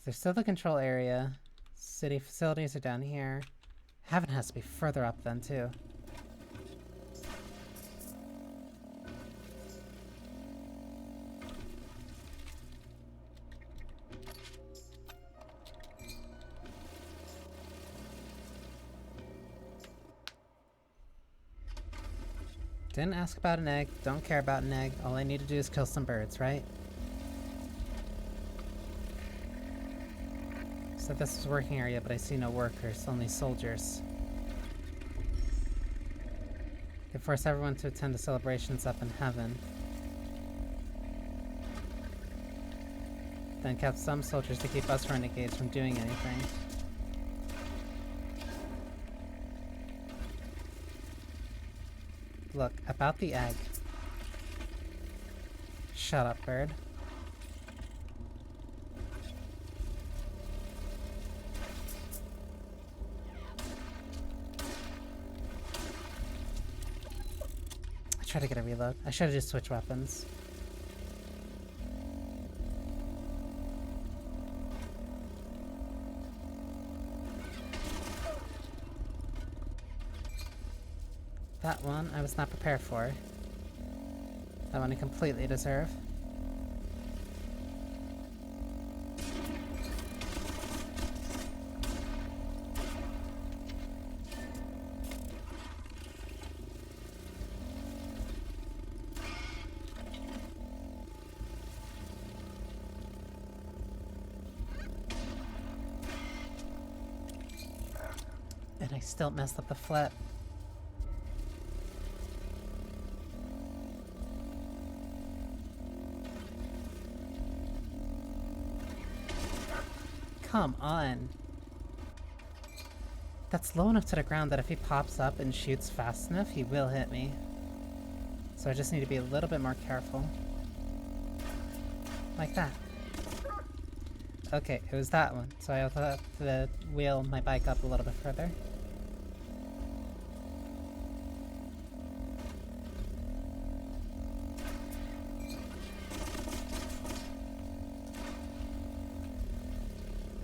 There's still the control area. City facilities are down here. Heaven has to be further up then, too. Didn't ask about an egg. Don't care about an egg. All I need to do is kill some birds, right? So this is working area, but I see no workers, only soldiers. They force everyone to attend the celebrations up in heaven. Then kept some soldiers to keep us renegades from doing anything. Look, about the egg. Shut up, bird. I tried to get a reload. I should have just switched weapons. That one I was not prepared for. That one I completely deserve. And I still messed up the flip. Come on. That's low enough to the ground that if he pops up and shoots fast enough, he will hit me. So I just need to be a little bit more careful. Like that. Okay, it was that one. So I have to wheel my bike up a little bit further.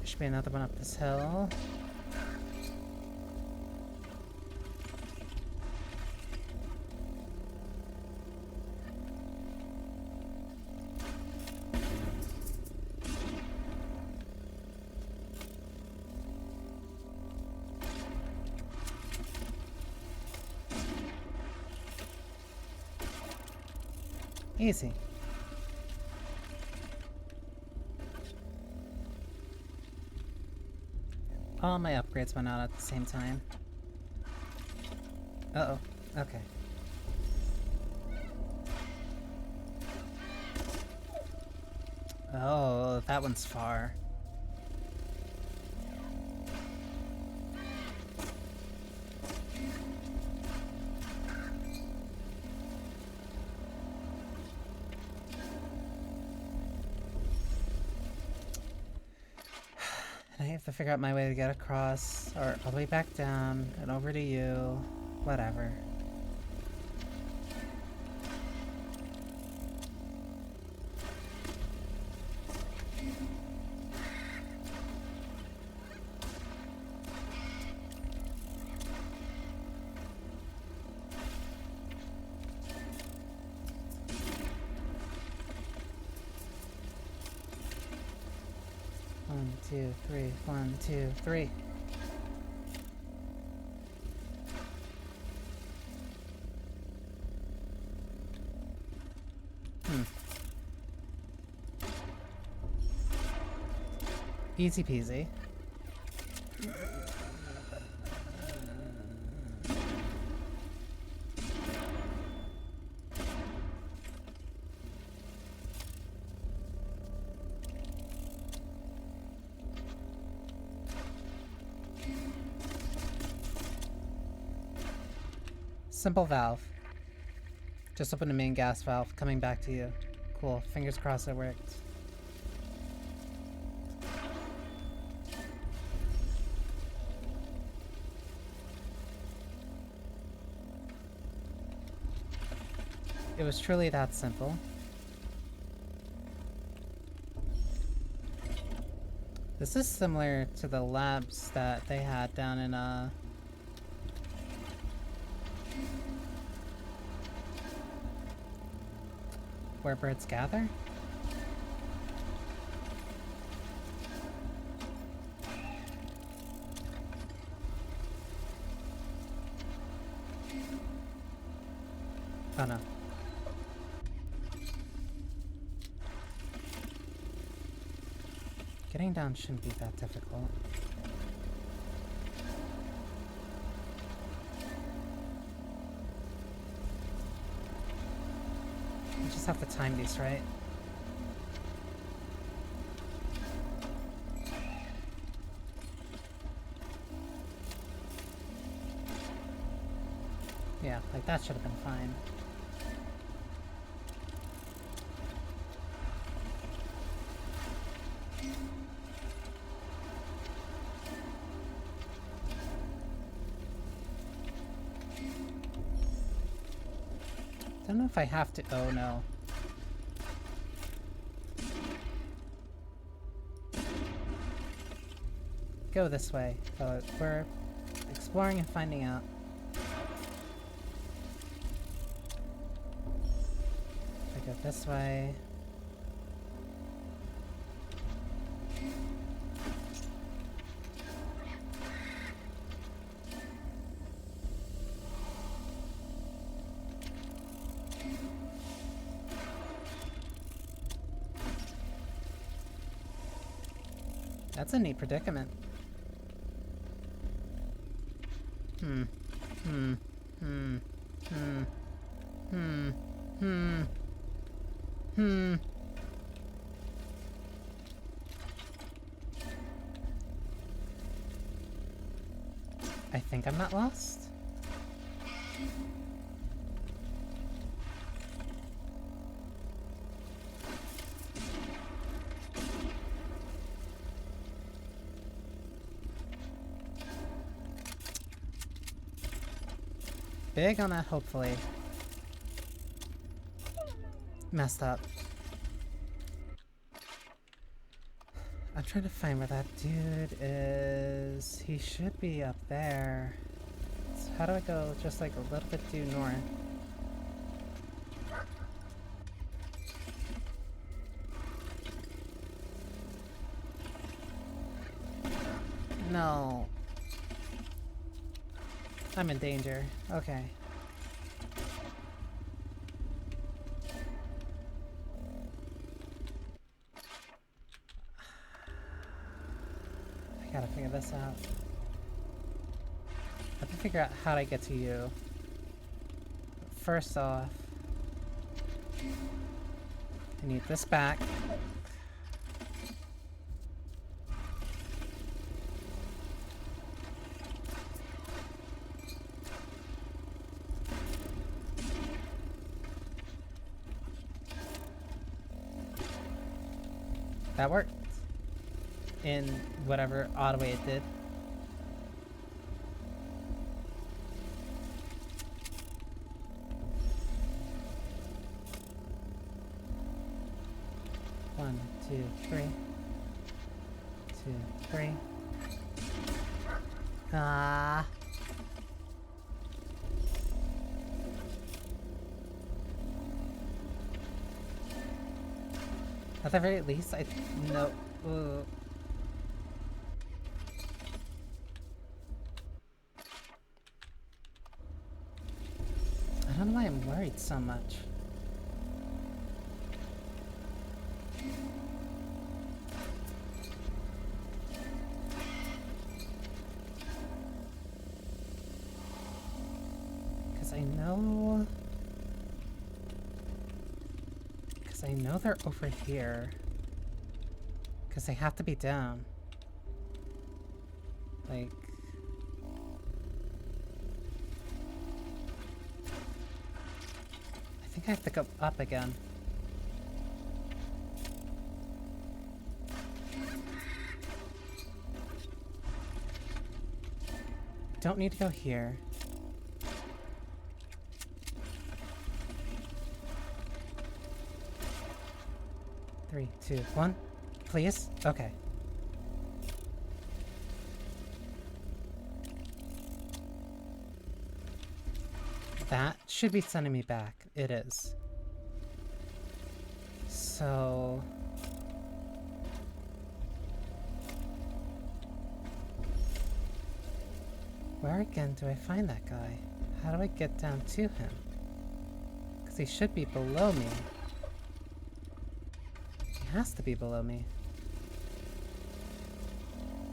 Should be another one up this hill. Easy. All my upgrades went out at the same time. Uh-oh. Okay. Oh, that one's far. I have to figure out my way to get across, or all the way back down, and over to you. Whatever. One, two, three. 1, 2, 3. Easy peasy. Simple valve. Just open the main gas valve, coming back to you. Cool. Fingers crossed it worked. It was truly that simple. This is similar to the labs that they had down in, where birds gather? Oh no. Getting down shouldn't be that difficult. You just have to time these right. Yeah, like that should have been fine. Don't know if I have to. Oh no. Go this way, but we're exploring and finding out. If I go this way. That's a neat predicament. I think I'm not lost. Big on that, hopefully. Messed up. I'm trying to find where that dude is. He should be up there. So how do I go just like a little bit due north? No. I'm in danger. Okay. I gotta figure this out. I have to figure out how to get to you. First off, I need this back. That worked. In whatever odd way it did. One, two, three. 2, 3. Ah. At the very least, I know. I don't know why I'm worried so much. I know they're over here. Because they have to be down. Like... I think I have to go up again. Don't need to go here. 3, 2, 1. Please? Okay. That should be sending me back. It is. So... where again do I find that guy? How do I get down to him? Because he should be below me. He has to be below me.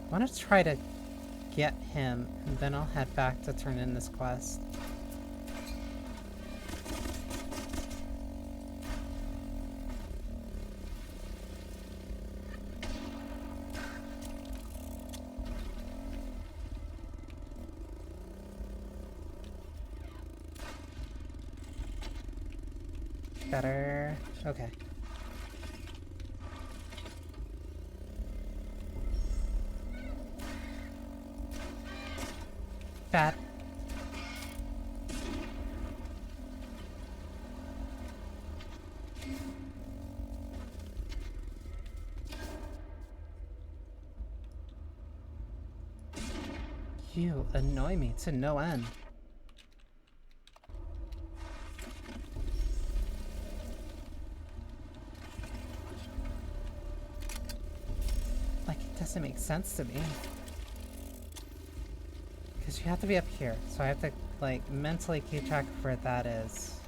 I want to try to get him, and then I'll head back to turn in this quest. Better. Okay. Bad. You annoy me to no end. Like, it doesn't make sense to me. Because you have to be up here, so I have to, like, mentally keep track of where that is.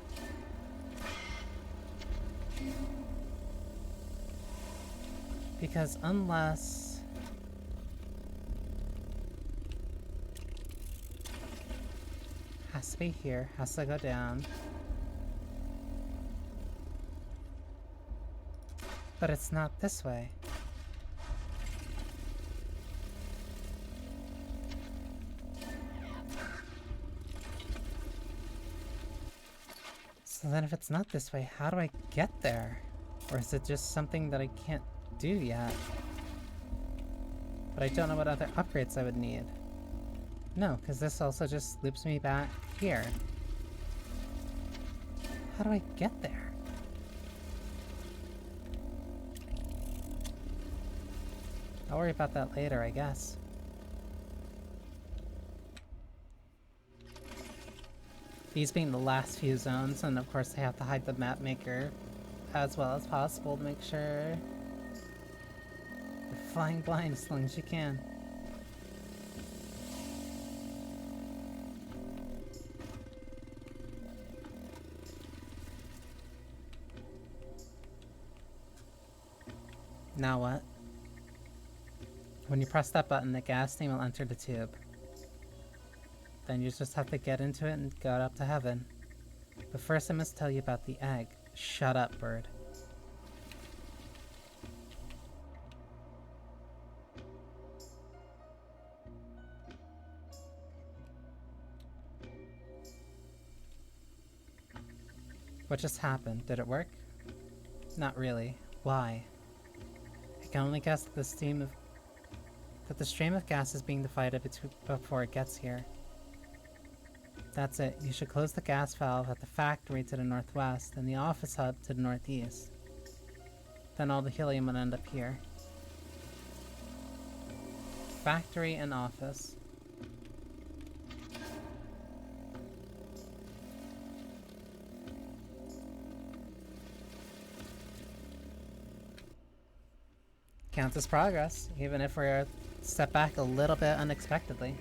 Because unless... has to be here, has to go down. But it's not this way. So then if it's not this way, how do I get there? Or is it just something that I can't do yet? But I don't know what other upgrades I would need. No, because this also just loops me back here. How do I get there? I'll worry about that later, I guess. These being the last few zones, and of course I have to hide the map maker as well as possible to make sure you're flying blind as long as you can. Now what? When you press that button, the gas steam will enter the tube. Then you just have to get into it and go up to heaven. But first I must tell you about the egg. Shut up, bird. What just happened? Did it work? Not really. Why? I can only guess that the stream of gas is being divided before it gets here. That's it. You should close the gas valve at the factory to the northwest and the office hub to the northeast. Then all the helium will end up here. Factory and office. Counts as progress, even if we're set back a little bit unexpectedly.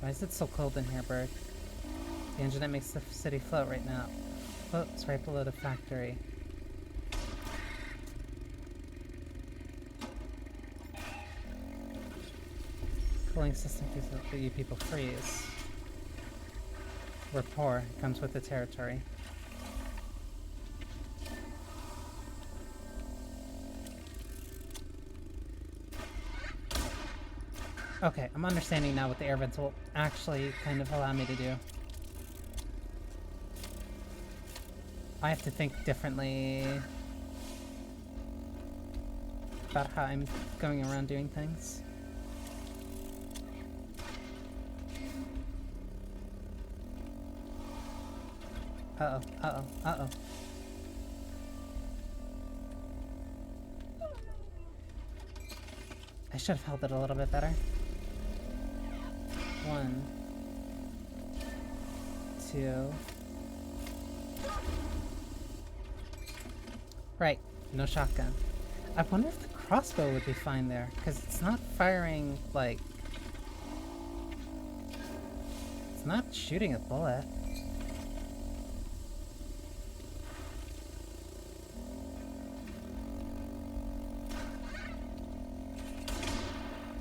Why is it so cold in here, bird? The engine that makes the city float right now. Floats right below the factory. Cooling system keeps you people freeze. We're poor. It comes with the territory. Okay, I'm understanding now what the air vents will actually kind of allow me to do. I have to think differently about how I'm going around doing things. Uh-oh, uh-oh, uh-oh. I should have held it a little bit better. 1, 2. Right, no shotgun. I wonder if the crossbow would be fine there, because it's not firing, like... It's not shooting a bullet.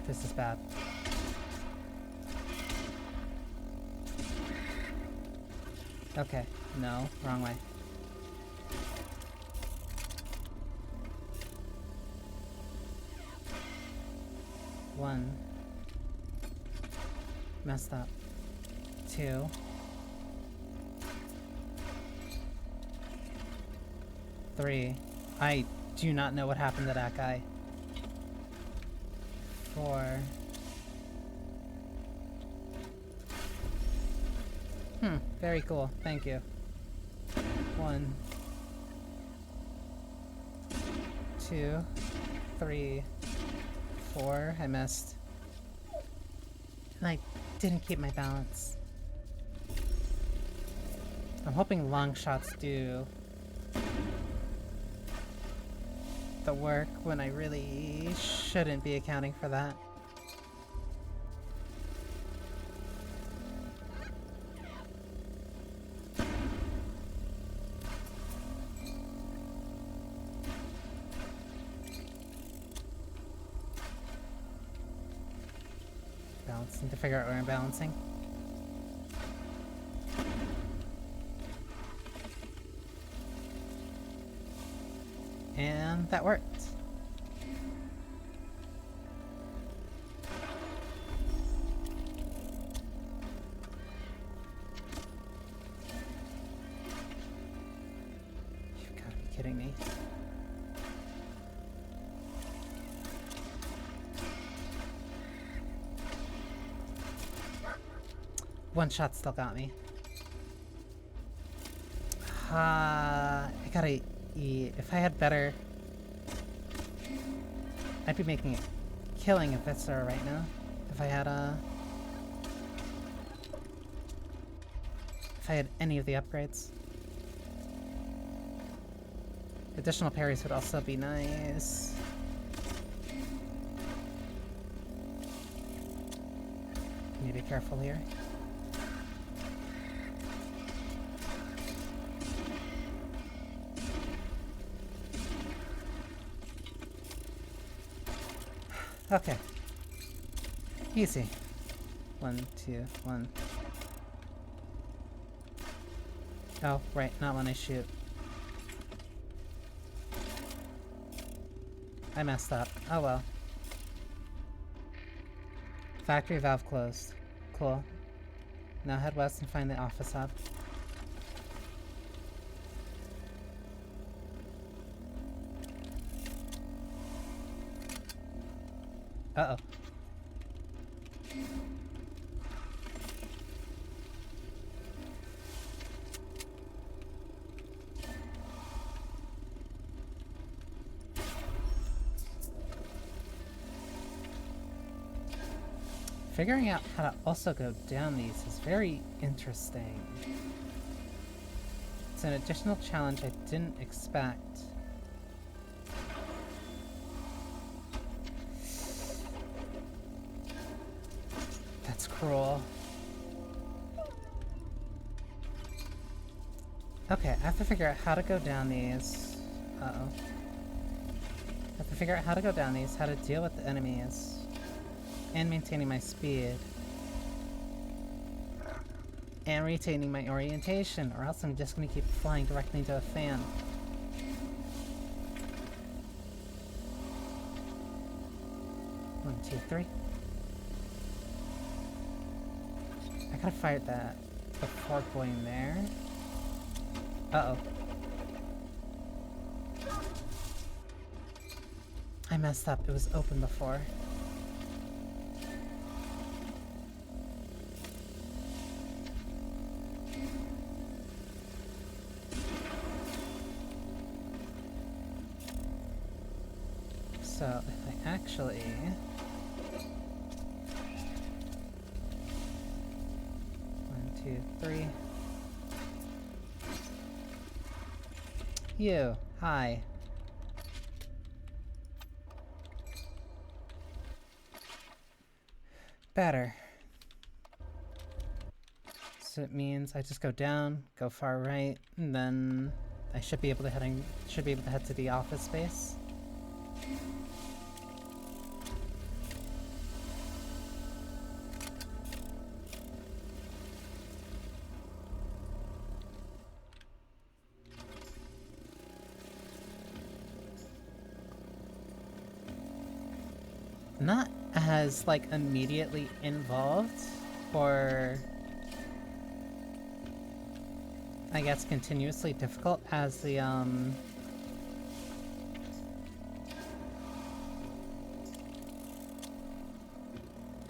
This is bad. Okay, no, wrong way. One. Messed up. 2. 3. I do not know what happened to that guy. 4. Very cool. Thank you. 1, 2, 3, 4. I missed. And I didn't keep my balance. I'm hoping long shots do the work when I really shouldn't be accounting for that. Balancing to figure out where I'm balancing. And that worked. You've got to be kidding me. One shot still got me. I gotta eat. If I had better... I'd be making a killing at Viscera right now. If I had if I had any of the upgrades. Additional parries would also be nice. Need to be careful here. Okay. Easy. 1, 2, 1. Oh, right, not when I shoot. I messed up. Oh well. Factory valve closed. Cool. Now head west and find the office hub. Uh-oh. Figuring out how to also go down these is very interesting. It's an additional challenge I didn't expect. That's cruel. Okay, I have to figure out how to go down these. Uh-oh. I have to figure out how to go down these, how to deal with the enemies, and maintaining my speed. And retaining my orientation, or else I'm just gonna keep flying directly into a fan. One, two, three. I gotta fire that before going there. Uh-oh. I messed up. It was open before. So, if I actually 2, 3. You. Hi. Better. So it means I just go down, go far right, and then I should be able to head to the office space. Not as, like, immediately involved, or I guess continuously difficult as the,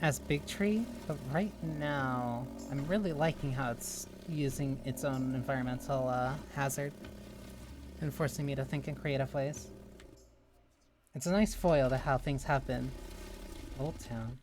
as Big Tree, but right now, I'm really liking how it's using its own environmental, hazard and forcing me to think in creative ways. It's a nice foil to how things have been. Old Town.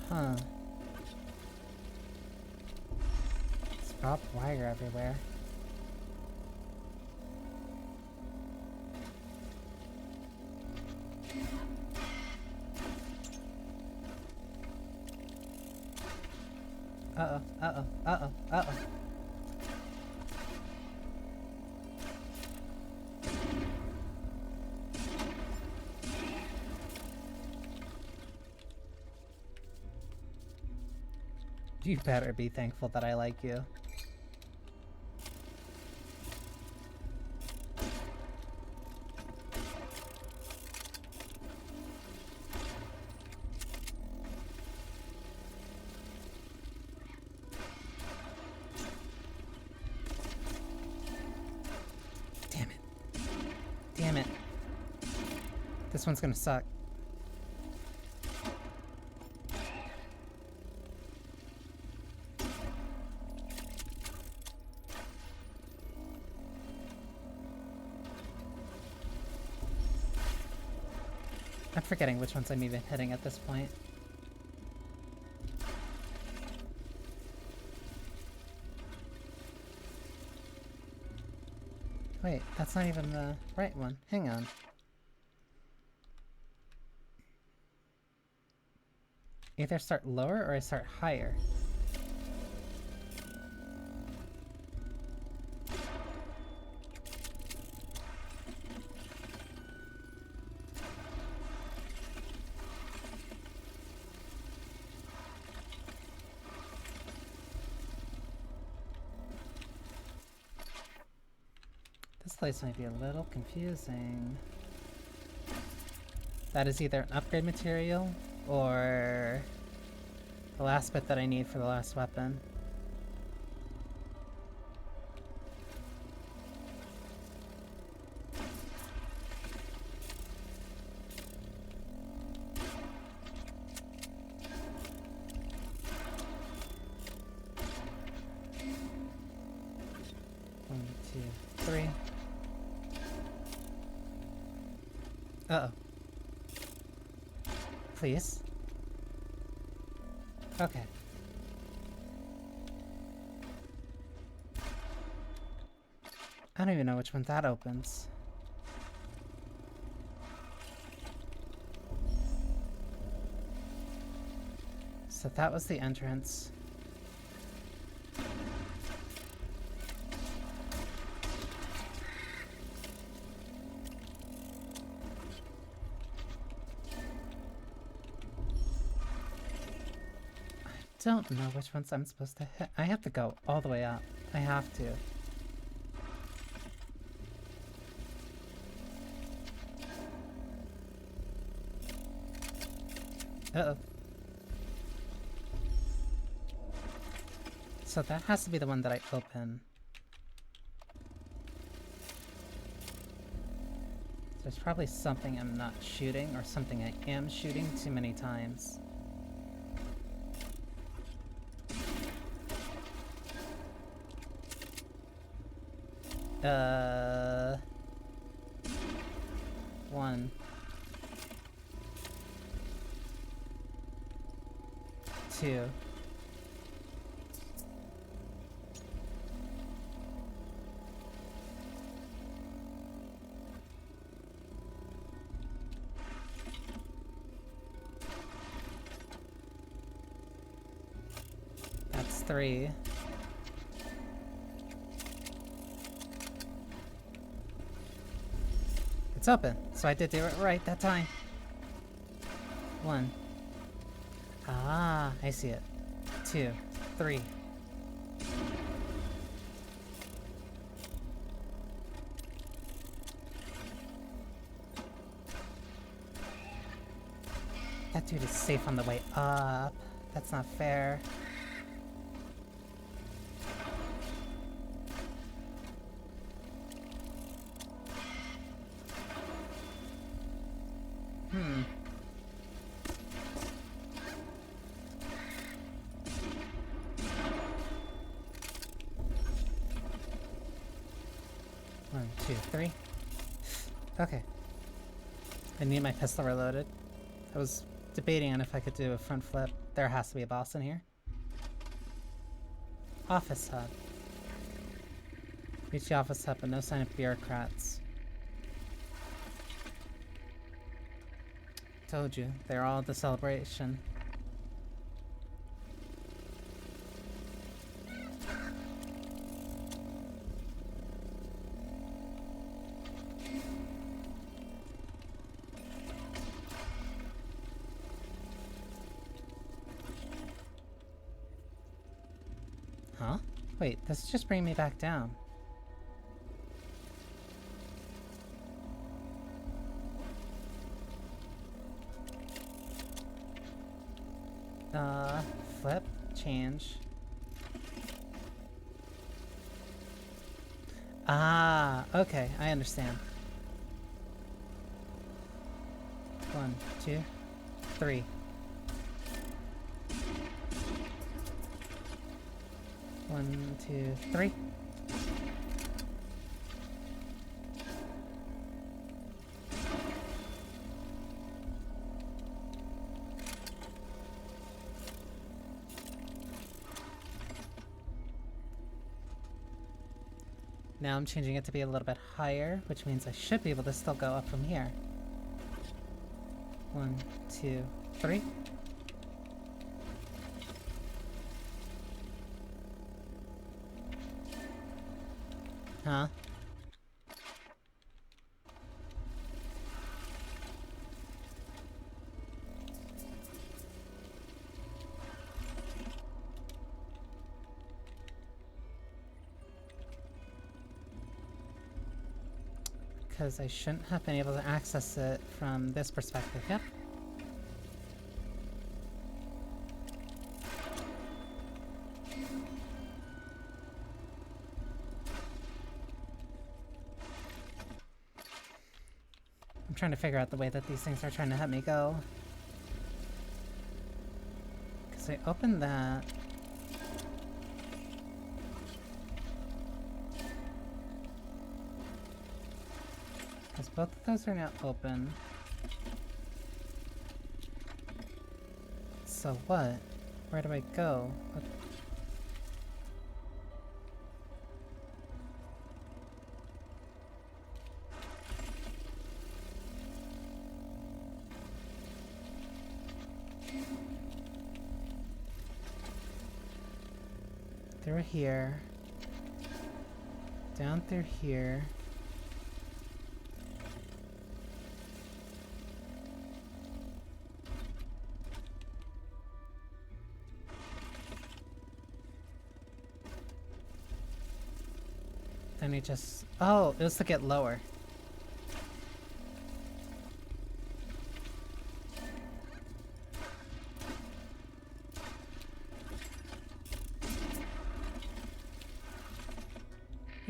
Huh. There's barbed wire everywhere. Uh-oh, uh-oh, uh-oh, uh-oh. You better be thankful that I like you. Damn it. Damn it. This one's gonna suck. I'm forgetting which ones I'm even hitting at this point. Wait, that's not even the right one. Hang on. Either start lower or I start higher. This place might be a little confusing. That is either an upgrade material or the last bit that I need for the last weapon. One, two, three. Uh-oh. Please. Okay. I don't even know which one that opens. So that was the entrance. I don't know which ones I'm supposed to hit. I have to go all the way up. I have to. Uh-oh. So that has to be the one that I open. There's probably something I'm not shooting, or something I am shooting too many times. One. Two. That's three. It's open, so I did do it right that time. One. Ah, I see it. Two. Three. That dude is safe on the way up. That's not fair. One, two, three. Okay. I need my pistol reloaded. I was debating on if I could do a front flip. There has to be a boss in here. Office hub. Reach the office hub, but no sign of bureaucrats. Told you, they're all at the celebration. Huh? Wait, this is just bringing me back down. Flip, change. Ah, okay, I understand. One, two, three. One, two, three. Now I'm changing it to be a little bit higher, which means I should be able to still go up from here. One, two, three. Huh? Because I shouldn't have been able to access it from this perspective. Yep. I'm trying to figure out the way that these things are trying to have me go. Because I opened that. Because both of those are now open. So what? Where do I go? What? Through here. Down through here. Then we just... Oh, it was to get lower.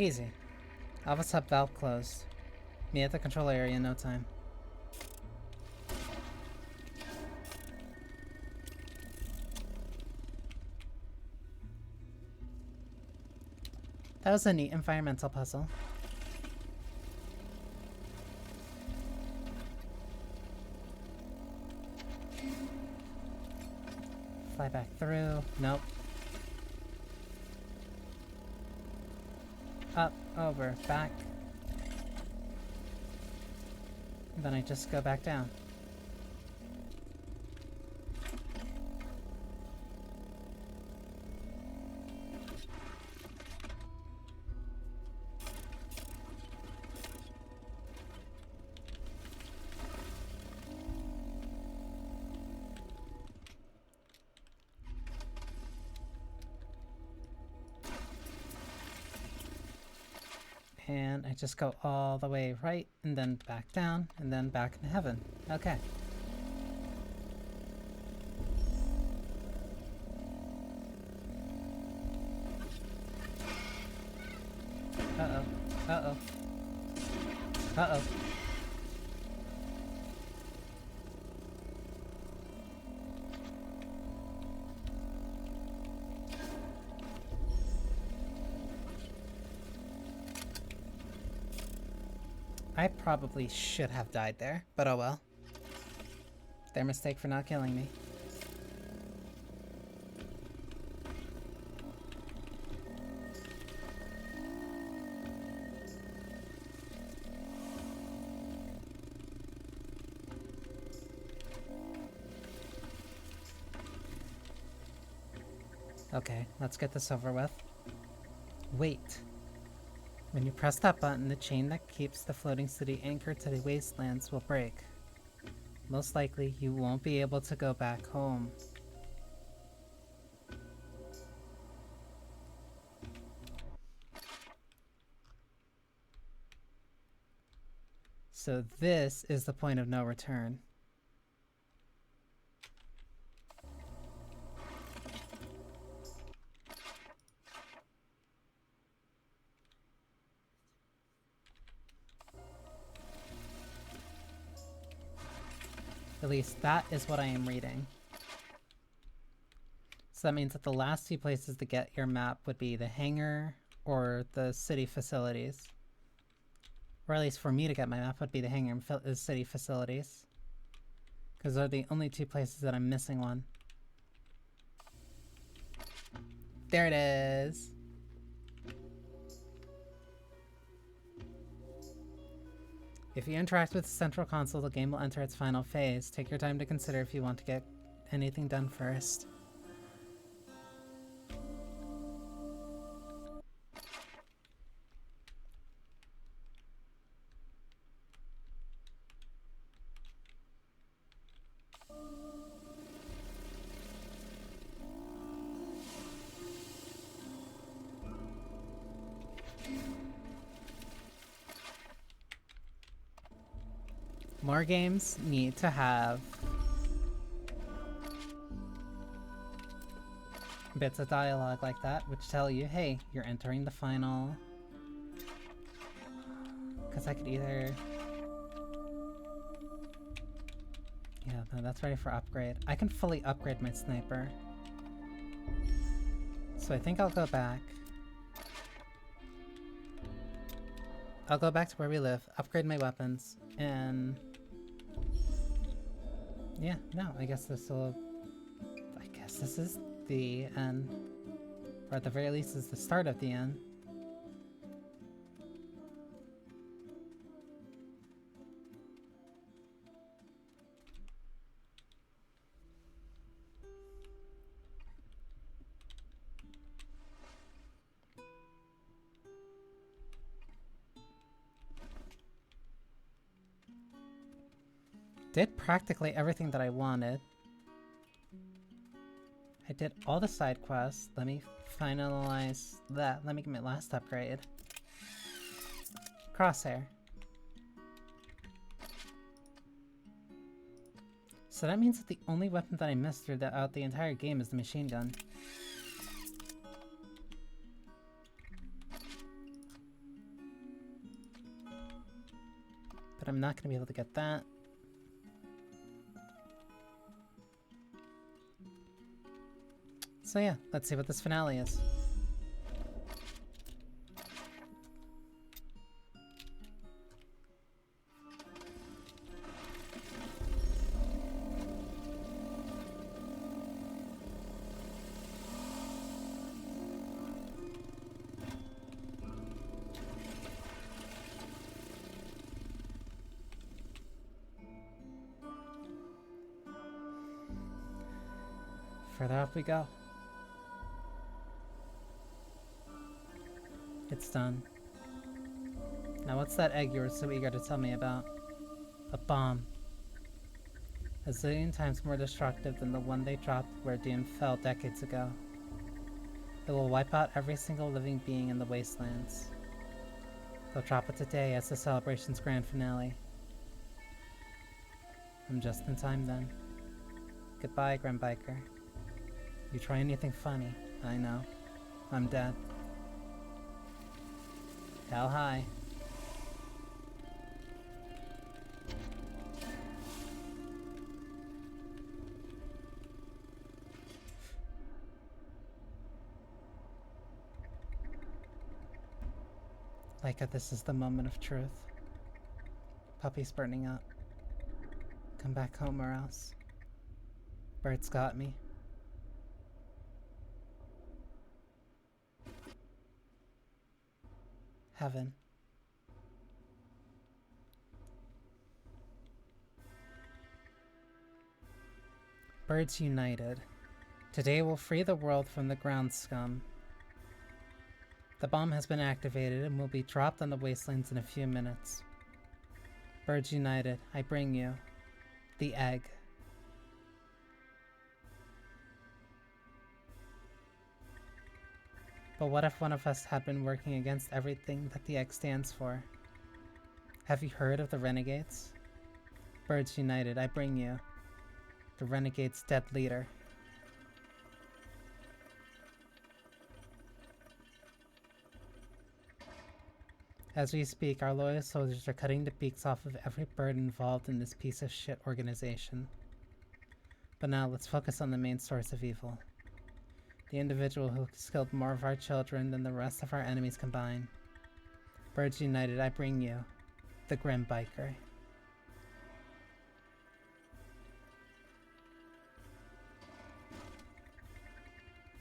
Easy. Alpha sub valve closed. Me at the control area in no time. That was a neat environmental puzzle. Fly back through. Nope. Up, over, back. And then I just go back down. And I just go all the way right, and then back down, and then back into heaven. Okay. Uh-oh. Uh-oh. Uh-oh. I probably should have died there, but oh well. Their mistake for not killing me. Okay, let's get this over with. Wait. When you press that button, the chain that keeps the floating city anchored to the wastelands will break. Most likely, you won't be able to go back home. So this is the point of no return. At least that is what I am reading. So that means that the last two places to get your map would be the hangar or the city facilities. Or at least for me to get my map would be the hangar and city facilities. Because they're the only two places that I'm missing one. There it is! If you interact with the central console, the game will enter its final phase. Take your time to consider if you want to get anything done first. More games need to have bits of dialogue like that, which tell you, hey, you're entering the final. Because I could either... Yeah, no, that's ready for upgrade. I can fully upgrade my sniper. So I think I'll go back. I'll go back to where we live, upgrade my weapons, and... Yeah, no, I guess this will... I guess this is the end. Or at the very least, is the start of the end. Did practically everything that I wanted. I did all the side quests. Let me finalize that. Let me get my last upgrade. Crosshair. So that means that the only weapon that I missed throughout the entire game is the machine gun. but I'm not going to be able to get that. So yeah, let's see what this finale is. Further up we go. It's done. Now what's that egg you were so eager to tell me about? A bomb. A zillion times more destructive than the one they dropped where Dune fell decades ago. It will wipe out every single living being in the wastelands. They'll drop it today as the celebration's grand finale. I'm just in time then. Goodbye, Grim Biker. You try anything funny, I know. I'm dead. Hell high. Laika, this is the moment of truth. Puppy's burning up. Come back home or else. Bird's got me. Heaven. Birds united. Today we'll free the world from the ground scum. The bomb has been activated and will be dropped on the wastelands in a few minutes. Birds united, I bring you the egg. But what if one of us had been working against everything that the egg stands for? Have you heard of the Renegades? Birds united, I bring you the Renegade's dead leader. As we speak, our loyal soldiers are cutting the beaks off of every bird involved in this piece of shit organization. But now let's focus on the main source of evil. The individual who has killed more of our children than the rest of our enemies combined. Birds united, I bring you the Grim Biker.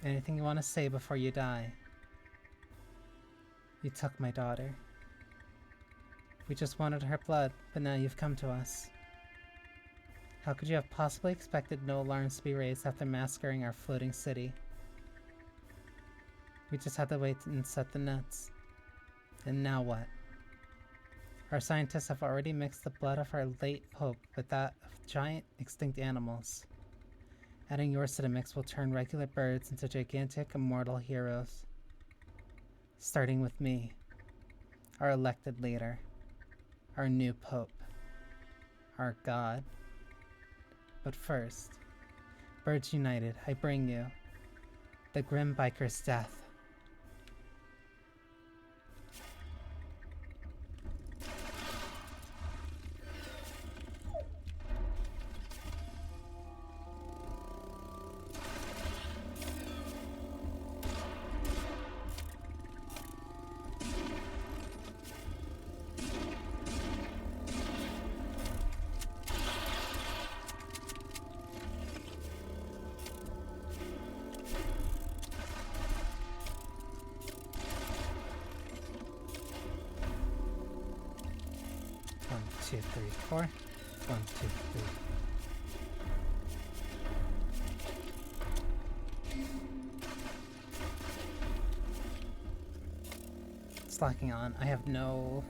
Anything you want to say before you die? You took my daughter. We just wanted her blood, but now you've come to us. How could you have possibly expected no alarms to be raised after massacring our floating city? We just had to wait and set the nets. And now what? Our scientists have already mixed the blood of our late Pope with that of giant extinct animals. Adding yours to the mix will turn regular birds into gigantic immortal heroes. Starting with me, our elected leader, our new Pope, our God. But first, Birds united, I bring you the Grim Biker's death. One, two, three, four. 1, 2, 3. It's locking on. I have no...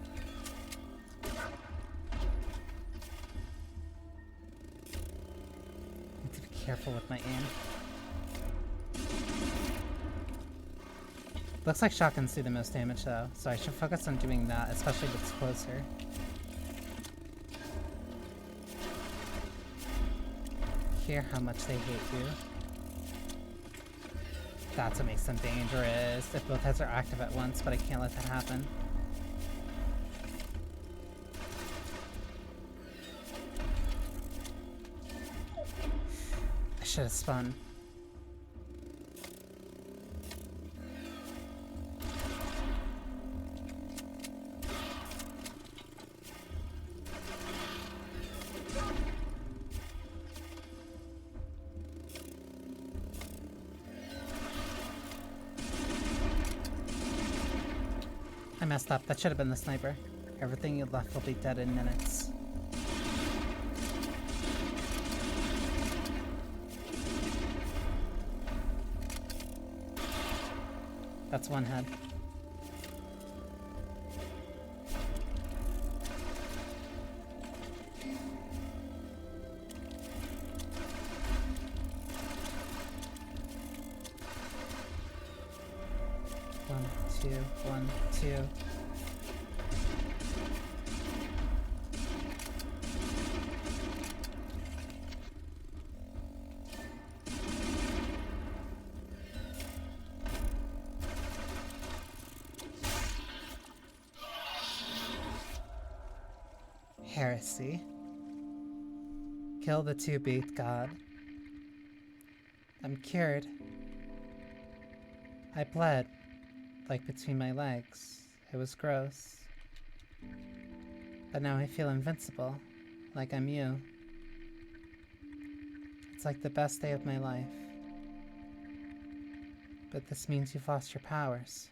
Need to be careful with my aim. Looks like shotguns do the most damage though, so I should focus on doing that, especially if it's closer. Hear how much they hate you. That's what makes them dangerous. If both heads are active at once, but I can't let that happen. should have spun. I messed up. That should have been the sniper. Everything you left will be dead in minutes. That's one head. One, two, 1, 2. Heresy. Kill the 2-beat god. I'm cured. I bled, like between my legs. It was gross. But now I feel invincible, like I'm you. It's like the best day of my life. But this means you've lost your powers.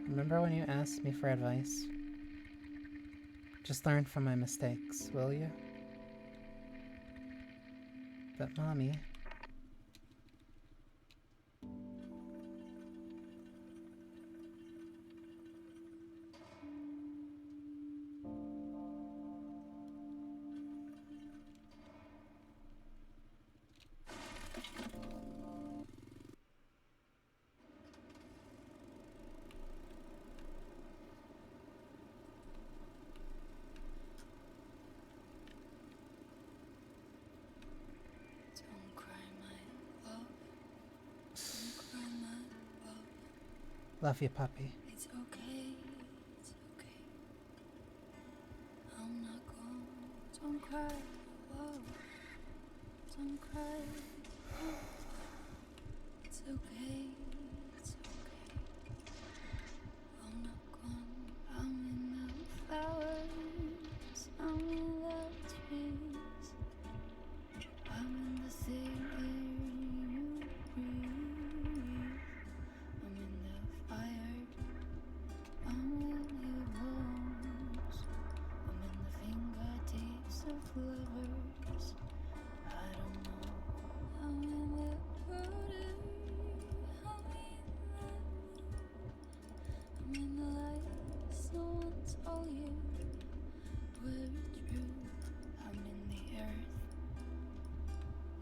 Remember when you asked me for advice? Just learn from my mistakes, will you? But Mommy... Love you, puppy. It's okay, it's okay. I'm not gone. Don't cry, whoa. Don't cry. It's okay, it's okay. I'm not gone. I'm in the flowers. I'm in the trees. I'm in the same air you breathe. I'm in the fire, I'm in your bones. I'm in the fingertips of lovers. I don't know. I'm in the water, I'm in the lights no one told you were true. I'm in the earth,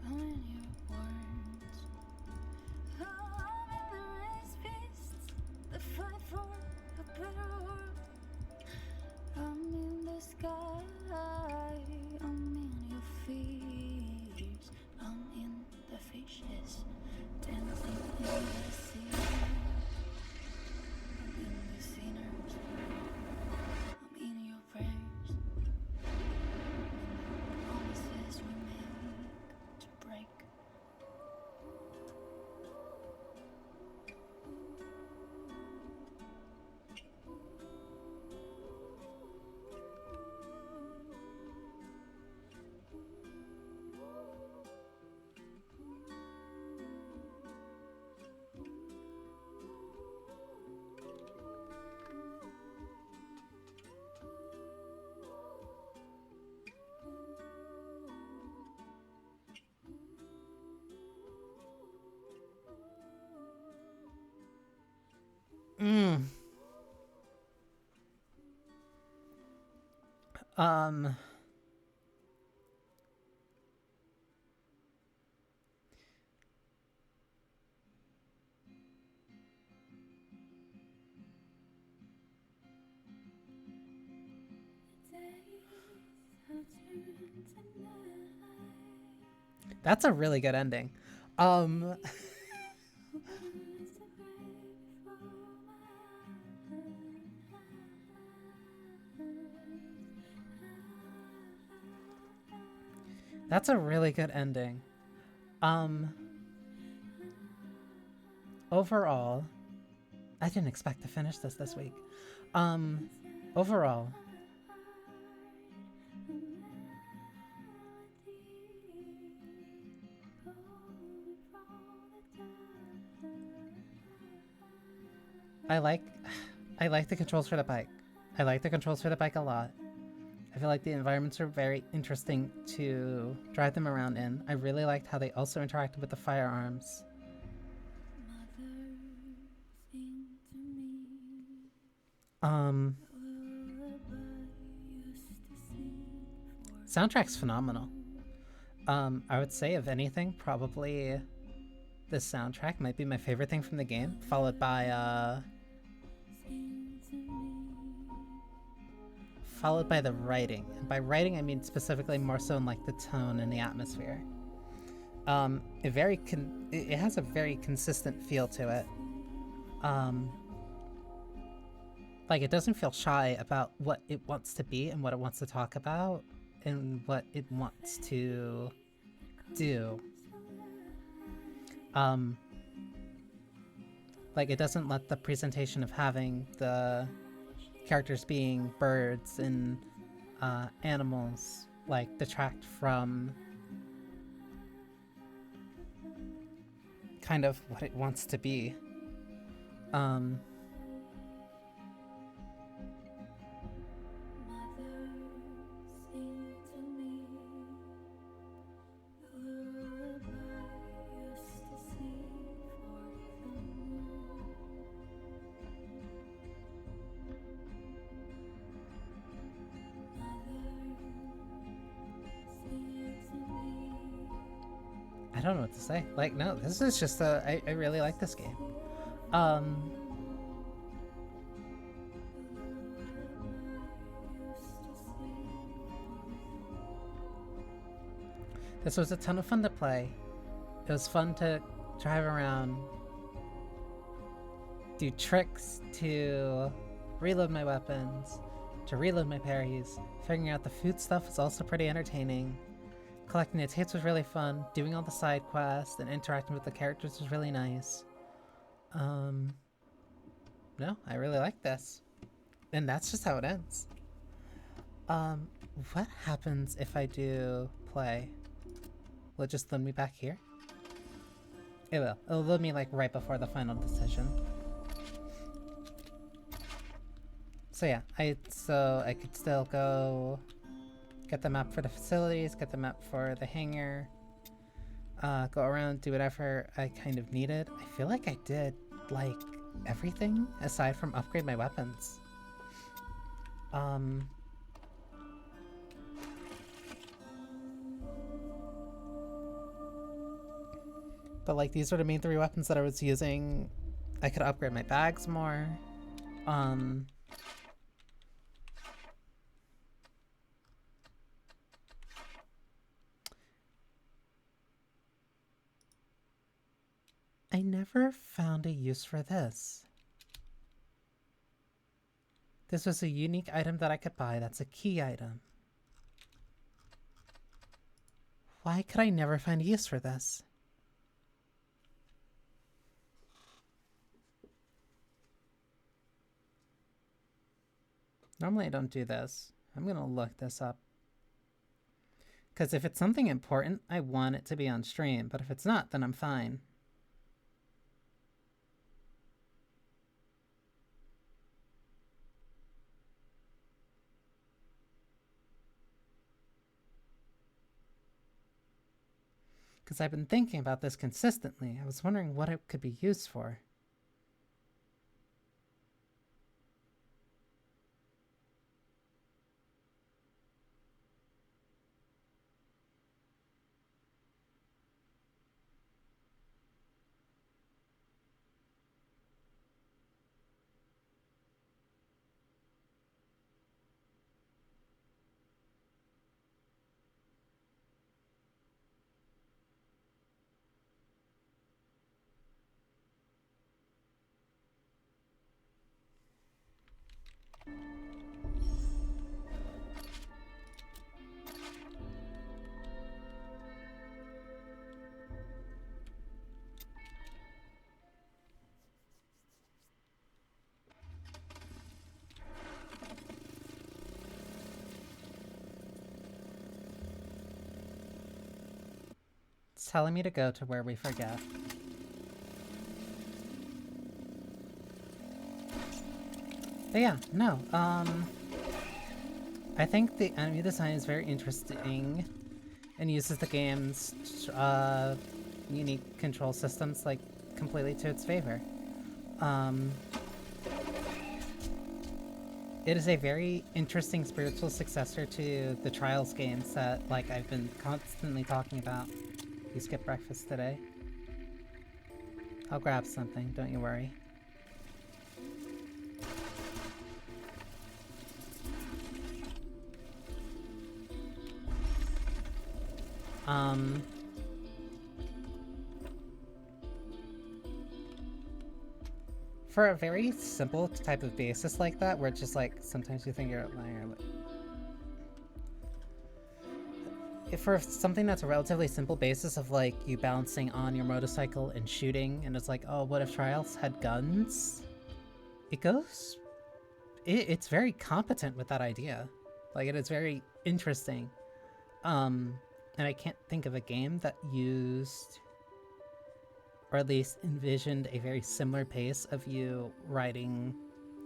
I'm in your words. I'm in the race beasts, the fight for a better world. I'm in the sky, I'm in your fears. I'm in the fishes, dancing in the sea. I'm in the sinners, I'm in your prayers. I'm in the promises we make to break. Um... That's a really good ending. That's a really good ending. Overall, I didn't expect to finish this week. Overall, I like the controls for the bike. I like the controls for the bike a lot. I feel like the environments are very interesting to drive them around in. I really liked how they also interacted with the firearms. Soundtrack's phenomenal. I would say, if anything, probably this soundtrack might be my favorite thing from the game, followed by the writing. And by writing, I mean specifically more so in like the tone and the atmosphere. It has a very consistent feel to it. Like, it doesn't feel shy about what it wants to be and what it wants to talk about and what it wants to do. Like, it doesn't let the presentation of having the characters being birds and animals like detract from kind of what it wants to be. I don't know what to say. Like, no, this is just I really like this game. This was a ton of fun to play. It was fun to drive around, do tricks to reload my weapons, to reload my parries. Figuring out the food stuff was also pretty entertaining. Collecting the tapes was really fun. Doing all the side quests and interacting with the characters was really nice. No, I really like this. And that's just how it ends. What happens if I do play? Will it just load me back here? It will. It'll load me like right before the final decision. So yeah, I could still go get the map for the facilities, get the map for the hangar, go around, do whatever I kind of needed. I feel like I did like everything aside from upgrade my weapons. But like, these are the main 3 weapons that I was using. I could upgrade my bags more. I never found a use for this. This was a unique item that I could buy. That's a key item. Why could I never find a use for this? Normally I don't do this. I'm gonna look this up. Because if it's something important, I want it to be on stream. But if it's not, then I'm fine. Because I've been thinking about this consistently. I was wondering what it could be used for. It's telling me to go to where we forget. But yeah, no, I think the enemy design is very interesting and uses the game's unique control systems like completely to its favor. It is a very interesting spiritual successor to the Trials games that like I've been constantly talking about. You skipped breakfast today? I'll grab something, don't you worry. For a very simple type of basis like that, where it's just like, sometimes you think you're lying. For something that's a relatively simple basis of like you balancing on your motorcycle and shooting, and it's like, oh, what if Trials had guns? It's very competent with that idea. Like, it is very interesting. And I can't think of a game that used, or at least envisioned, a very similar pace of you riding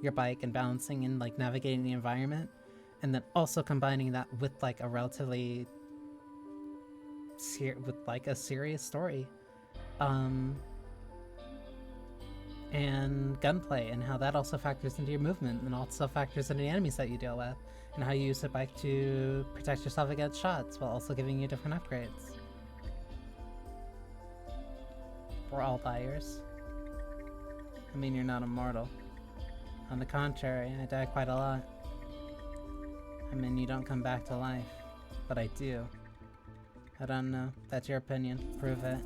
your bike and balancing and like navigating the environment, and then also combining that with like a relatively with like a serious story, and gunplay, and how that also factors into your movement, and also factors into the enemies that you deal with, and how you use the bike to protect yourself against shots while also giving you different upgrades. We're all liars. I mean, you're not immortal. On the contrary, I die quite a lot. I mean, you don't come back to life. But I do. I don't know. That's your opinion. Prove it.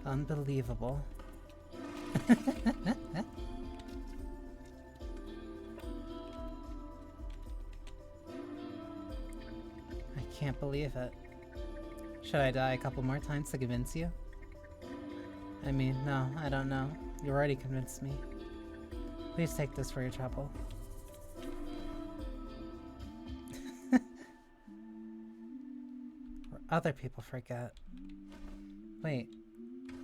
Unbelievable. I can't believe it. Should I die a couple more times to convince you? I mean, no, I don't know. You already convinced me. Please take this for your trouble. Where other people forget. Wait.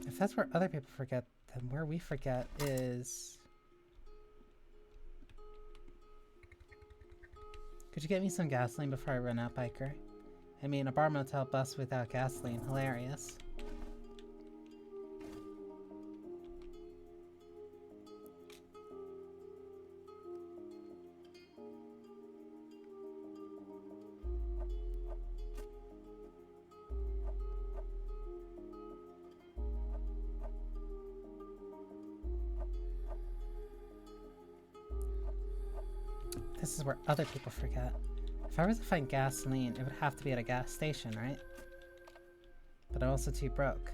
If that's where other people forget, then where we forget is... Could you get me some gasoline before I run out, biker? I mean, a bar motel bus without gasoline. Hilarious. This is where other people forget. If I were to find gasoline, it would have to be at a gas station, right? But I'm also too broke.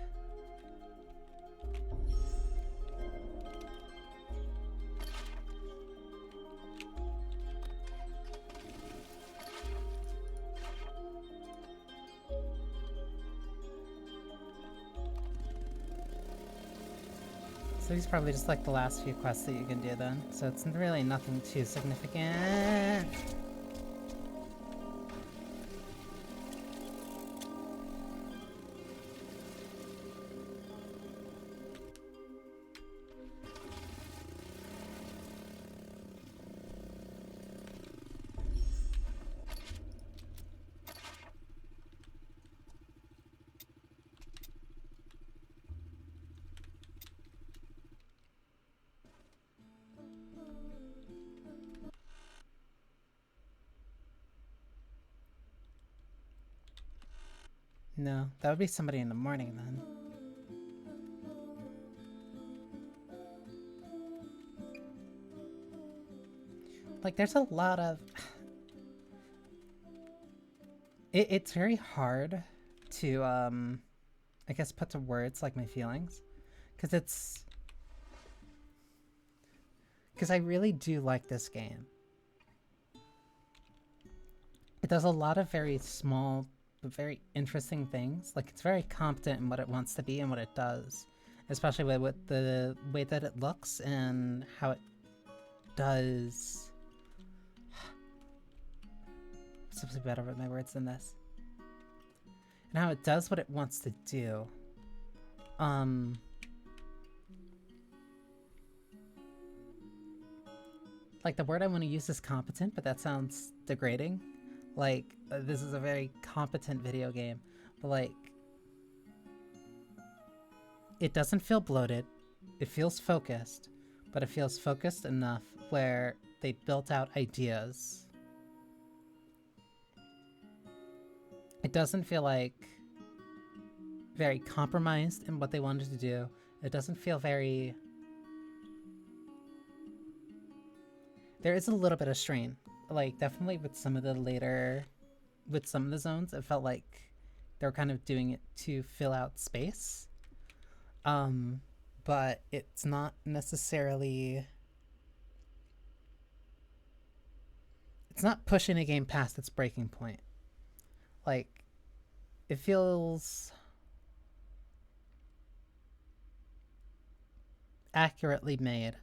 So these are probably just like the last few quests that you can do then. So it's really nothing too significant. No, that would be somebody in the morning then. Like, there's a lot of... It's very hard to, I guess put to words, like, my feelings. Because I really do like this game. It does a lot of very small but very interesting things. Like, it's very competent in what it wants to be and what it does, especially with the way that it looks and how it does. I'm supposed to be better with my words than this. And how it does what it wants to do. Like, the word I want to use is competent, but that sounds degrading. Like, this is a very competent video game, but like, it doesn't feel bloated. It feels focused, but it feels focused enough where they built out ideas. It doesn't feel like very compromised in what they wanted to do. It doesn't feel very... There is a little bit of strain. Like, definitely with some of the later... With some of the zones, it felt like they were kind of doing it to fill out space. But it's not necessarily... It's not pushing a game past its breaking point. Like, it feels... accurately made.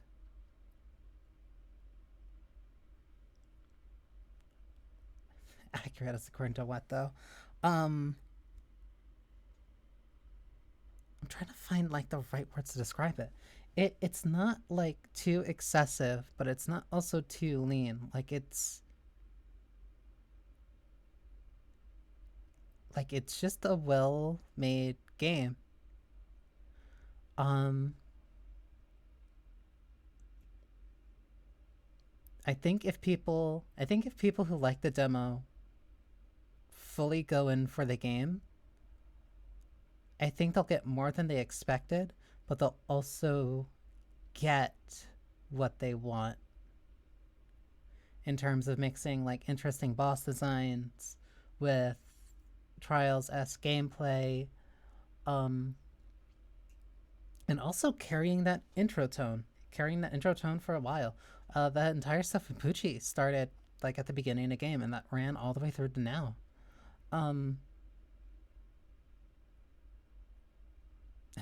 Accurate is according to what, though? I'm trying to find like the right words to describe it. It's not like too excessive, but it's not also too lean. Like it's just a well-made game. I think if people who like the demo fully go in for the game, I think they'll get more than they expected, but they'll also get what they want in terms of mixing like interesting boss designs with Trials-esque gameplay, and also carrying that intro tone for a while. That entire stuff in Pucci started like at the beginning of the game, and that ran all the way through to now. And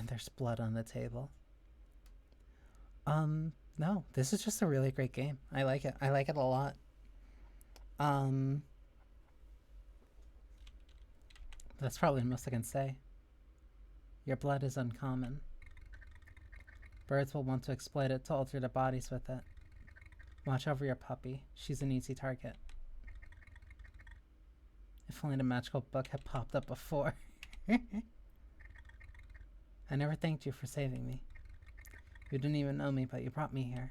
there's blood on the table. No, this is just a really great game. I like it. I like it a lot. That's probably the most I can say. Your blood is uncommon. Birds will want to exploit it to alter their bodies with it. Watch over your puppy. She's an easy target. If only the magical book had popped up before. I never thanked you for saving me. You didn't even know me, but you brought me here.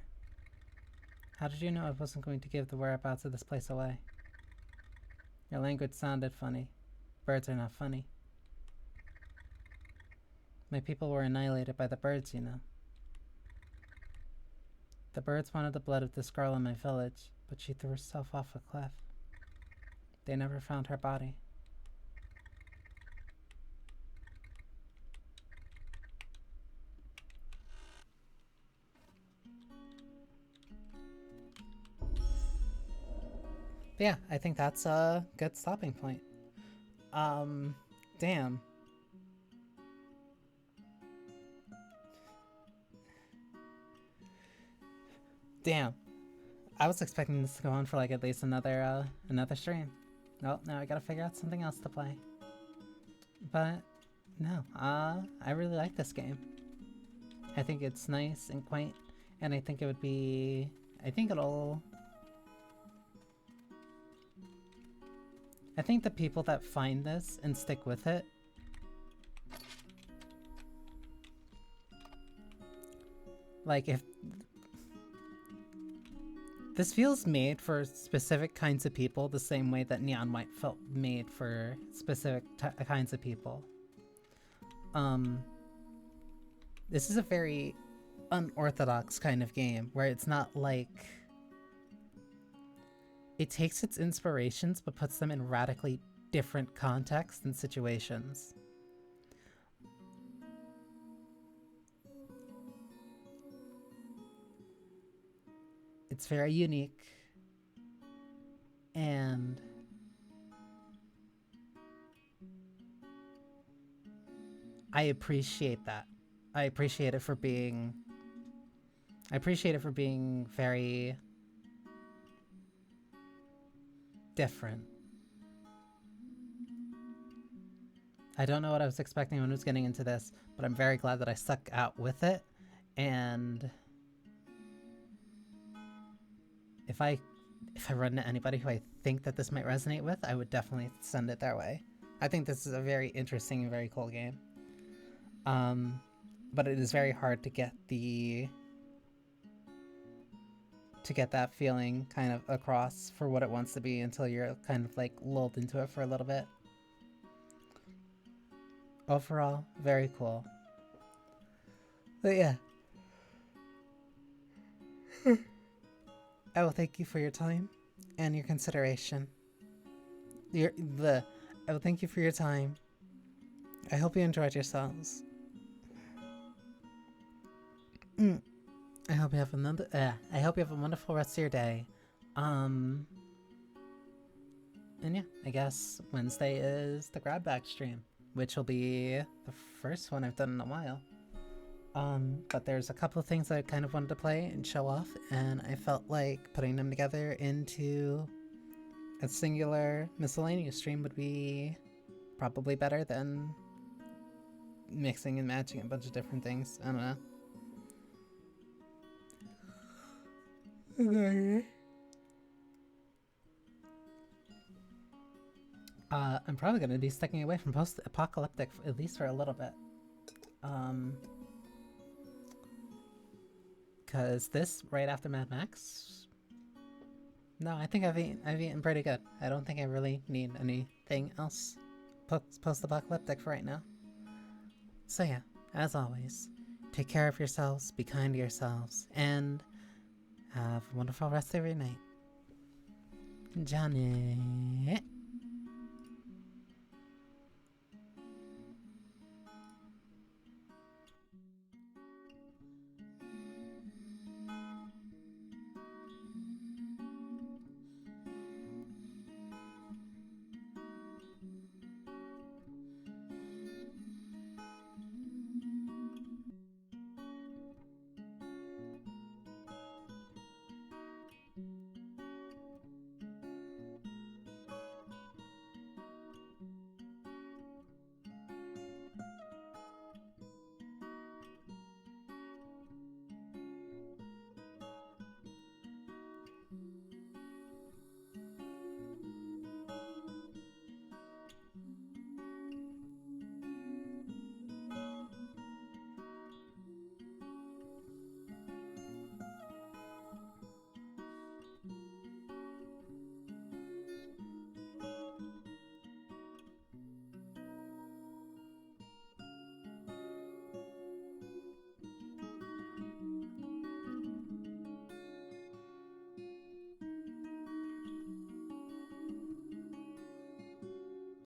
How did you know I wasn't going to give the whereabouts of this place away? Your language sounded funny. Birds are not funny. My people were annihilated by the birds, you know. The birds wanted the blood of this girl in my village, but she threw herself off a cliff. They never found her body. But yeah, I think that's a good stopping point. Damn. Damn. I was expecting this to go on for like at least another stream. Well, now I gotta figure out something else to play. But no, I really like this game. I think it's nice and quaint, and I think I think the people that find this and stick with it like if this feels made for specific kinds of people the same way that Neon White felt made for specific kinds of people. This is a very unorthodox kind of game where it's not like it takes its inspirations but puts them in radically different contexts and situations. It's very unique, and I appreciate that. I appreciate it for being. I appreciate it for being very different. I don't know what I was expecting when I was getting into this, but I'm very glad that I stuck out with it. And if I run into anybody who I think that this might resonate with, I would definitely send it their way. I think this is a very interesting and very cool game. But it is very hard to get that feeling kind of across for what it wants to be until you're kind of like lulled into it for a little bit. Overall, very cool. But yeah. I will thank you for your time and your consideration. I will thank you for your time. I hope you enjoyed yourselves. I hope you have a wonderful rest of your day. And yeah, I guess Wednesday is the grab bag stream, which will be the first one I've done in a while. But there's a couple of things I kind of wanted to play and show off, and I felt like putting them together into a singular miscellaneous stream would be probably better than mixing and matching a bunch of different things. I don't know. I'm probably going to be sticking away from post-apocalyptic at least for a little bit. Because this, right after Mad Max... No, I think I've eaten pretty good. I don't think I really need anything else post-apocalyptic for right now. So yeah, as always, take care of yourselves, be kind to yourselves, and have a wonderful rest of your night. Johnny.